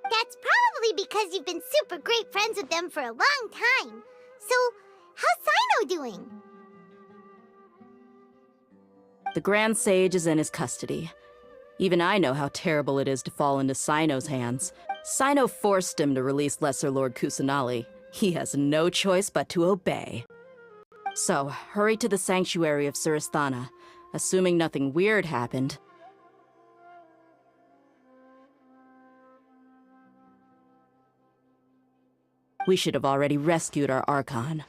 That's probably because you've been super great friends with them for a long time. So, how's Sino doing? The Grand Sage is in his custody. Even I know how terrible it is to fall into Sino's hands. Sino forced him to release Lesser Lord Kusanali. He has no choice but to obey. So, hurry to the sanctuary of Suristhana. Assuming nothing weird happened. We should have already rescued our Archon.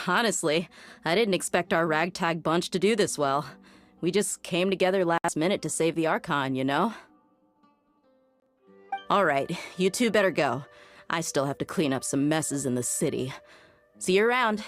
Honestly, I didn't expect our ragtag bunch to do this well. We just came together last minute to save the Archon, you know? Alright, you two better go. I still have to clean up some messes in the city. See you around.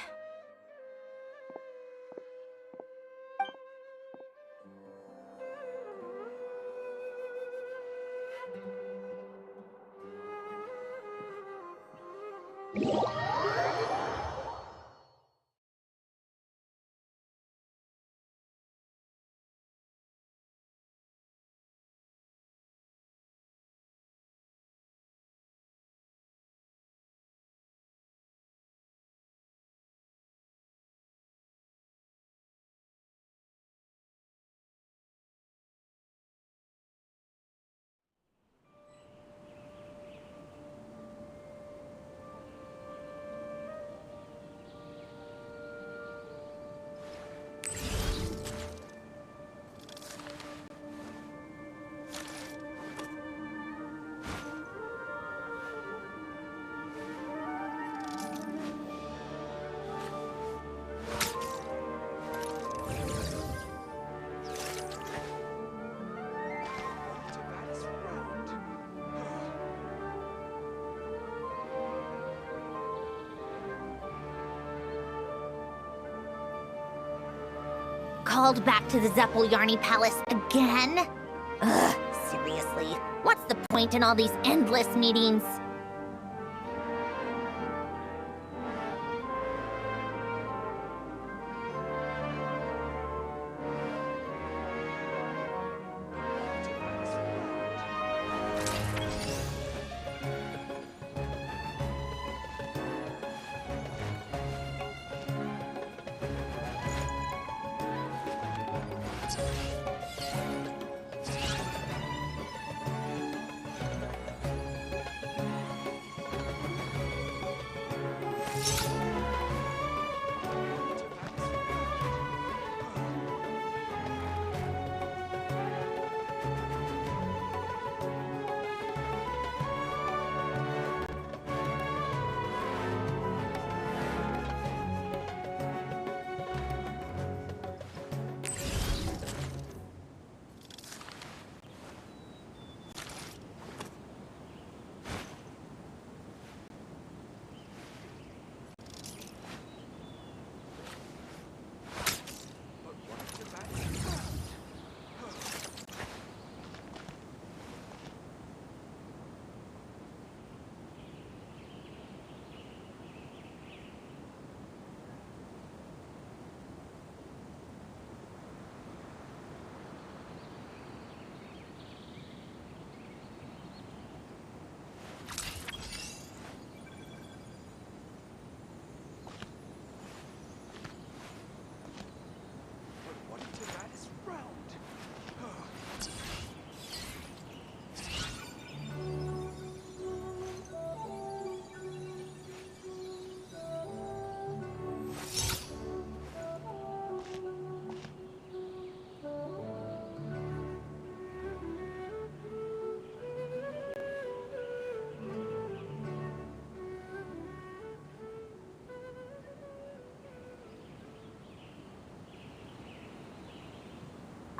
Called back to the Zeppeljärni Palace again? Ugh, seriously. What's the point in all these endless meetings?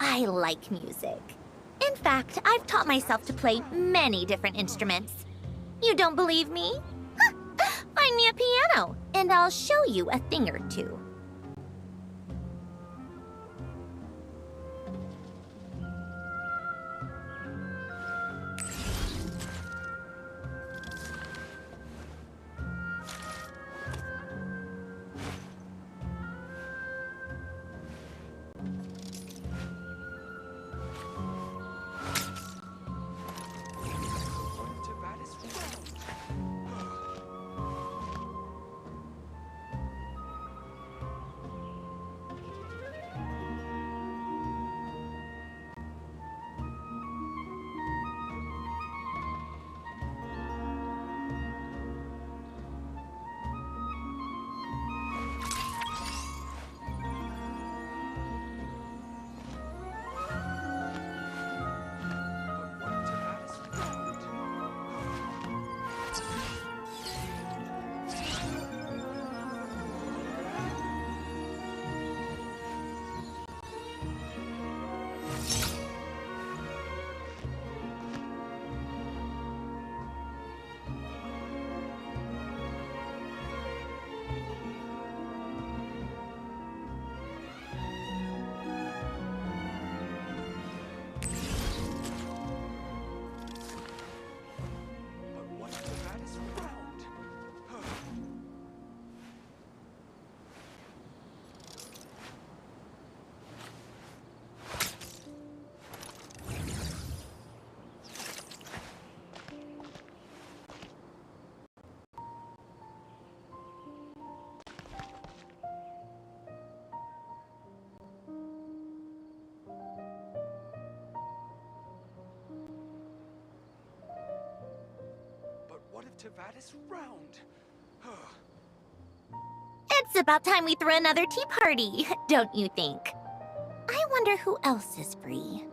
I like music. In fact, I've taught myself to play many different instruments. You don't believe me? Huh. Find me a piano, and I'll show you a thing or two. Tavada's round. It's about time we threw another tea party, don't you think? I wonder who else is free.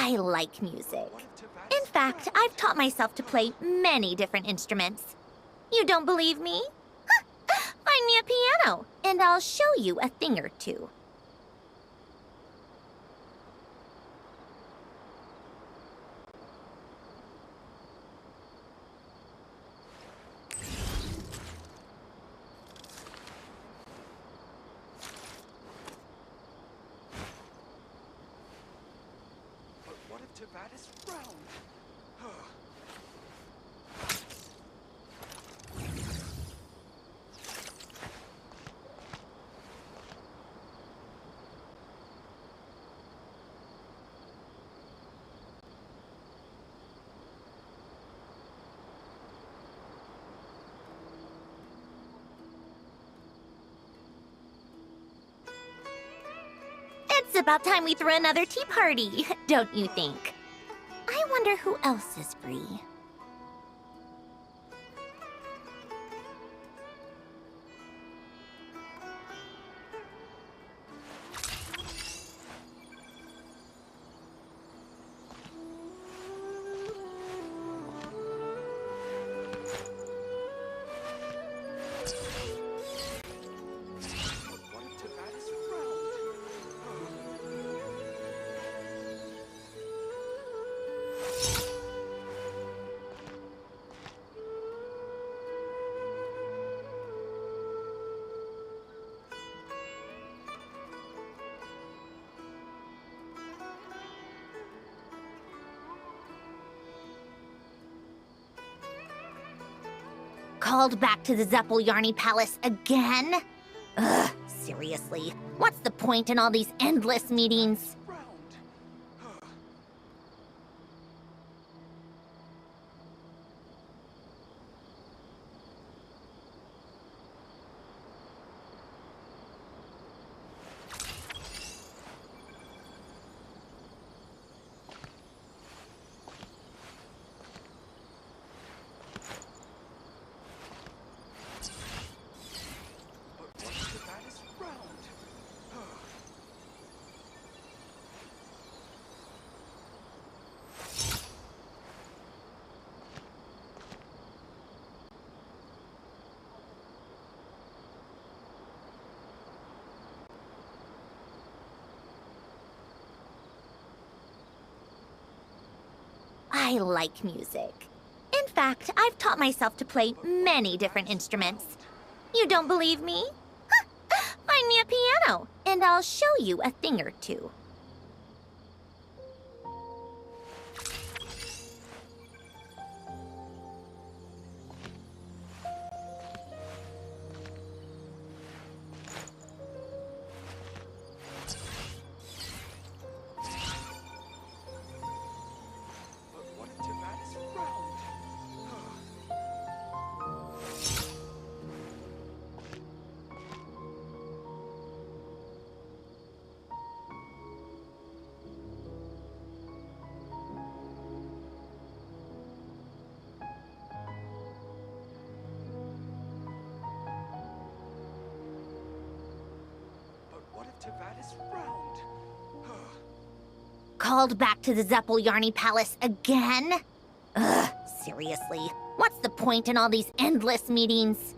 I like music. In fact, I've taught myself to play many different instruments. You don't believe me? Find me a piano, and I'll show you a thing or two. What if Tavatis frowned? It's about time we threw another tea party, don't you think? I wonder who else is free. Called back to the Zeppeljärni Palace again? Ugh, seriously. What's the point in all these endless meetings? I like music. In fact, I've taught myself to play many different instruments. You don't believe me? Find me a piano, and I'll show you a thing or two. Called back to the Zeppeljärni Palace again? Ugh, seriously. What's the point in all these endless meetings?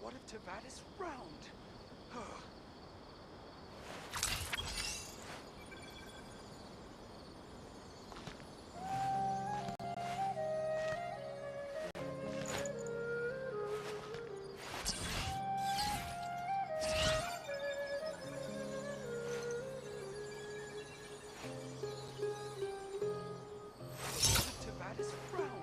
What if Tivat is round? Tivat is round.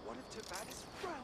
What if Tivat is round?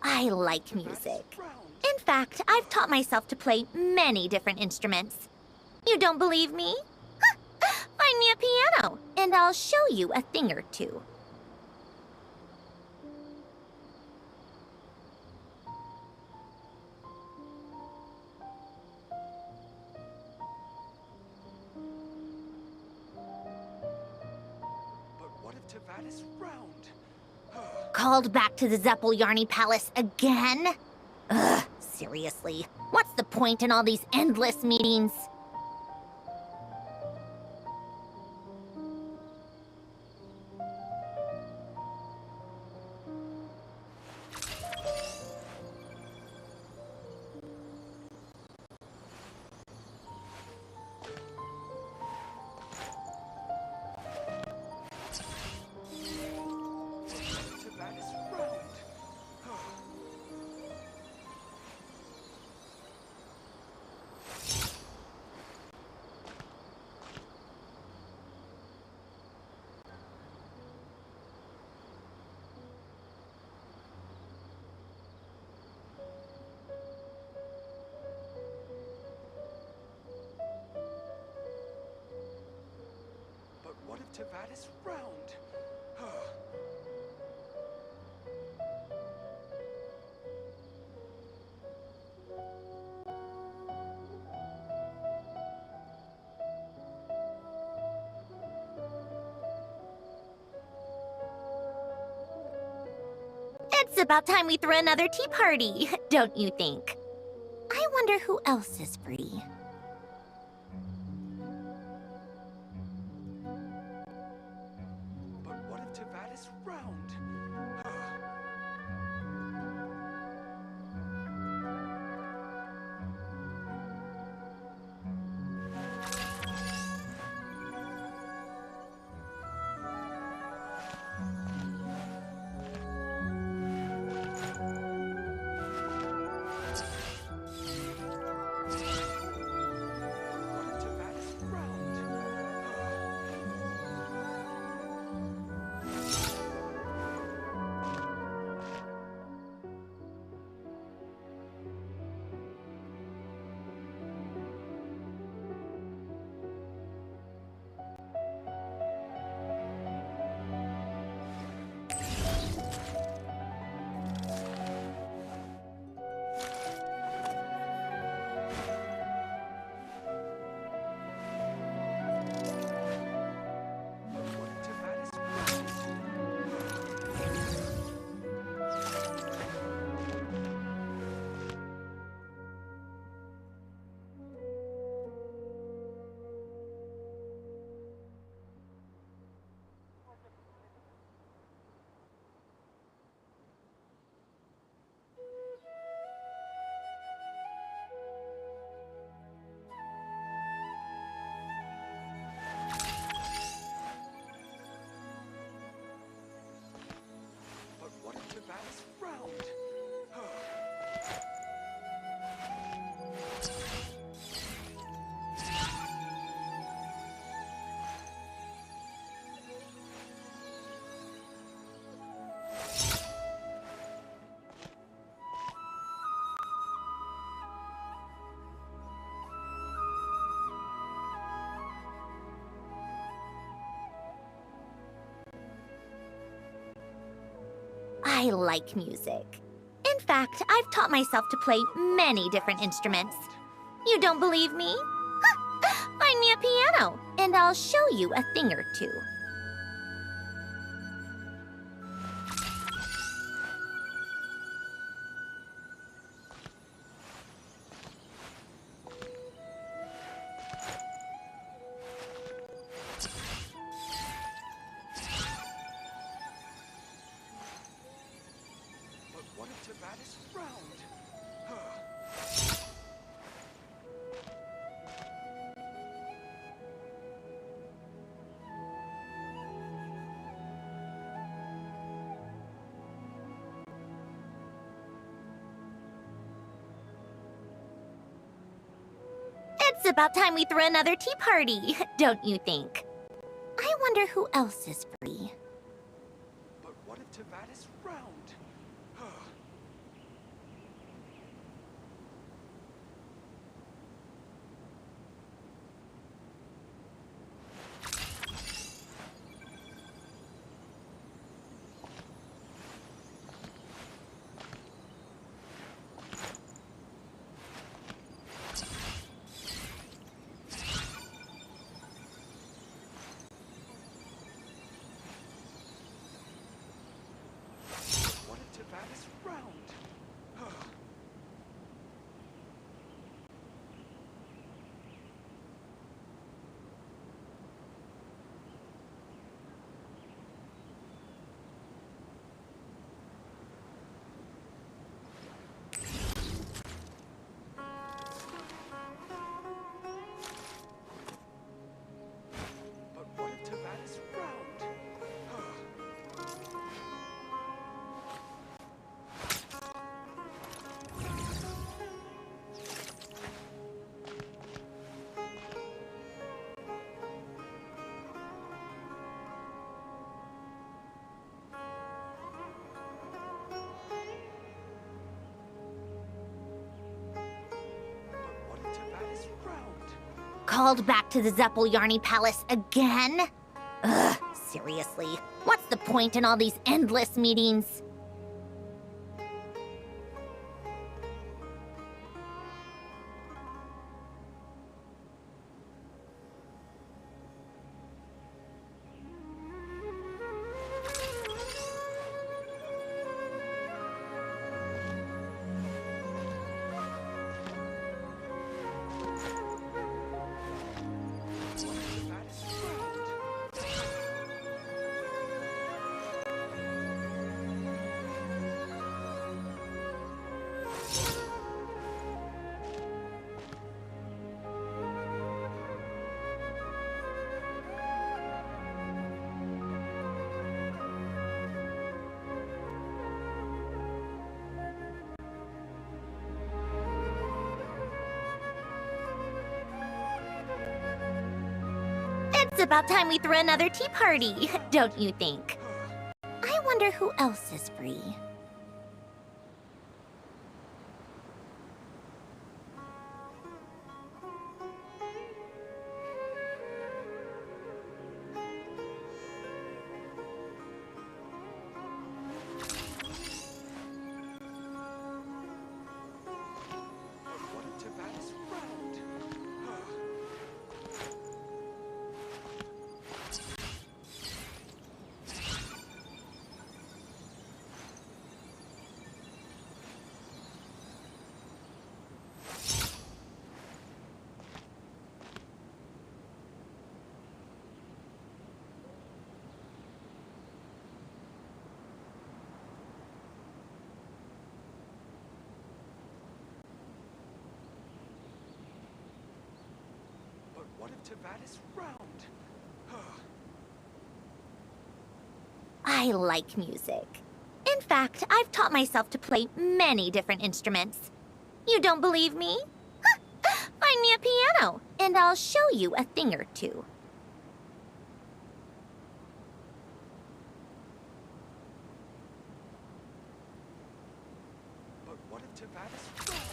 I like music. In fact, I've taught myself to play many different instruments. You don't believe me? Find me a piano, and I'll show you a thing or two. But what if Tivat is round? Called back to the Zeppeljärni Palace again? Ugh, seriously. What's the point in all these endless meetings? What if Tivat is round? It's about time we threw another tea party, don't you think? I wonder who else is free. But what if Tivat is round? I like music. In fact, I've taught myself to play many different instruments. You don't believe me? Find me a piano, and I'll show you a thing or two. But what if Tavares frowned? It's about time we threw another tea party, don't you think? I wonder who else is free. But what if Tavares frowned? What if Tavares frowned? But what if Tavares frowned? What if Tavares frowned? Called back to the Zeppeljärni Palace again? Ugh, seriously. What's the point in all these endless meetings? It's about time we threw another tea party, don't you think? I wonder who else is free. What if Tavares frowned? But what if Tavares frowned? I like music. In fact, I've taught myself to play many different instruments. You don't believe me? Find me a piano, and I'll show you a thing or two. But what if Tavares frowned?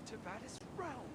if Tavadis round?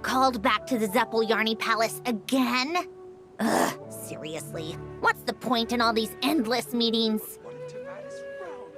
Called back to the Zeppeljärni Palace again? Ugh, seriously. What's the point in all these endless meetings? What if Tavadis round?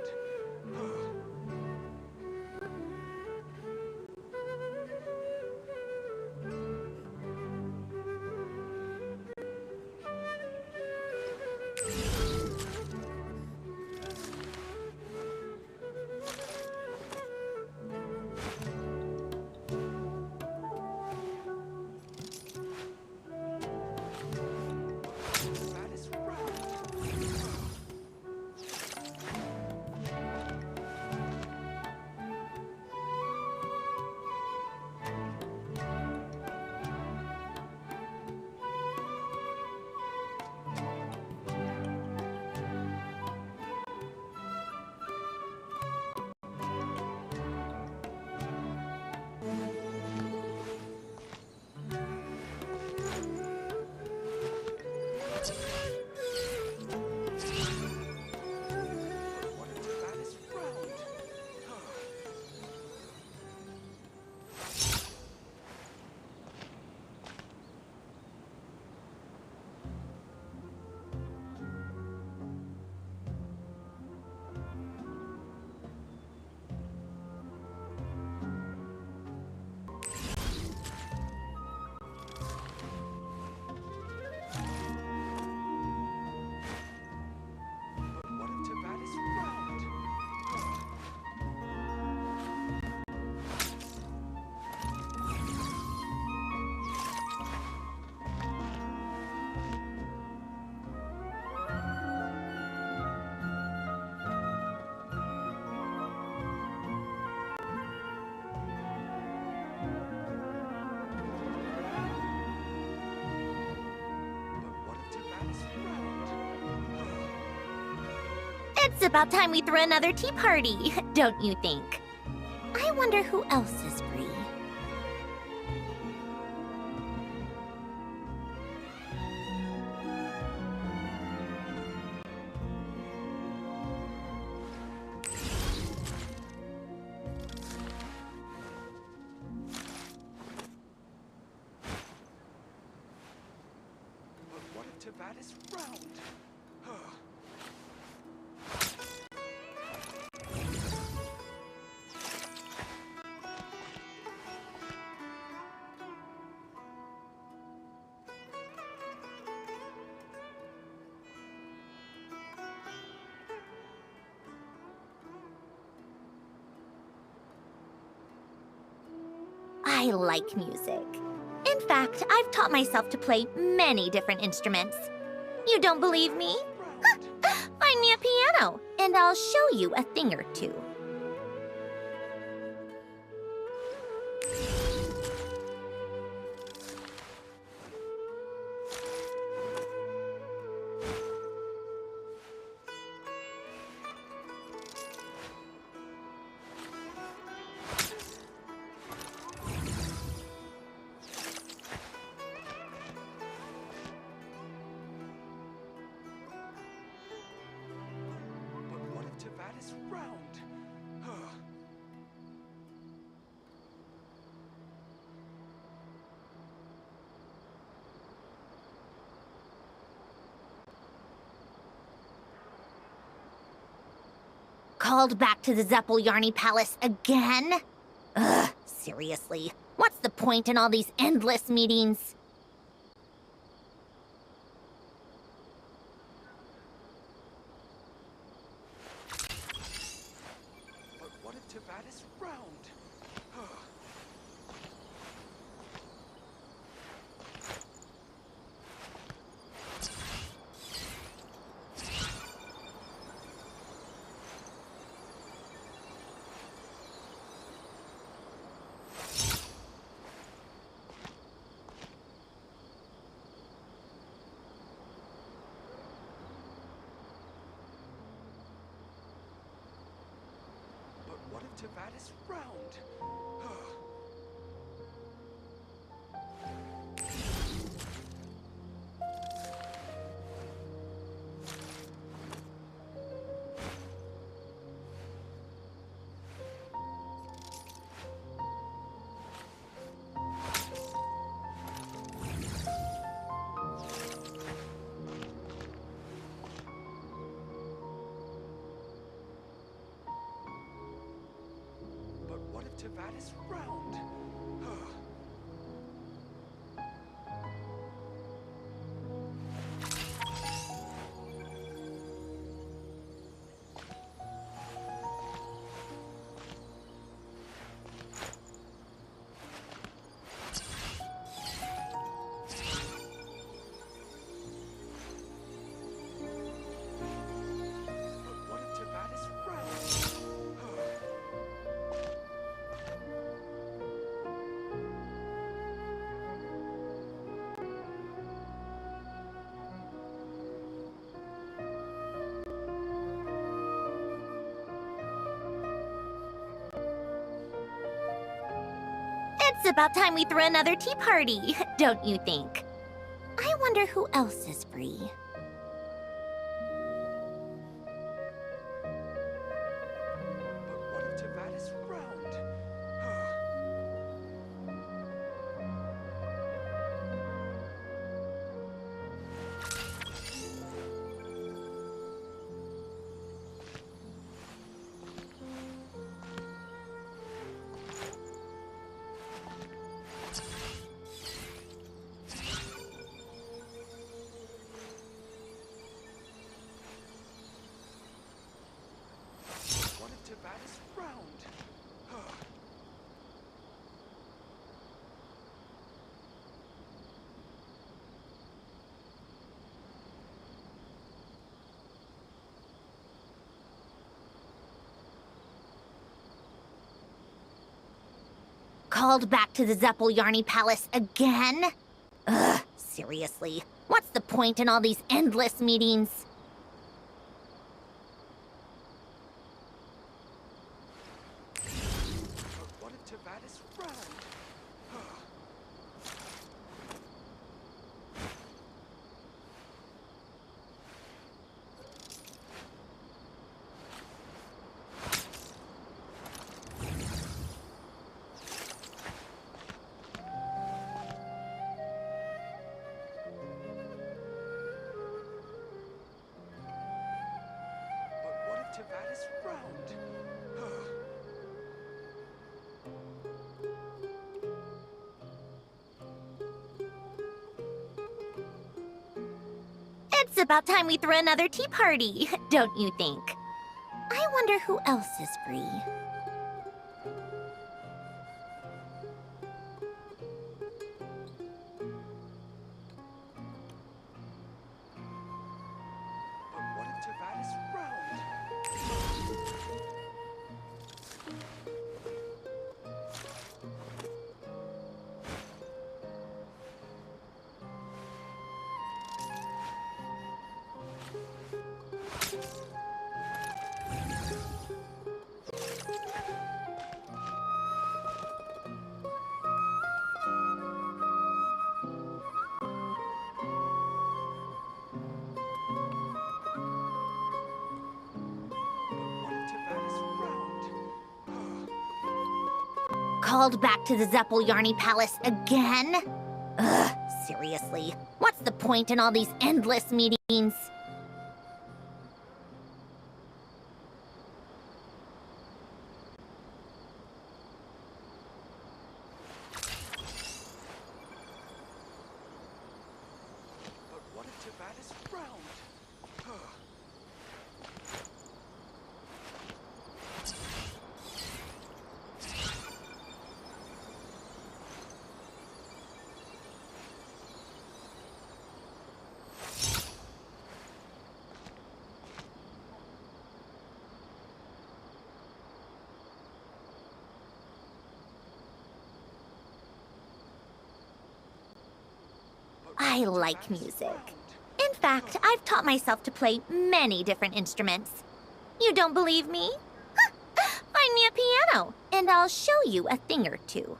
It's about time we threw another tea party, don't you think? I wonder who else is free. But what if Tavadis round? I like music. In fact, I've taught myself to play many different instruments. You don't believe me? Find me a piano, and I'll show you a thing or two. Tavadis round. Called back to the Zeppeljärni Palace again? Ugh, seriously. What's the point in all these endless meetings? But what if Tavadis round? if Tavadis round? But what if Tavadis round? What if Tavadis round? It's about time we threw another tea party, don't you think? I wonder who else is free. But what if Tavadis round? What if Tavadis round? Called back to the Zeppel-Yarny Palace again? Ugh, seriously. What's the point in all these endless meetings? But what if Tavadis round? But what if Tavadis round? It's about time we threw another tea party, don't you think? I wonder who else is free. But what if Tavadis round? What if Tavadis round? Called back to the Zeppel-Yarny Palace again? Ugh, seriously. What's the point in all these endless meetings? But what if Tavadis round? I like music. In fact, I've taught myself to play many different instruments. You don't believe me? My Find me a piano, and I'll show you a thing or two.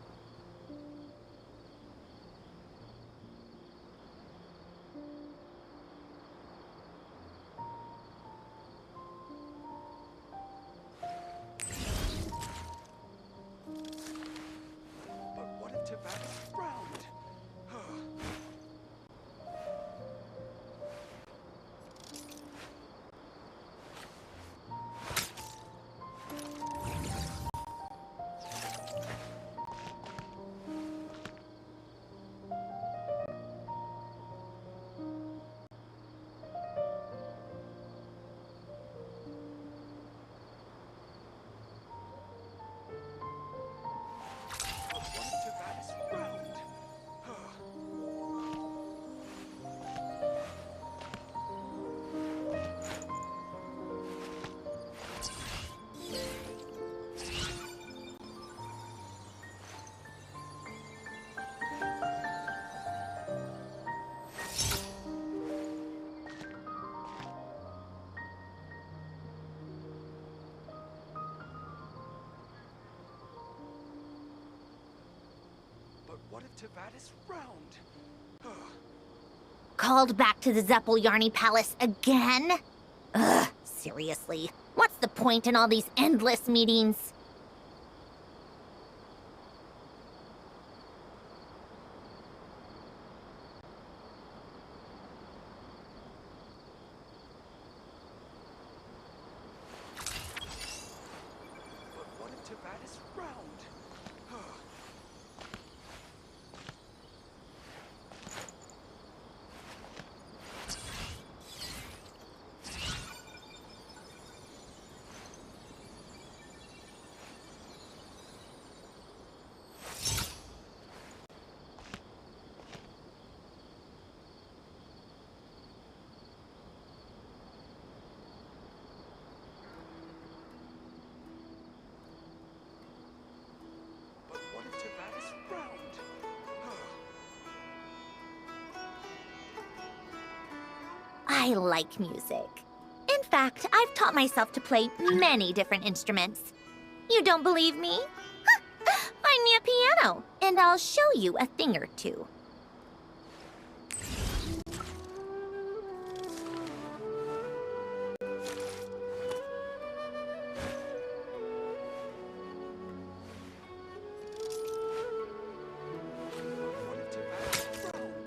But what if Tibet's frowned? But what if Tibet is round? Called back to the Zeppeljärni Palace again? Ugh, seriously. What's the point in all these endless meetings? But what if Tibet is round? But what if Tibet is round? I like music. In fact, I've taught myself to play many different instruments. You don't believe me? Find me a piano, and I'll show you a thing or two. What if Tibet is round?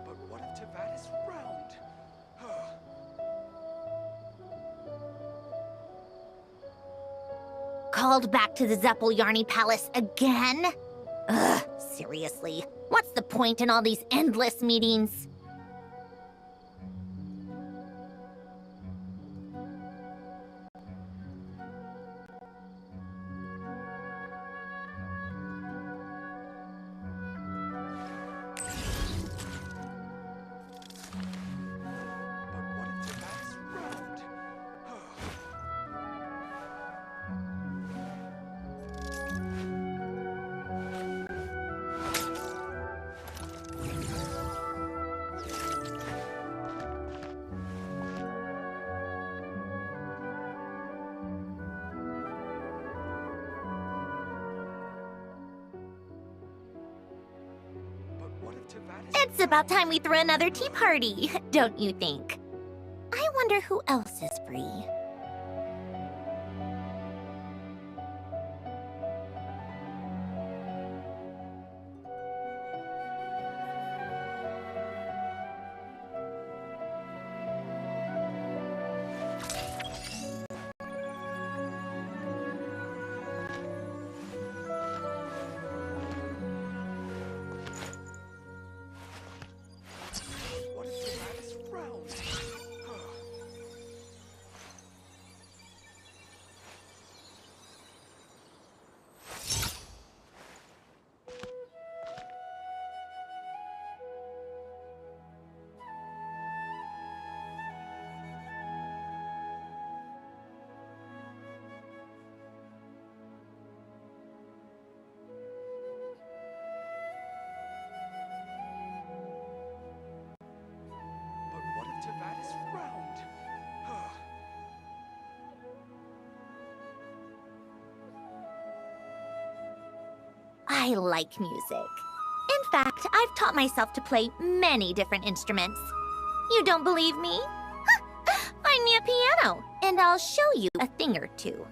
But what if Tibet is round? Called back to the Zeppeljärni Palace again? Ugh, seriously. What's the point in all these endless meetings? It's about time we threw another tea party, don't you think? I wonder who else is free. I like music. In fact, I've taught myself to play many different instruments. You don't believe me? Find me a piano, and I'll show you a thing or two.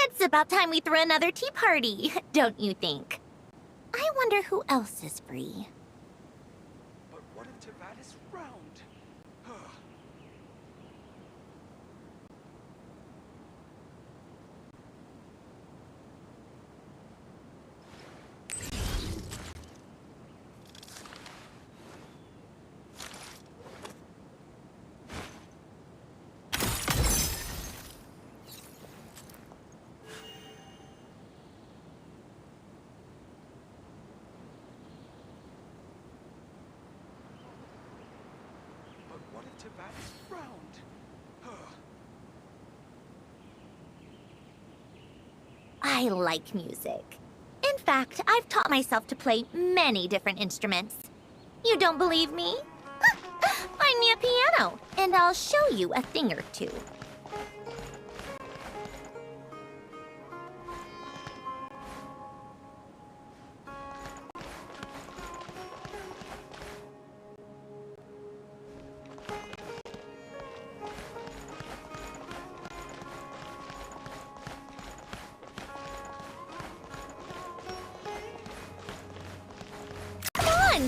It's about time we threw another tea party, don't you think? I wonder who else is free. But what if Tivat is round? Tivat is round. I like music. In fact, I've taught myself to play many different instruments. You don't believe me? Find me a piano, and I'll show you a thing or two.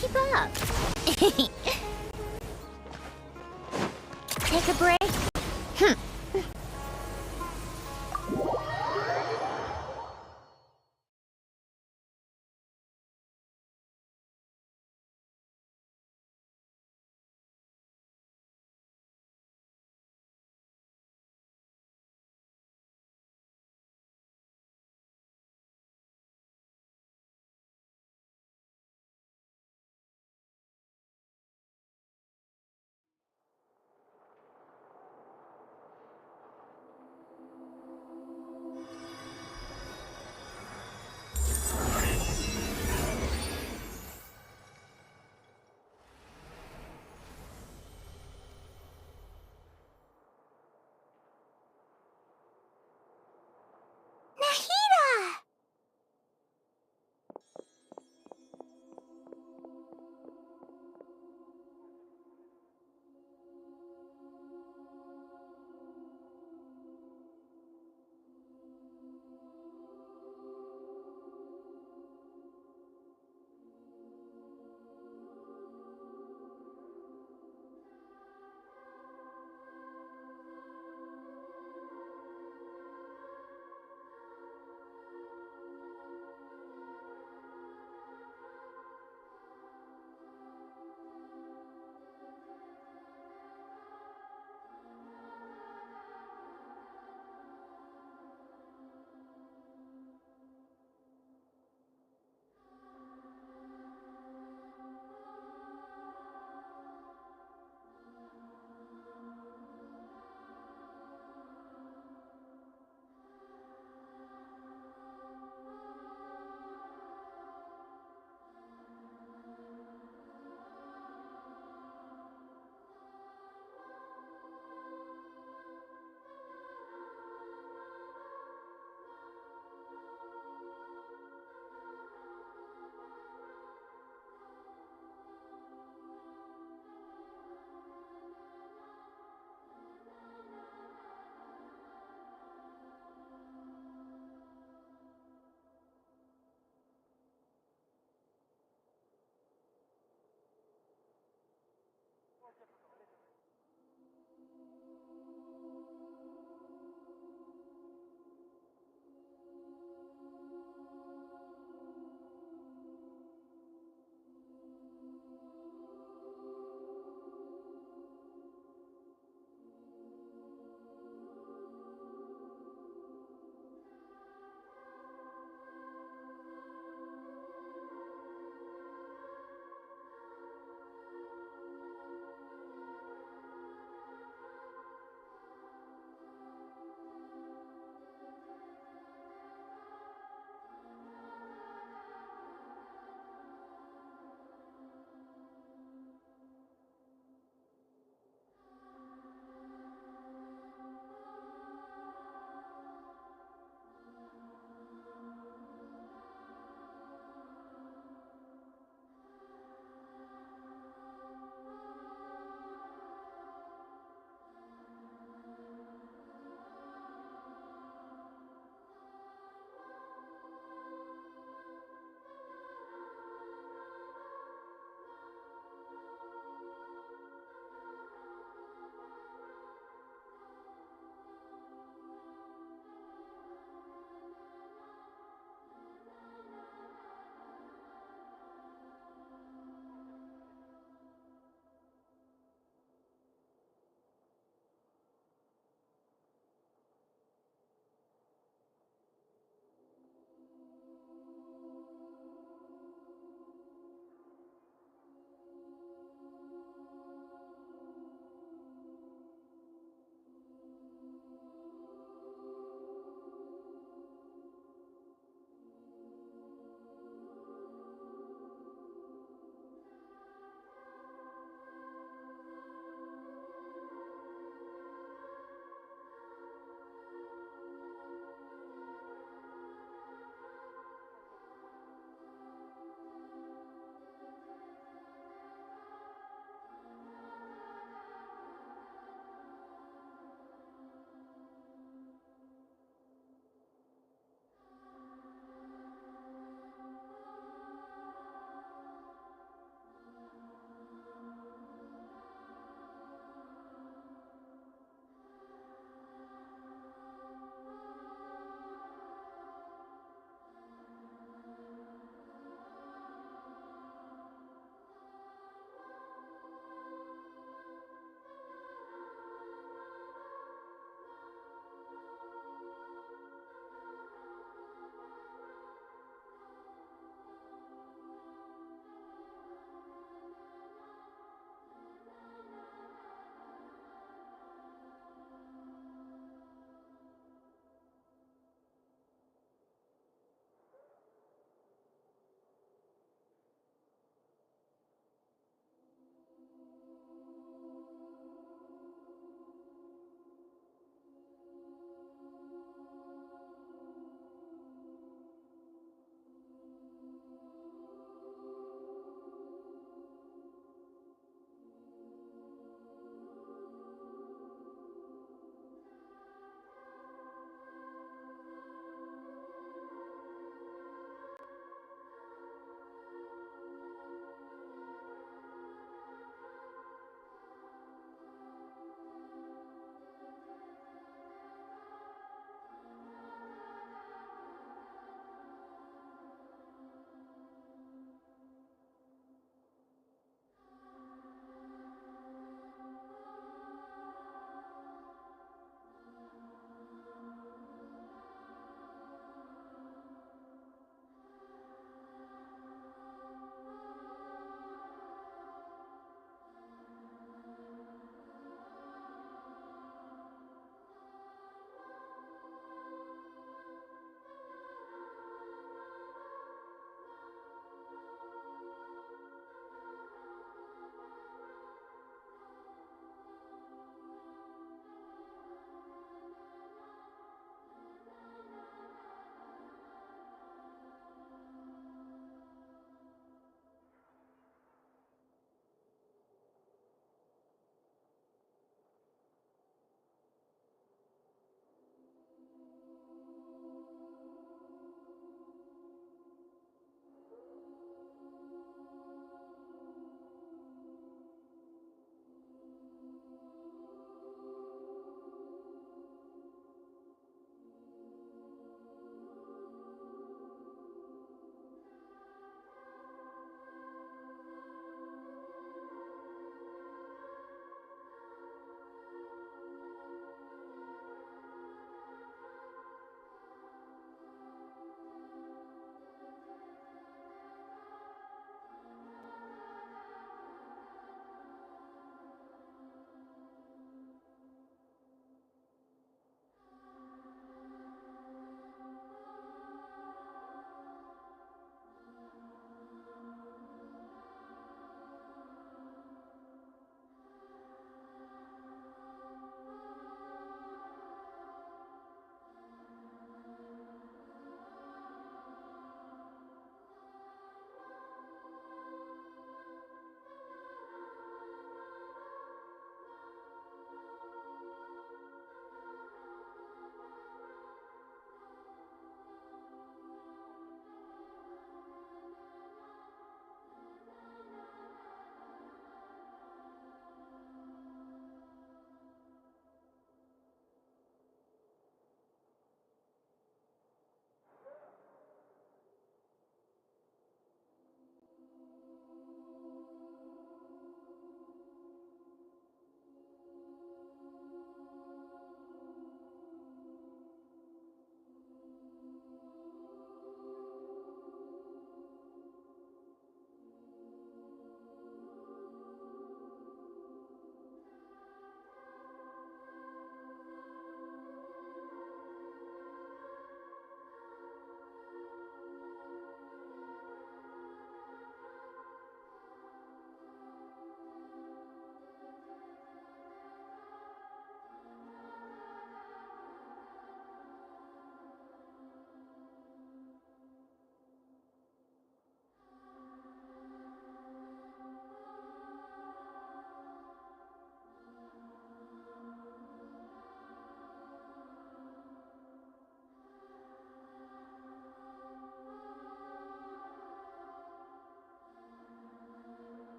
Keep up. Take a break.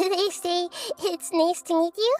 They say it's nice to meet you?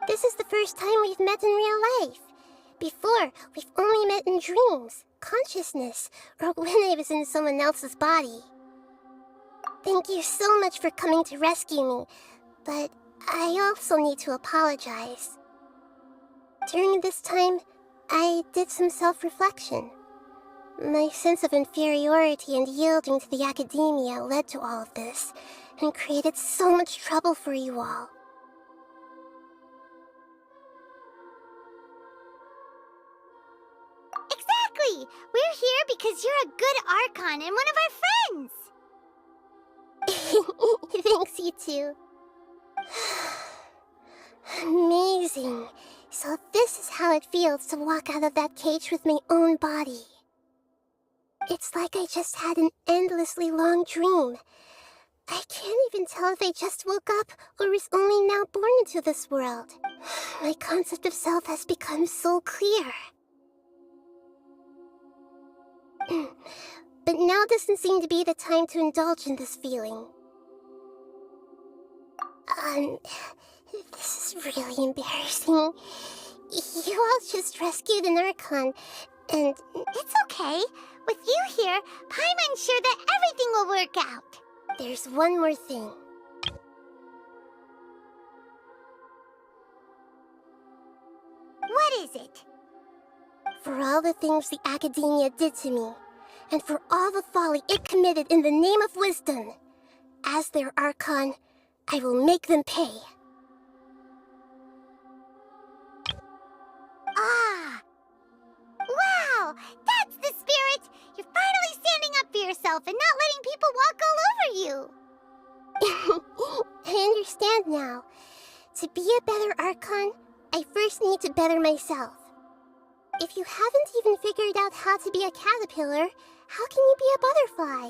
This is the first time we've met in real life. Before, we've only met in dreams, consciousness, or when I was in someone else's body. Thank you so much for coming to rescue me, but I also need to apologize. During this time, I did some self-reflection. My sense of inferiority and yielding to the academia led to all of this, and created so much trouble for you all. Exactly! Buddy, we're here because you're a good Archon and one of our friends! Thanks, you two. Amazing. So this is how it feels to walk out of that cage with my own body. It's like I just had an endlessly long dream. I can't even tell if I just woke up or was only now born into this world. My concept of self has become so clear. But now doesn't seem to be the time to indulge in this feeling. This is really embarrassing. You all just rescued an Archon, and... It's okay. With you here, Paimon's sure that everything will work out. There's one more thing. What is it? For all the things the Academia did to me, and for all the folly it committed in the name of wisdom, as their Archon, I will make them pay. Ah! Wow! That's the spirit! You're finally standing up for yourself and not letting people walk all over you! I understand now. To be a better Archon, I first need to better myself. If you haven't even figured out how to be a caterpillar, how can you be a butterfly?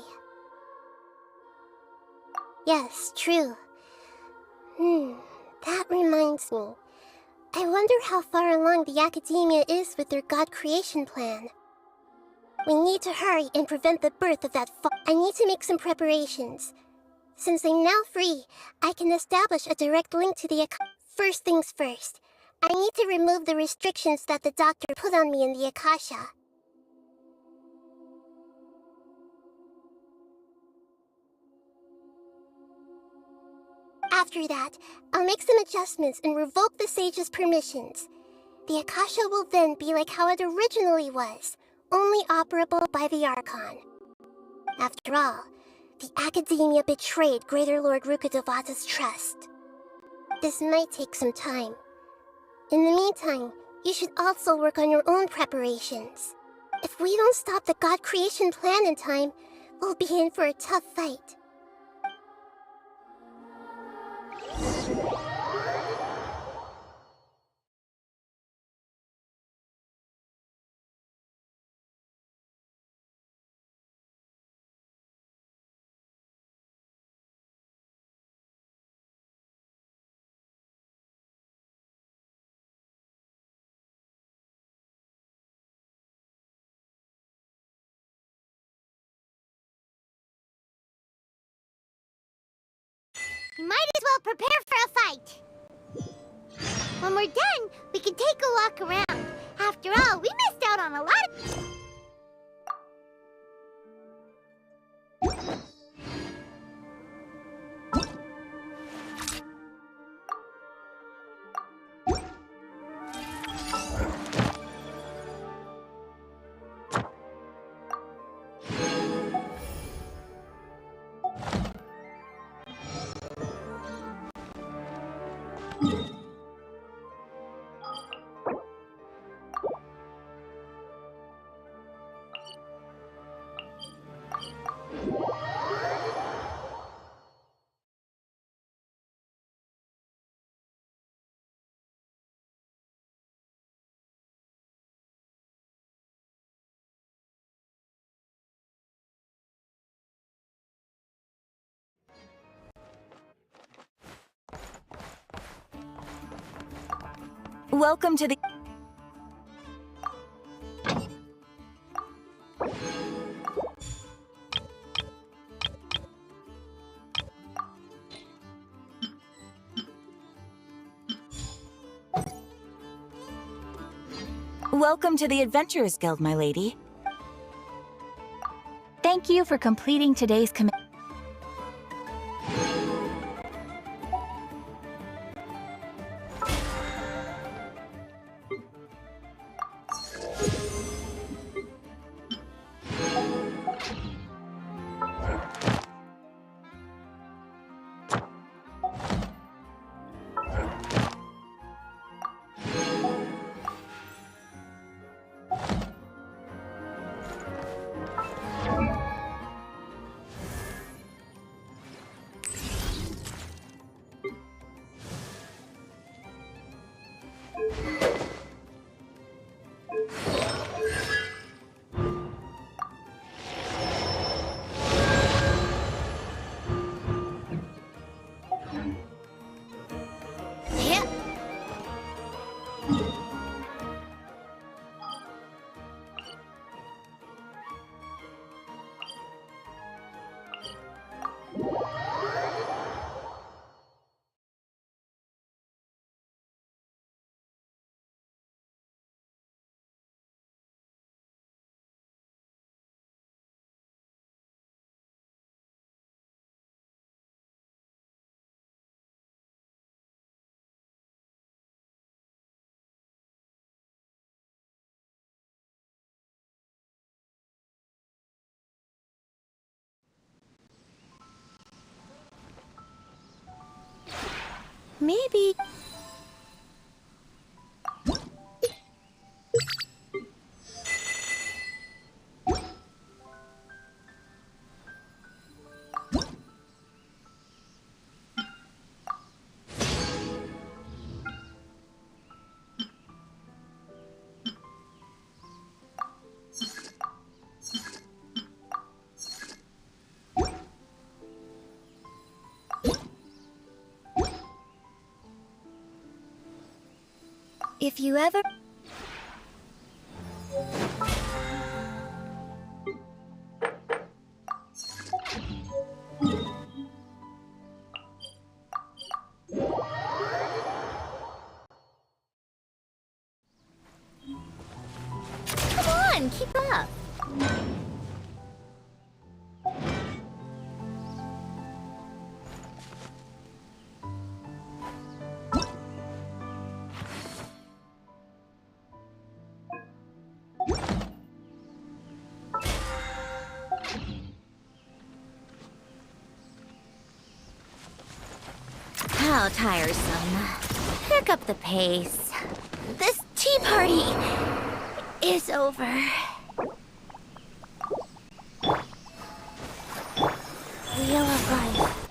Yes, true. That reminds me. I wonder how far along the Academia is with their God creation plan. We need to hurry and prevent the birth of that I need to make some preparations. Since I'm now free, I can establish a direct link to the First things first, I need to remove the restrictions that the doctor put on me in the Akasha. After that, I'll make some adjustments and revoke the sage's permissions. The Akasha will then be like how it originally was, only operable by the Archon. After all, the Academia betrayed Greater Lord Rukkhadevata's trust. This might take some time. In the meantime, you should also work on your own preparations. If we don't stop the God creation plan in time, we'll be in for a tough fight. You might as well prepare for a fight. When we're done, we can take a walk around. After all, we missed out on a lot of... Welcome to the... Welcome to the Adventurers Guild, my lady. Thank you for completing today's commission. Maybe... If you ever... Come on, keep up. How tiresome. Pick up the pace. This tea party is over. Wheel of Life.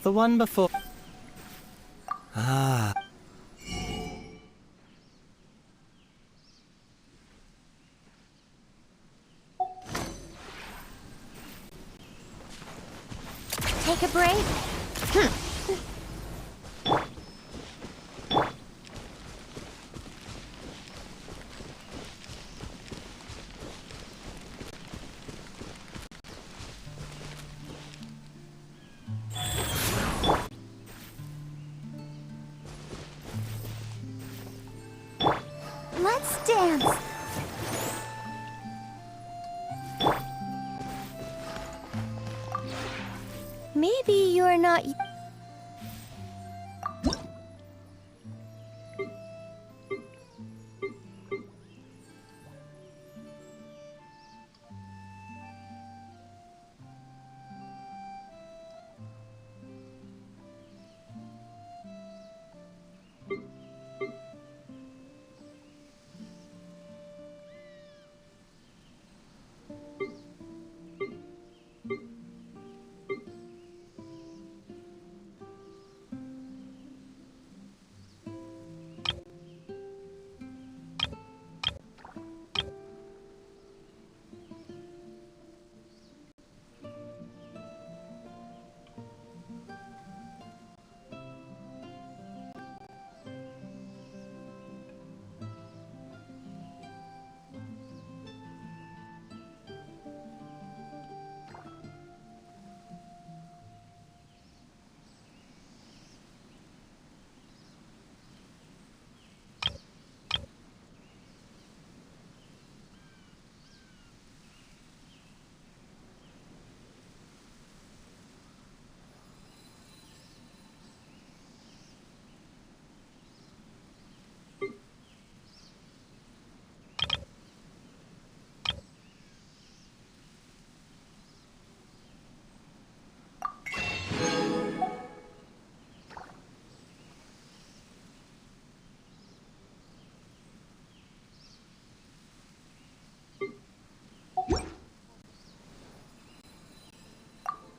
The one before. Ah. Take a break? Let's dance. Maybe you're not...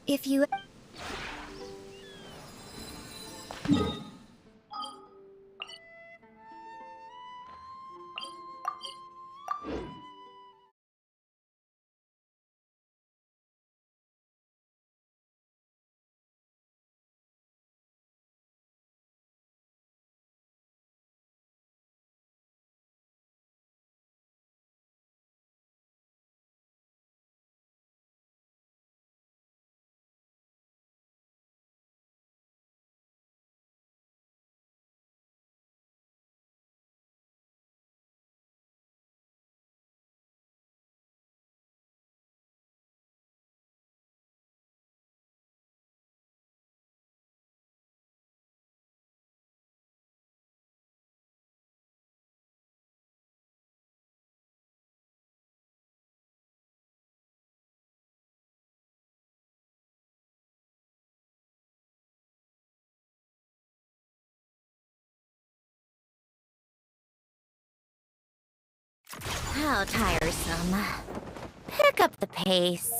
If you... How tiresome. Pick up the pace.